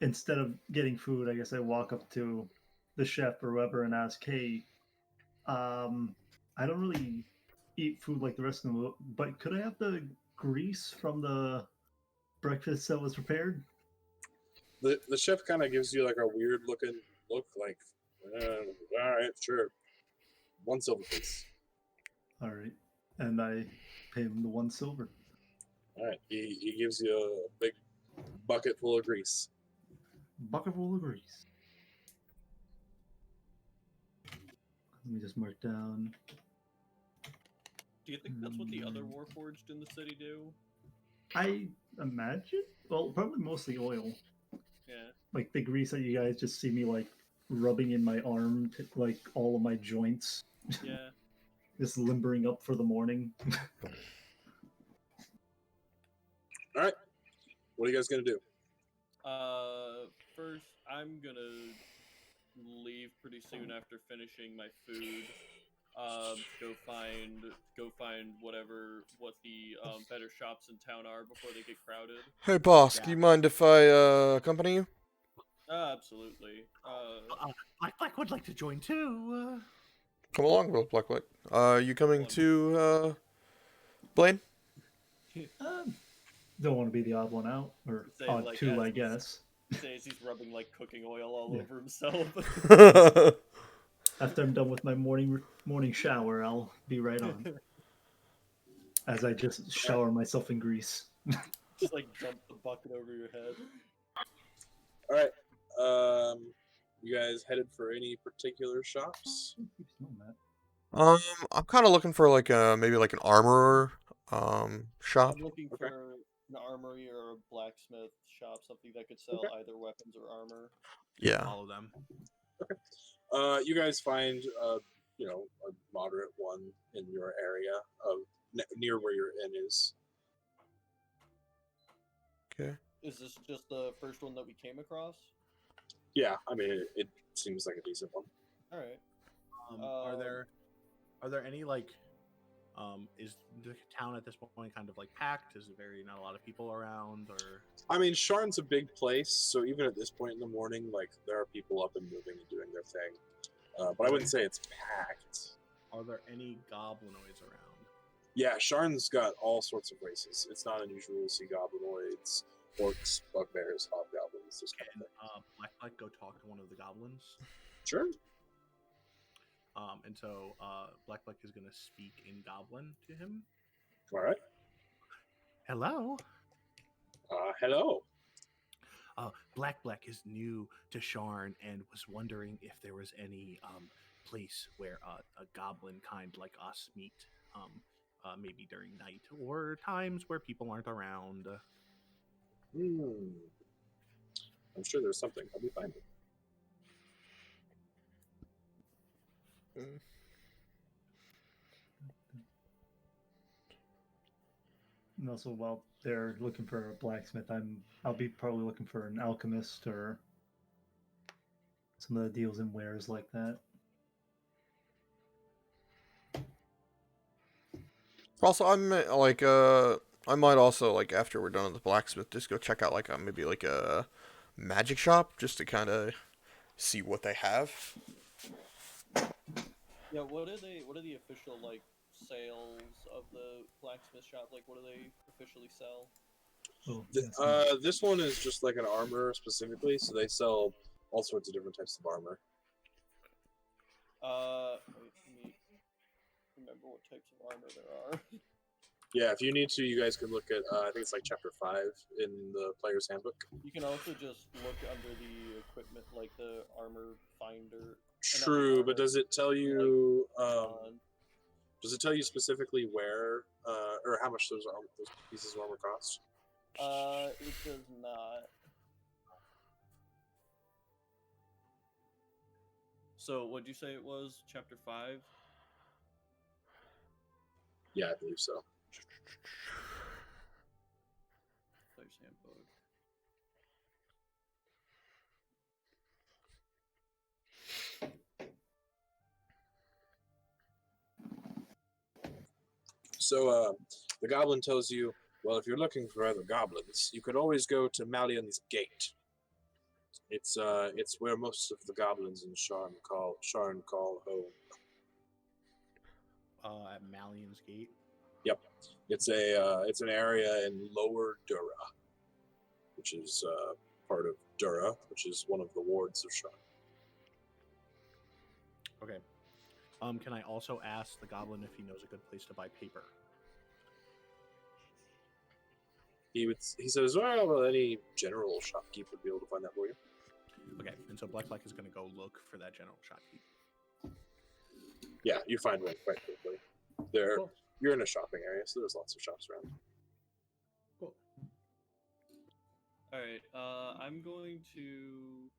Instead of getting food, I guess I walk up to the chef or whoever and ask, "Hey, I don't really eat food like the rest of them, but could I have the grease from the breakfast that was prepared?" The chef kind of gives you like a weird looking look, like, all right, sure, 1 silver, please. All right, and I pay him the 1 silver. All right, he gives you a big bucket full of grease. Bucket full of grease. Let me just mark down. Do you think that's what the other Warforged in the city do? I imagine. Well, probably mostly oil. Yeah. Like the grease that you guys just see me like rubbing in my arm, like all of my joints. Yeah. Just limbering up for the morning. All right, what are you guys gonna do? First, I'm gonna leave pretty soon after finishing my food. Go find what the better shops in town are before they get crowded. Hey, boss, do you mind if I accompany you? Absolutely. Black would like to join too. Come along, Black. You coming to Blaine? Don't want to be the odd one out, or Say, odd like, two, as I he's- guess. Says he's rubbing like cooking oil all Yeah. over himself. After I'm done with my morning shower, I'll be right on. As I just shower myself in grease. Just like dump the bucket over your head. All right, you guys headed for any particular shops? I'm kind of looking for like maybe like an armorer shop. I'm looking Okay. for an armory or a blacksmith shop, something that could sell Okay. either weapons or armor. Yeah. All of them. You guys find a moderate one in your area of near where your inn is. Okay. Is this just the first one that we came across? Yeah, I mean it seems like a decent one. All right. Are there any like is the town at this point kind of like packed? Is there not a lot of people around, or I mean, Sharn's a big place, so even at this point in the morning, like there are people up and moving and doing their thing. But I wouldn't say it's packed. are there any goblinoids around? Yeah, Sharn's got all sorts of races. It's not unusual to see goblinoids, orcs, bugbears, hobgoblins, this kind of Can thing. Black go talk to one of the goblins? Sure. And so Black is going to speak in Goblin to him. All right. Hello. Hello. Black is new to Sharn and was wondering if there was any place where a goblin kind like us meet, maybe during night or times where people aren't around. I'm sure there's something. I'll be fine. And also, while they're looking for a blacksmith, I'll be probably looking for an alchemist or some of the deals and wares like that. Also, I'm like I might also like after we're done with the blacksmith, just go check out like maybe like a magic shop just to kind of see what they have. Yeah, what are the official like sales of the blacksmith shop? Like, what do they officially sell? Oh, This one is just like an armor specifically, so they sell all sorts of different types of armor. Wait, let me remember what types of armor there are. Yeah, if you need to, you guys can look at, I think it's like chapter 5 in the player's handbook. You can also just look under the equipment, like the armor finder. True, but does it tell you, specifically where, or how much those pieces of armor cost? It does not. So, what'd you say it was? Chapter 5? Yeah, I believe so. Player's handbook. So, the goblin tells you, well, if you're looking for other goblins, you could always go to Malion's Gate. It's where most of the goblins in Sharn call home. At Malion's Gate. Yep, it's an area in Lower Dura, which is part of Dura, which is one of the wards of Sharn. Okay. Can I also ask the goblin if he knows a good place to buy paper? He says, well, any general shopkeep would be able to find that for you. Okay, and so Black is going to go look for that general shopkeep. Yeah, you find one quite quickly. There, Cool. You're in a shopping area, so there's lots of shops around. Cool. All right. I'm going to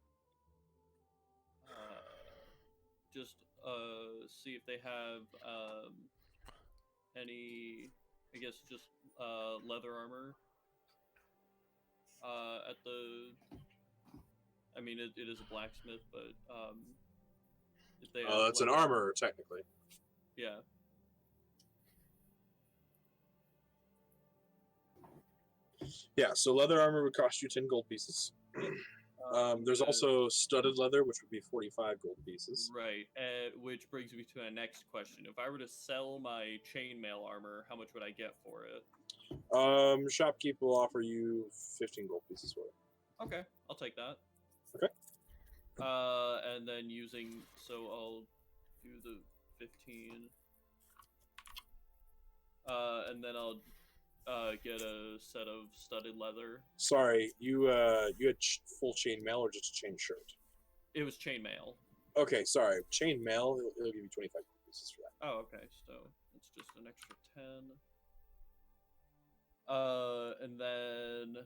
just see if they have any, I guess, just leather armor. At the, I mean, it is a blacksmith, but if they have It's an leather armor, technically. Yeah. Yeah, so leather armor would cost you 10 gold pieces. There's also studded leather, which would be 45 gold pieces. Right, which brings me to my next question. If I were to sell my chainmail armor, how much would I get for it? Shopkeep will offer you 15 gold pieces for it. Okay, I'll take that. Okay. And then so I'll do the 15. And then I'll get a set of studded leather. Sorry, you had full chainmail or just a chain shirt? It was chainmail. Okay, sorry. Chainmail, it'll give you 25 gold pieces for that. Oh, okay, so it's just an extra 10. And then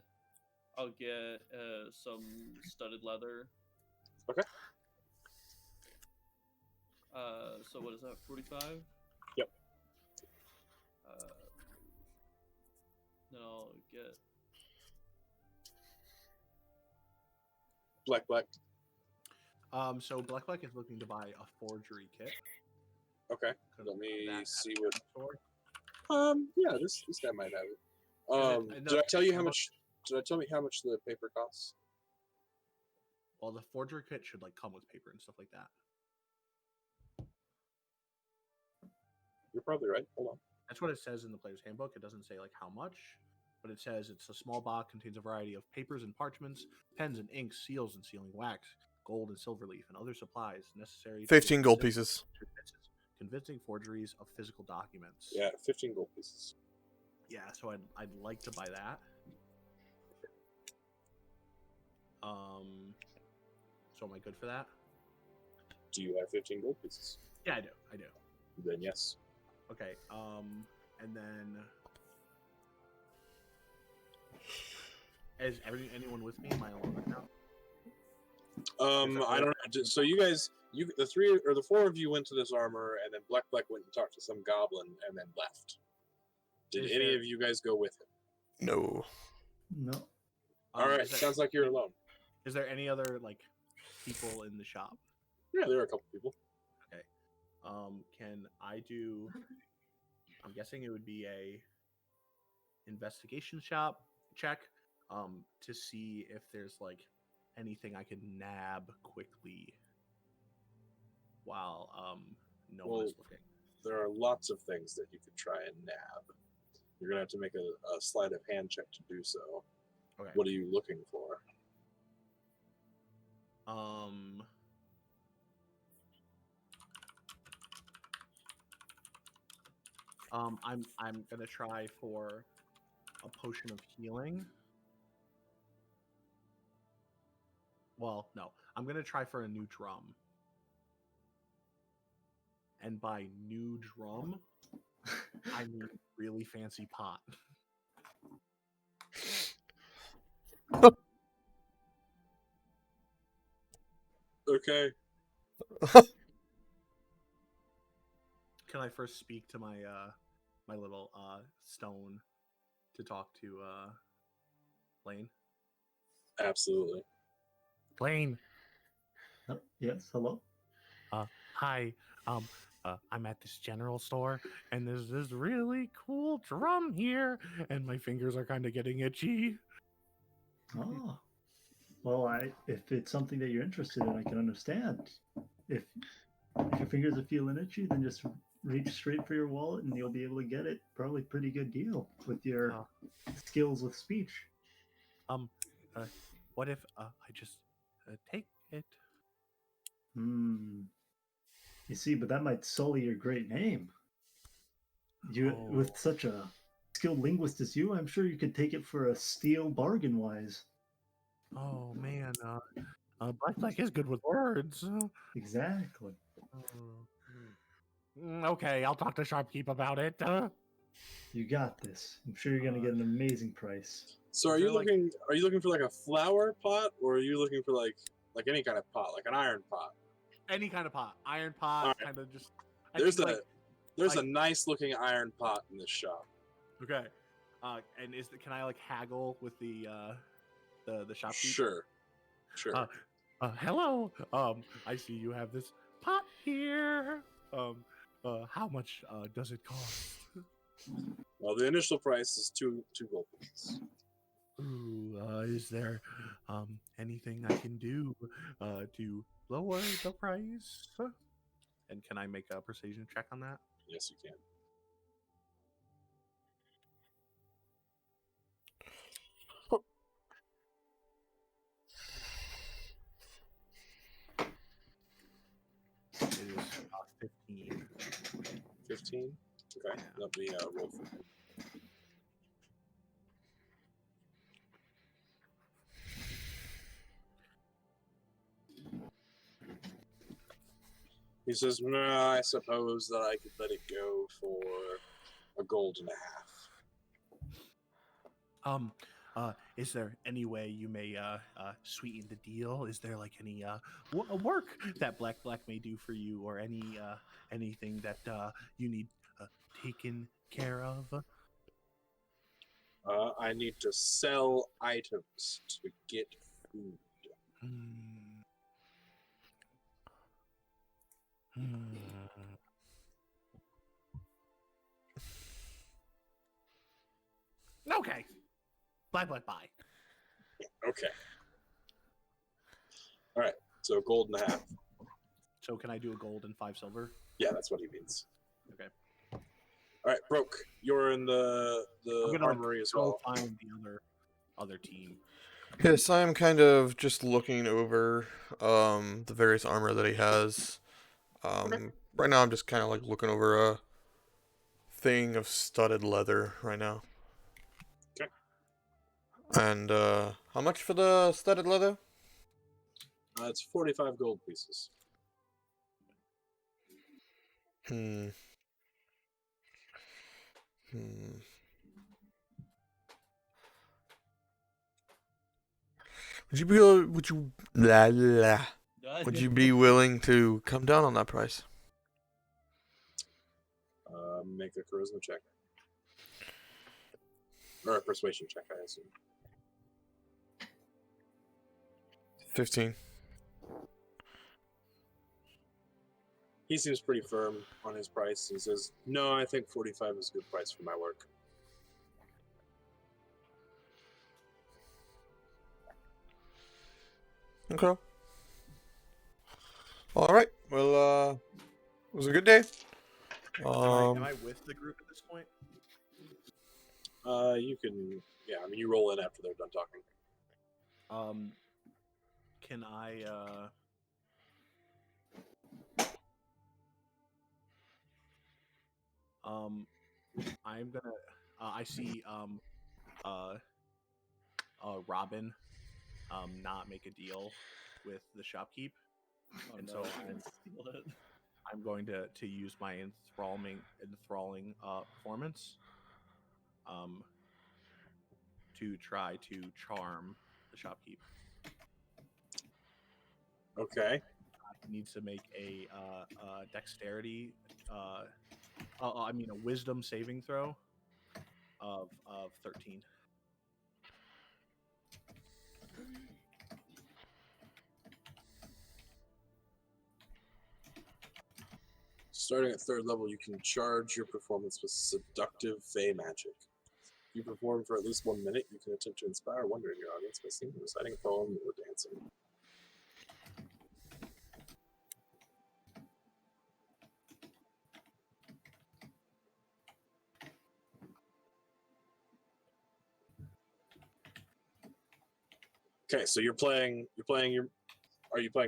I'll get some studded leather. Okay. So what is that, 45? Yep. Then I'll get... Black. So Black is looking to buy a forgery kit. Okay. Could Let me that see at what. the store? Yeah, this guy might have it. it- Did I tell you how no- much? Did I tell me how much the paper costs? Well, the forgery kit should like come with paper and stuff like that. You're probably right. Hold on. That's what it says in the player's handbook. It doesn't say like how much, but it says it's a small box, contains a variety of papers and parchments, pens and inks, seals and sealing wax, gold and silver leaf, and other supplies necessary. to 15 gold convince- pieces. Convincing forgeries of physical documents. Yeah, 15 gold pieces. Yeah, so I'd like to buy that. So am I good for that? Do you have 15 gold pieces? Yeah, I do. Then yes. Okay. And then is anyone with me? Am I alone right now? I don't know. So you guys, the three or the four of you went to this armor, and then Black went and talked to some goblin, and then left. Did Is any there- of you guys go with him? No. No. All right, is there- sounds like you're alone. Is there any other like people in the shop? Yeah, there are a couple people. Okay. Can I do? I'm guessing it would be a investigation shop check, to see if there's like anything I can nab quickly while no one is Well, looking. There are lots of things that you could try and nab. You're gonna have to make a sleight of hand check to do so. Okay. What are you looking for? I'm gonna try for a potion of healing. Well, no, I'm gonna try for a new drum. And by new drum, I mean really fancy pot. Okay. Can I first speak to my my little stone to talk to Blaine? Absolutely. Blaine, Oh, yes. Hello. hi. I'm at this general store, and there's this really cool drum here, and my fingers are kind of getting itchy. Oh. Well, if it's something that you're interested in, I can understand. If your fingers are feeling itchy, then just reach straight for your wallet, and you'll be able to get it probably pretty good deal with your skills with speech. What if I just take it? You see, but that might sully your great name. With such a skilled linguist as you, I'm sure you could take it for a steal bargain wise. Oh man, Black is good with words. Exactly. Okay, I'll talk to Sharpkeep about it. You got this. I'm sure you're gonna get an amazing price. So are Is you there, like- looking? Are you looking for like a flower pot, or are you looking for like any kind of pot, like an iron pot? Any kind of pot, iron pot, Alright. kind of just. There's think, there's like- a nice looking iron pot in this shop. Okay. And can I like haggle with the shopkeep? Sure. Hello. I see you have this pot here. How much does it cost? Well, the initial price is two gold pieces. Ooh, is there anything I can do to lower the price? And can I make a precision check on that? Yes, you can. It is 15. 15. Okay. Let me roll for him. He says, "No, I suppose that I could let it go for a gold and a half." Is there any way you may sweeten the deal? Is there like any work that Black may do for you, or anything that you need taken care of? I need to sell items to get food. Okay. Bye. Okay. All right. So gold and a half. So can I do a gold and 5 silver? Yeah, that's what he means. Okay. All right, Broke. You're in the I'm gonna armory as go well. find the other team. Yes, I'm kind of just looking over the various armor that he has. Right now I'm just kind of like looking over a thing of studded leather right now. Okay. And how much for the studded leather? It's 45 gold pieces. Hmm. Would you be willing to come down on that price? Make a charisma check. Or a persuasion check, I assume. 15. He seems pretty firm on his price. He says, no, I think 45 is a good price for my work. Okay. All right. Well, it was a good day. Am I with the group at this point? You can, yeah, I mean, you roll in after they're done talking. Can I, I'm gonna, I see, Robin, not make a deal with the shopkeep. Oh, And no, so she can steal it. I'm going to use my enthralling performance, to try to charm the shopkeep. Okay. He needs to make a dexterity, a wisdom saving throw of 13. Starting at 3rd level, you can charge your performance with seductive fey magic. If you perform for at least 1 minute, you can attempt to inspire wonder in your audience by singing, reciting a poem, or dancing. Okay, so are you playing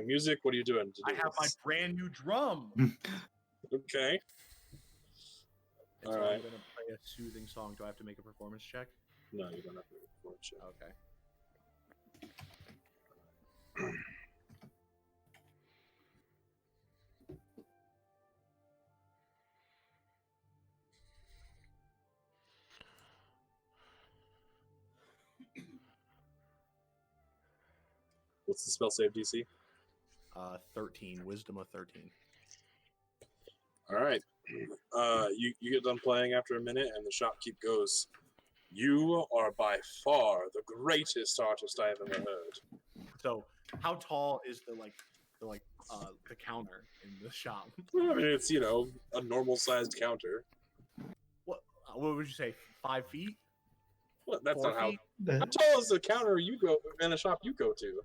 music? What are you doing? I have my brand new drum. Okay. And so I'm going to play a soothing song. Do I have to make a performance check? No, you don't have to make a performance check. Okay. What's the spell save DC? 13. Wisdom of 13. All right. You get done playing after a minute, and the shopkeep goes, "You are by far the greatest artist I have ever heard." So, how tall is the counter in the shop? I mean, it's a normal sized counter. What would you say? 5 feet? Well, that's 4 not how. feet? How tall is the counter you go in a shop you go to?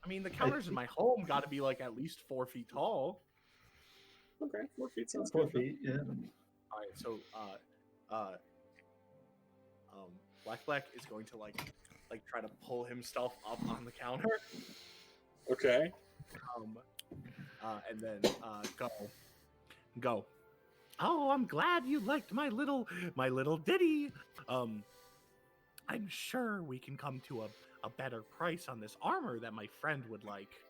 I mean, the counters in my home got to be like at least 4 feet tall. Okay, 4 feet sounds 4 good. feet, yeah. All right, so Black is going to like try to pull himself up on the counter. Okay. And then go. Oh, I'm glad you liked my little ditty. I'm sure we can come to a better price on this armor that my friend would like.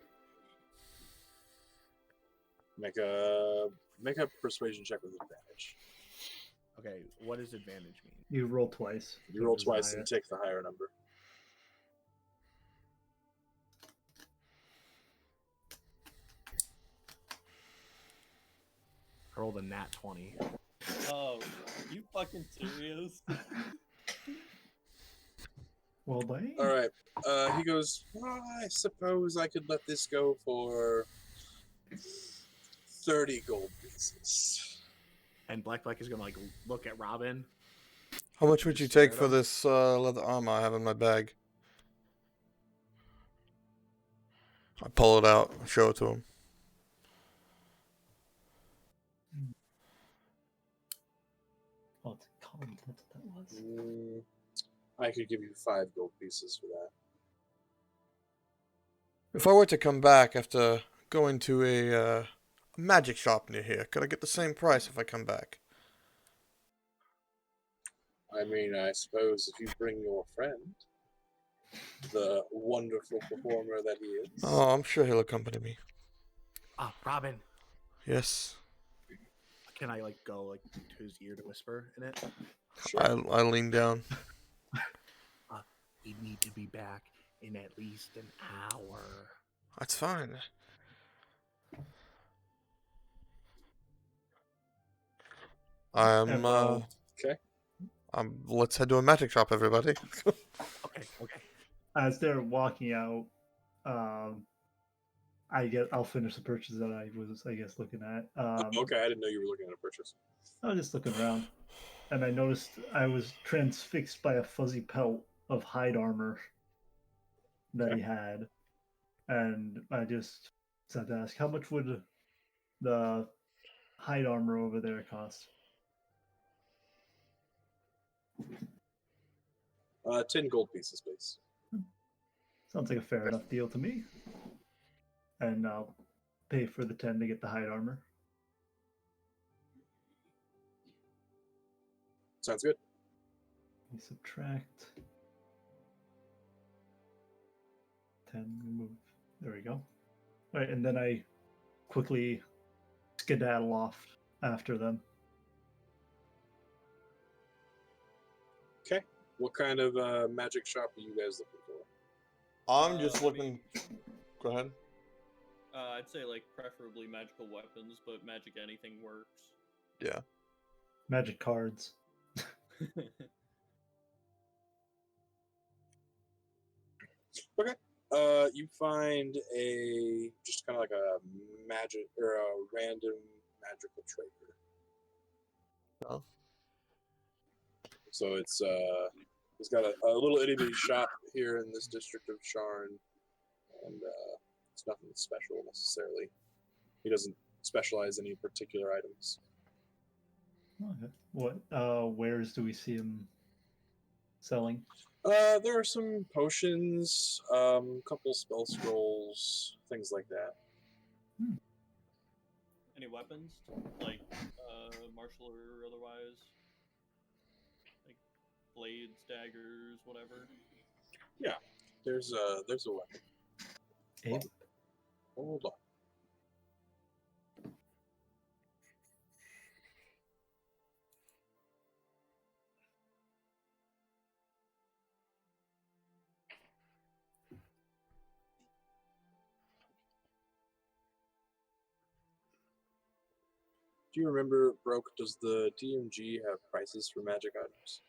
Make a persuasion check with advantage. Okay, what does advantage mean? You roll twice. You roll twice and take the higher number. I rolled a nat 20. Oh, you fucking serious? Well, Blaine. All right. He goes, well, I suppose I could let this go for 30 gold pieces. And Black is gonna like look at Robin. How much would Just you stare take at for him. this leather armor I have in my bag? I pull it out, show it to him. Oh, it's content that was. I could give you 5 gold pieces for that. If I were to come back after going to a magic shop near here, could I get the same price if I come back? I mean, I suppose if you bring your friend, the wonderful performer that he is. Oh, I'm sure he'll accompany me. Robin, Yes. can I like go like to his ear to whisper in it? Sure. I lean down. We need to be back in at least an hour. That's fine. And, Okay. Let's head to a magic shop, everybody. Okay. as they're walking out, I'll finish the purchase that I was, I guess, looking at. Okay, I didn't know you were looking at a purchase. I was just looking around, and I noticed I was transfixed by a fuzzy pelt of hide armor that he had, and I just had to ask, how much would the hide armor over there cost? 10 gold pieces, please. Sounds like a fair enough deal to me. And I'll pay for the 10 to get the hide armor. Sounds good. We subtract 10, remove. There we go. All right, and then I quickly skedaddle off after them. Okay. What kind of magic shop are you guys looking for? I'm just looking. Go ahead. I'd say like preferably magical weapons, but magic anything works. Yeah. Magic cards. Okay. You find a just kind of like a magic or a random magical trader. Oh. So it's he's got a little itty bitty shop here in this district of Sharn, and it's nothing special necessarily. He doesn't specialize in any particular items. Okay. What wares do we see him selling? There are some potions, couple spell scrolls, things like that. Any weapons? Like martial or otherwise? Like blades, daggers, whatever? Yeah, there's a weapon. Abe? Hold on. Do you remember, Broke, does the DMG have prices for magic items?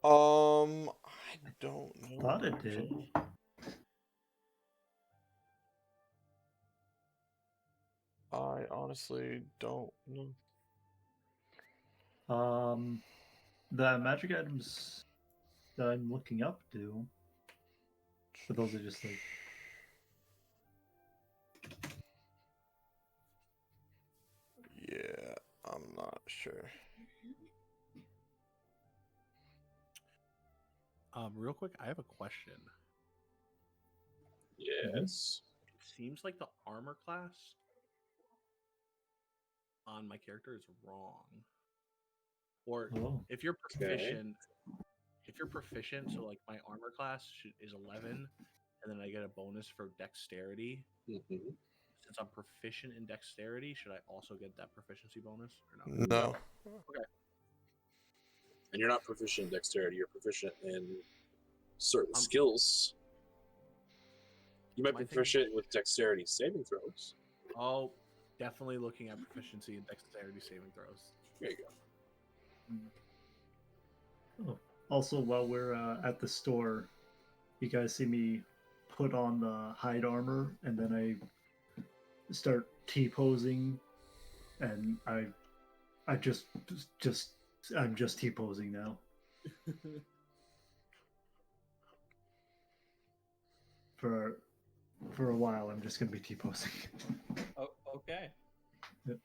I don't know. Thought it did. I honestly don't know. The magic items that I'm looking up do. But those are just like Yeah, I'm not sure. Real quick, I have a question. Yes. It seems like the armor class on my character is wrong. Or oh. if you're proficient, so like my armor class is 11, and then I get a bonus for dexterity. Mm-hmm. Since I'm proficient in dexterity, should I also get that proficiency bonus or no? No. Okay. And you're not proficient in dexterity, you're proficient in certain skills. You might be proficient with dexterity saving throws. Oh, definitely looking at proficiency in dexterity saving throws. There you go. Oh. Also, while we're at the store, you guys see me put on the hide armor, and then I start T-posing and I'm just T-posing now. For a while, I'm just gonna be T-posing. Oh, okay. Yep.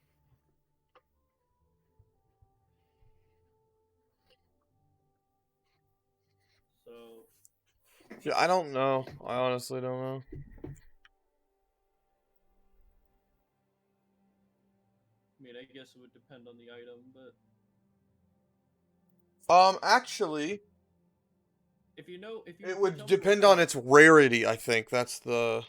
So, Yeah, I don't know. I honestly don't know. I mean, I guess it would depend on the item, but Actually, if you it would tell me what depend kind on its rarity. I think that's the.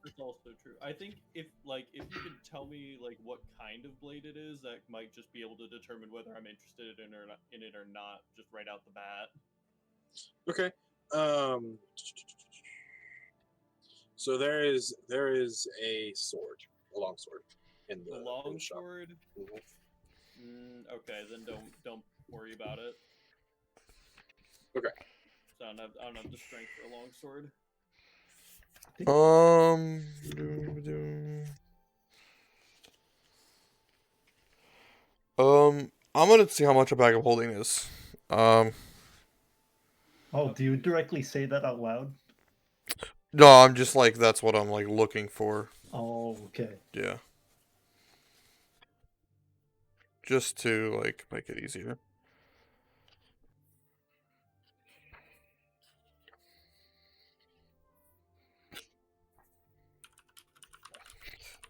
That's also true. I think if you could tell me like what kind of blade it is, that might just be able to determine whether I'm interested in it or not, just right out the bat. Okay. So there is a sword, a long sword, in the The in long the shop. sword. Mhm. Okay, then don't worry about it. Okay. So I don't have the strength for a long sword. I'm gonna see how much a bag of holding is. Oh, do you directly say that out loud? No, I'm just like that's what I'm like looking for. Oh, okay. Yeah. Just to like make it easier.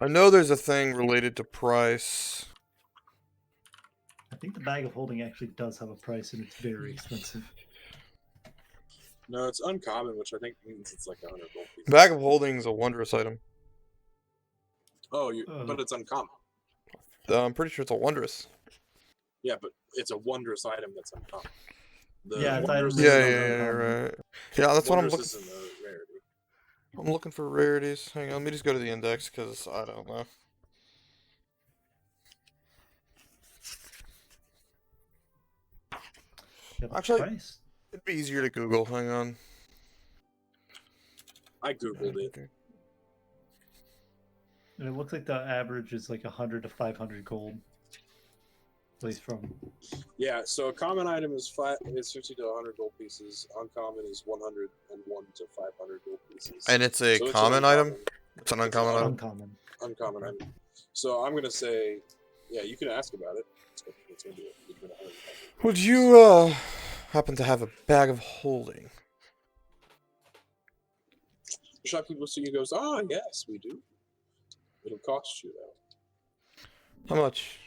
I know there's a thing related to price. I think the bag of holding actually does have a price, and it's very expensive. No, it's uncommon, which I think means it's like 100 gold pieces. Bag of holding is a wondrous item. Oh, but it's uncommon. I'm pretty sure it's a wondrous. Yeah, but it's a wondrous item that's uncommon. Yeah, it's wondrous item Yeah, rated is on yeah, uncommon. right. Yeah, that's what I'm wondrous looking. isn't a rarity. I'm looking for rarities. Hang on, let me just go to the index because I don't know. Yeah, the Actually, price? it'd be easier to Google. Hang on. I googled it. And it looks like the average is like 100 to 500 gold. At least from. Yeah, so a common item is 50 to 100 gold pieces. Uncommon is 101 to 500 gold pieces. And it's a So it's common item. It's an uncommon item. Uncommon. Uncommon item. So I'm gonna say, yeah, you can ask about it. It's gonna be between 100 and 500. Would you happen to have a bag of holding? The shopkeeper looks at you and goes, "Ah, yes, we do. It'll cost you though. How much?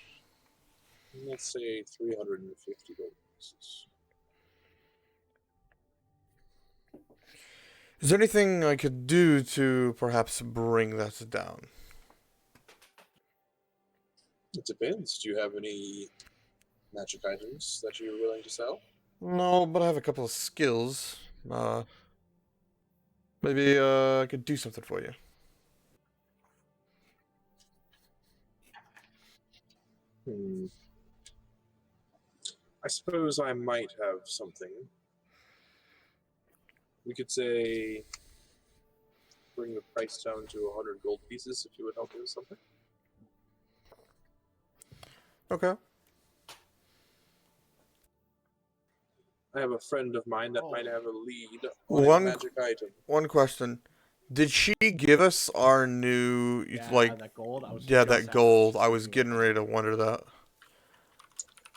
Let's say 350 gold pieces." Is there anything I could do to perhaps bring that down? It depends. Do you have any magic items that you're willing to sell? No, but I have a couple of skills. Maybe I could do something for you. I suppose I might have something. We could say bring the price down to 100 gold pieces if you would help me with something. Okay. I have a friend of mine that might have a lead on a One magic item. One question. Did she give us our new that gold. that gold? I was getting ready to wonder that.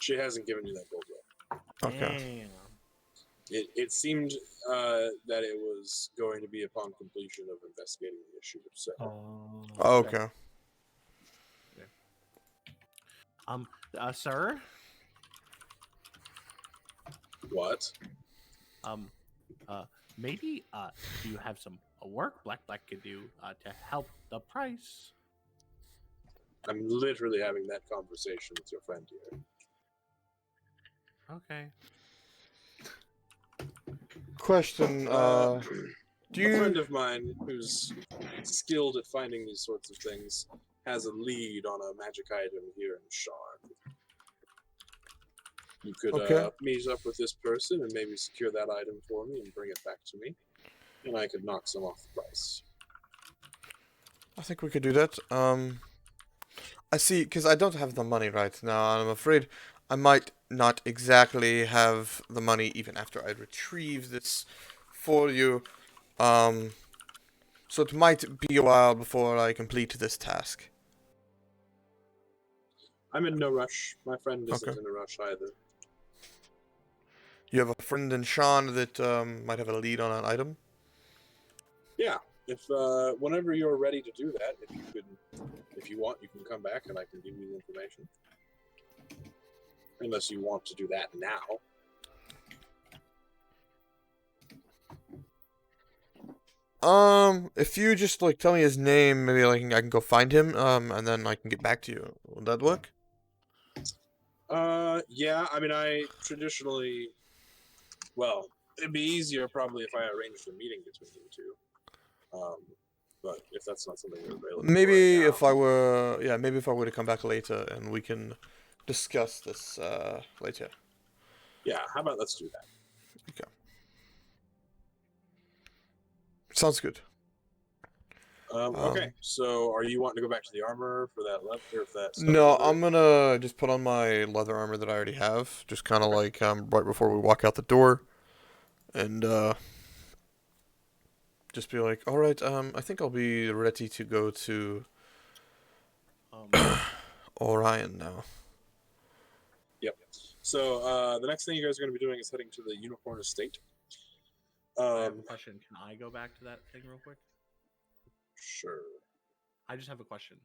She hasn't given you that gold yet. Okay. Damn. It seemed that it was going to be upon completion of investigating the issue. So Okay. Sir. what? Maybe do you have some work Black could do to help the price? I'm literally having that conversation with your friend here. Okay. Question. A Do you? friend of mine who's skilled at finding these sorts of things has a lead on a magic item here in Sharn. You could Okay. meet up with this person and maybe secure that item for me and bring it back to me, and I could knock some off the price. I think we could do that. I see, because I don't have the money right now, and I'm afraid I might not exactly have the money even after I retrieve this for you. So it might be a while before I complete this task. I'm in no rush. My friend isn't Okay. in a rush either. You have a friend in Sean that might have a lead on an item? Yeah. If whenever you're ready to do that, if you want, you can come back and I can give you the information. Unless you want to do that now. If you just like tell me his name, maybe like I can go find him, and then I can get back to you. Would that work? Yeah. I mean, I traditionally, well, it'd be easier probably if I arranged a meeting between you two. But if that's not something you're available Maybe for right if I were, yeah, maybe if I were to come back later and we can discuss this later. yeah, how about let's do that? Okay. Sounds good. Okay, so are you wanting to go back to the armor for that left or for that stuff? No, leather? I'm gonna just put on my leather armor that I already have, just kind of Okay. like right before we walk out the door, and just be like, all right, I think I'll be ready to go to Orion now. Yep. So the next thing you guys are going to be doing is heading to the Unicorn Estate. I have a question. Can I go back to that thing real quick? Sure. I just have a question.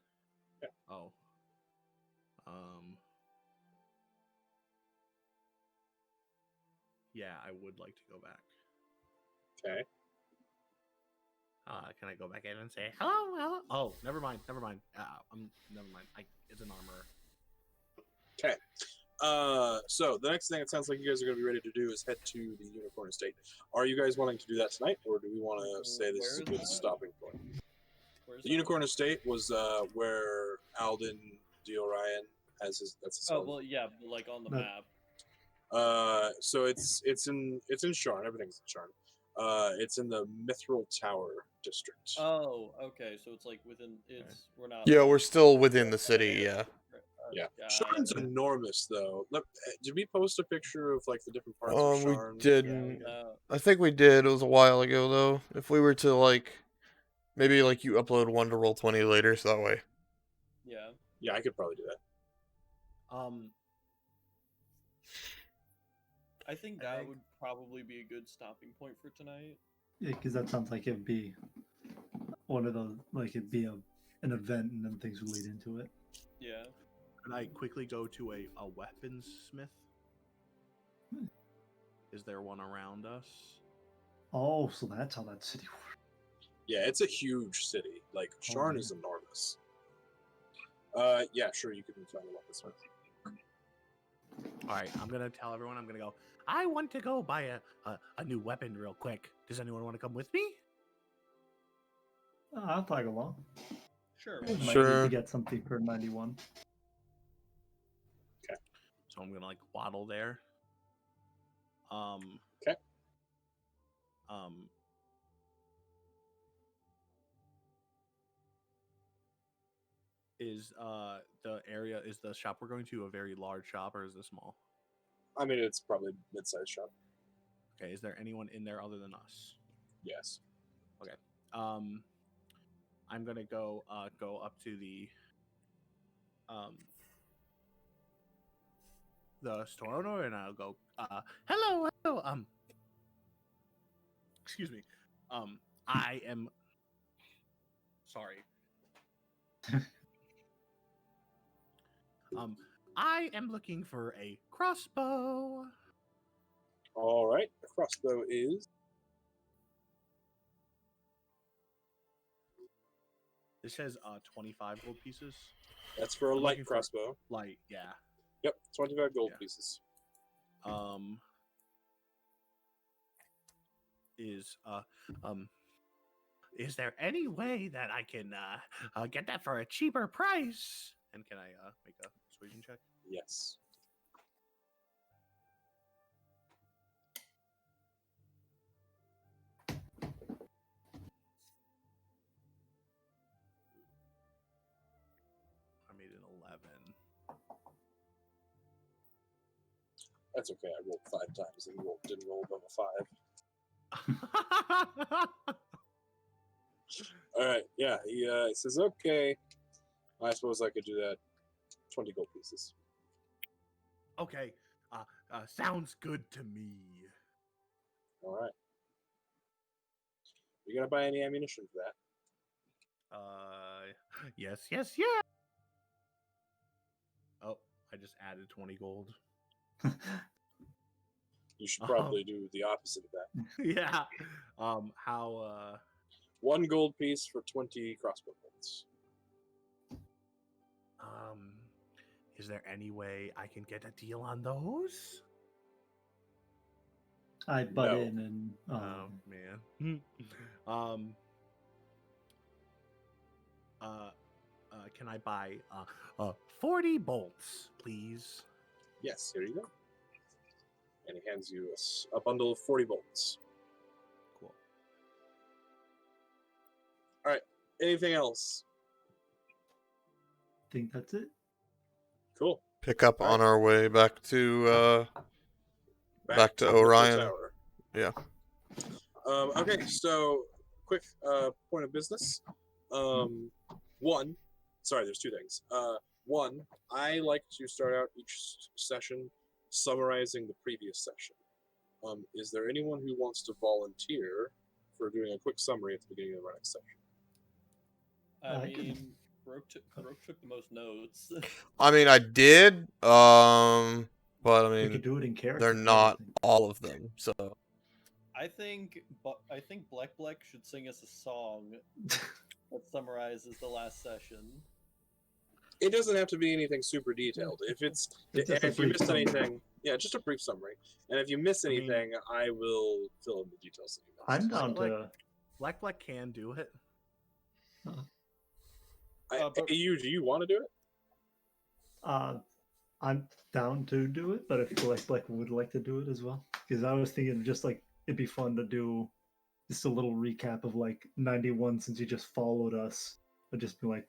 Yeah. Oh. Yeah, I would like to go back. Okay. Can I go back in and say hello? Hello? Oh, never mind. Never mind. Never mind. It's an armor. Okay. So the next thing it sounds like you guys are going to be ready to do is head to the Unicorn Estate. Are you guys wanting to do that tonight, or do we want to say this is a good stopping point? The Unicorn Estate was where Alden D. Orion has his. That's his Oh home. well, yeah, like on the No. map. So it's in Sharn. Everything's in Sharn. It's in the Mithril Tower district. Oh, okay. So it's like within. We're not. Yeah, like, we're still within the city. Yeah. Yeah, got Sharn's it. enormous though. Look, did we post a picture of like the different parts of We Sharn? didn't. Yeah, I think we did. It was a while ago though. If we were to like, maybe like you upload one to Roll20 later, so that way. yeah. Yeah, I could probably do that. I think that would probably be a good stopping point for tonight. Yeah, because that sounds like it'd be one of those, like it'd be an event and then things would lead into it. Yeah. Could I quickly go to a weaponsmith? Is there one around us? Oh, so that's how that city works. Yeah, it's a huge city. Like Sharn man. is enormous. Yeah, sure, you can find a weaponsmith. All right, I'm gonna tell everyone. I'm gonna go. I want to go buy a new weapon real quick. Does anyone want to come with me? I'll tag along. Sure. Might need Sure. to get something for 91. So I'm gonna like waddle there. Okay. Is the shop we're going to a very large shop or is it small? I mean, it's probably mid-sized shop. Okay, is there anyone in there other than us? Yes. Okay. I'm gonna go up to the store owner and I'll go, hello. Excuse me. I am sorry. I am looking for a crossbow. All right. The crossbow is. This says 25 gold pieces. That's for a I'm light looking for- crossbow. Light, yeah. Yep, 25 gold Yeah. pieces. Is there any way that I can get that for a cheaper price? And can I make a persuasion check? Yes. I made an That's okay. I rolled 5 times and didn't roll above a 5. All right. Yeah. He says, "Okay, I suppose I could do that. 20 gold pieces." Okay, sounds good to me. All right. You gonna buy any ammunition for that? Yes. Oh, I just added 20 gold. You should probably do the opposite of that. Yeah. How? 1 gold piece for 20 crossbow bolts. Is there any way I can get a deal on those? I butt No. in and Oh man. Can I buy 40 bolts, please? Yes, here you go. And he hands you a bundle of 40 bolts. Cool. All right. Anything else? think that's it. Cool. Pick up on our way back to back to the Orion. tower. Yeah. Okay, so quick point of business. One, sorry, there's 2 things. One, I like to start out each session summarizing the previous session. Is there anyone who wants to volunteer for doing a quick summary at the beginning of our next session? I I mean, can- Roke took the most notes. I mean, I did, but I We mean, could do it in character. they're and not everything. all of them. So I think Black should sing us a song that summarizes the last session. It doesn't have to be anything super detailed. If It's just a if you brief missed summary. anything, yeah, just a brief summary. And if you miss I mean- anything, I will fill in the details that you missed. I'm down Like- to. Black can do it. But- do you want to do it? I'm down to do it, but if Black would like to do it as well, because I was thinking just like it'd be fun to do just a little recap of like 91 since you just followed us, but just be like,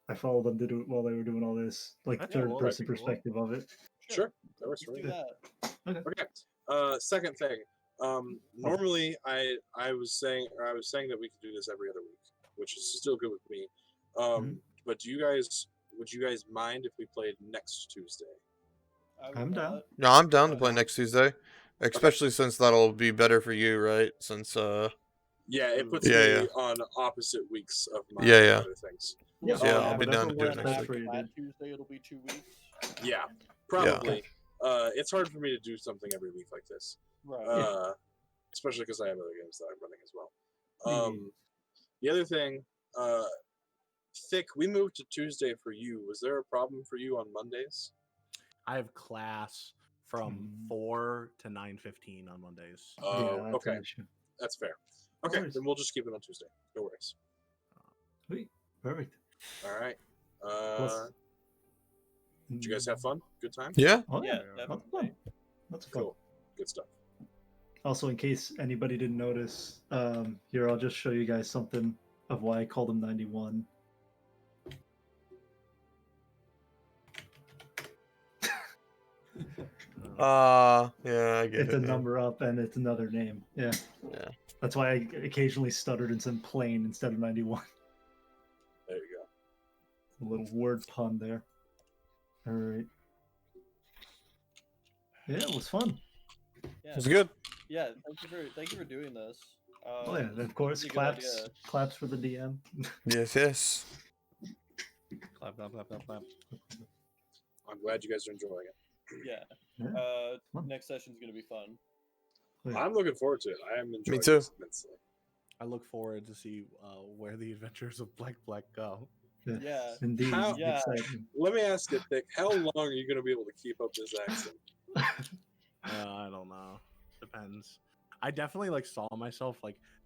I followed them to do it while they were doing all this, like That's third cool, person that'd be cool. perspective of it. Sure, that works Let's for do me. that. Okay. Second thing. Normally, I was saying that we could do this every other week, which is still good with me. But would you guys mind if we played next Tuesday? I would I'm down. not- no, I'm down to play next Tuesday, especially since that'll be better for you, right? Since Yeah, it puts Yeah, me on opposite weeks of my Yeah. other things. Yeah, Yeah, I'll be whatever down to do it works next best week. for you, That dude. Tuesday, it'll be 2 weeks. Yeah, probably. It's hard for me to do something every week like this, Right. especially because I have other games that I'm running as well. Mhm. The other thing, Thick, we moved to Tuesday for you. Was there a problem for you on Mondays? I have class from 4 to 9:15 on Mondays. Oh, Yeah, that's okay. an issue. That's fair. No Okay, worries. then we'll just keep it on Tuesday. No worries. Sweet. Perfect. All right. Plus- Did you guys have fun? Good time? yeah, Oh yeah, Yeah, that's definitely. fun. That's fun. Cool. Good stuff. Also, in case anybody didn't notice, here I'll just show you guys something of why I called him 91. yeah, I get It's it. a yeah. number up and it's another name. Yeah. Yeah. That's why I occasionally stuttered and said plain instead of 91. There you go. A little word pun there. All right. Yeah, it was fun. Yeah. It's good. Yeah. Thank you for doing this. Oh yeah, and of course, it's a good claps, idea. claps for the DM. Yes. Clap, clap, clap, clap, clap. I'm glad you guys are enjoying it. Yeah. Yeah. Fun. Next session's gonna be fun. Oh, yeah. I'm looking forward to it. I am enjoying too. this immensely. I look forward to see where the adventures of Black go. Yeah. Indeed, How- Yeah. exciting. Let me ask you, Thick, how long are you going to be able to keep up this accent? I don't know. Depends. I definitely saw myself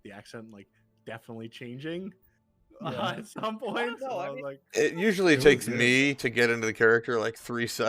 the accent definitely changing Yeah. at some point. No, so I I was mean- like, It usually It was takes good. me to get into the character 3 sessions.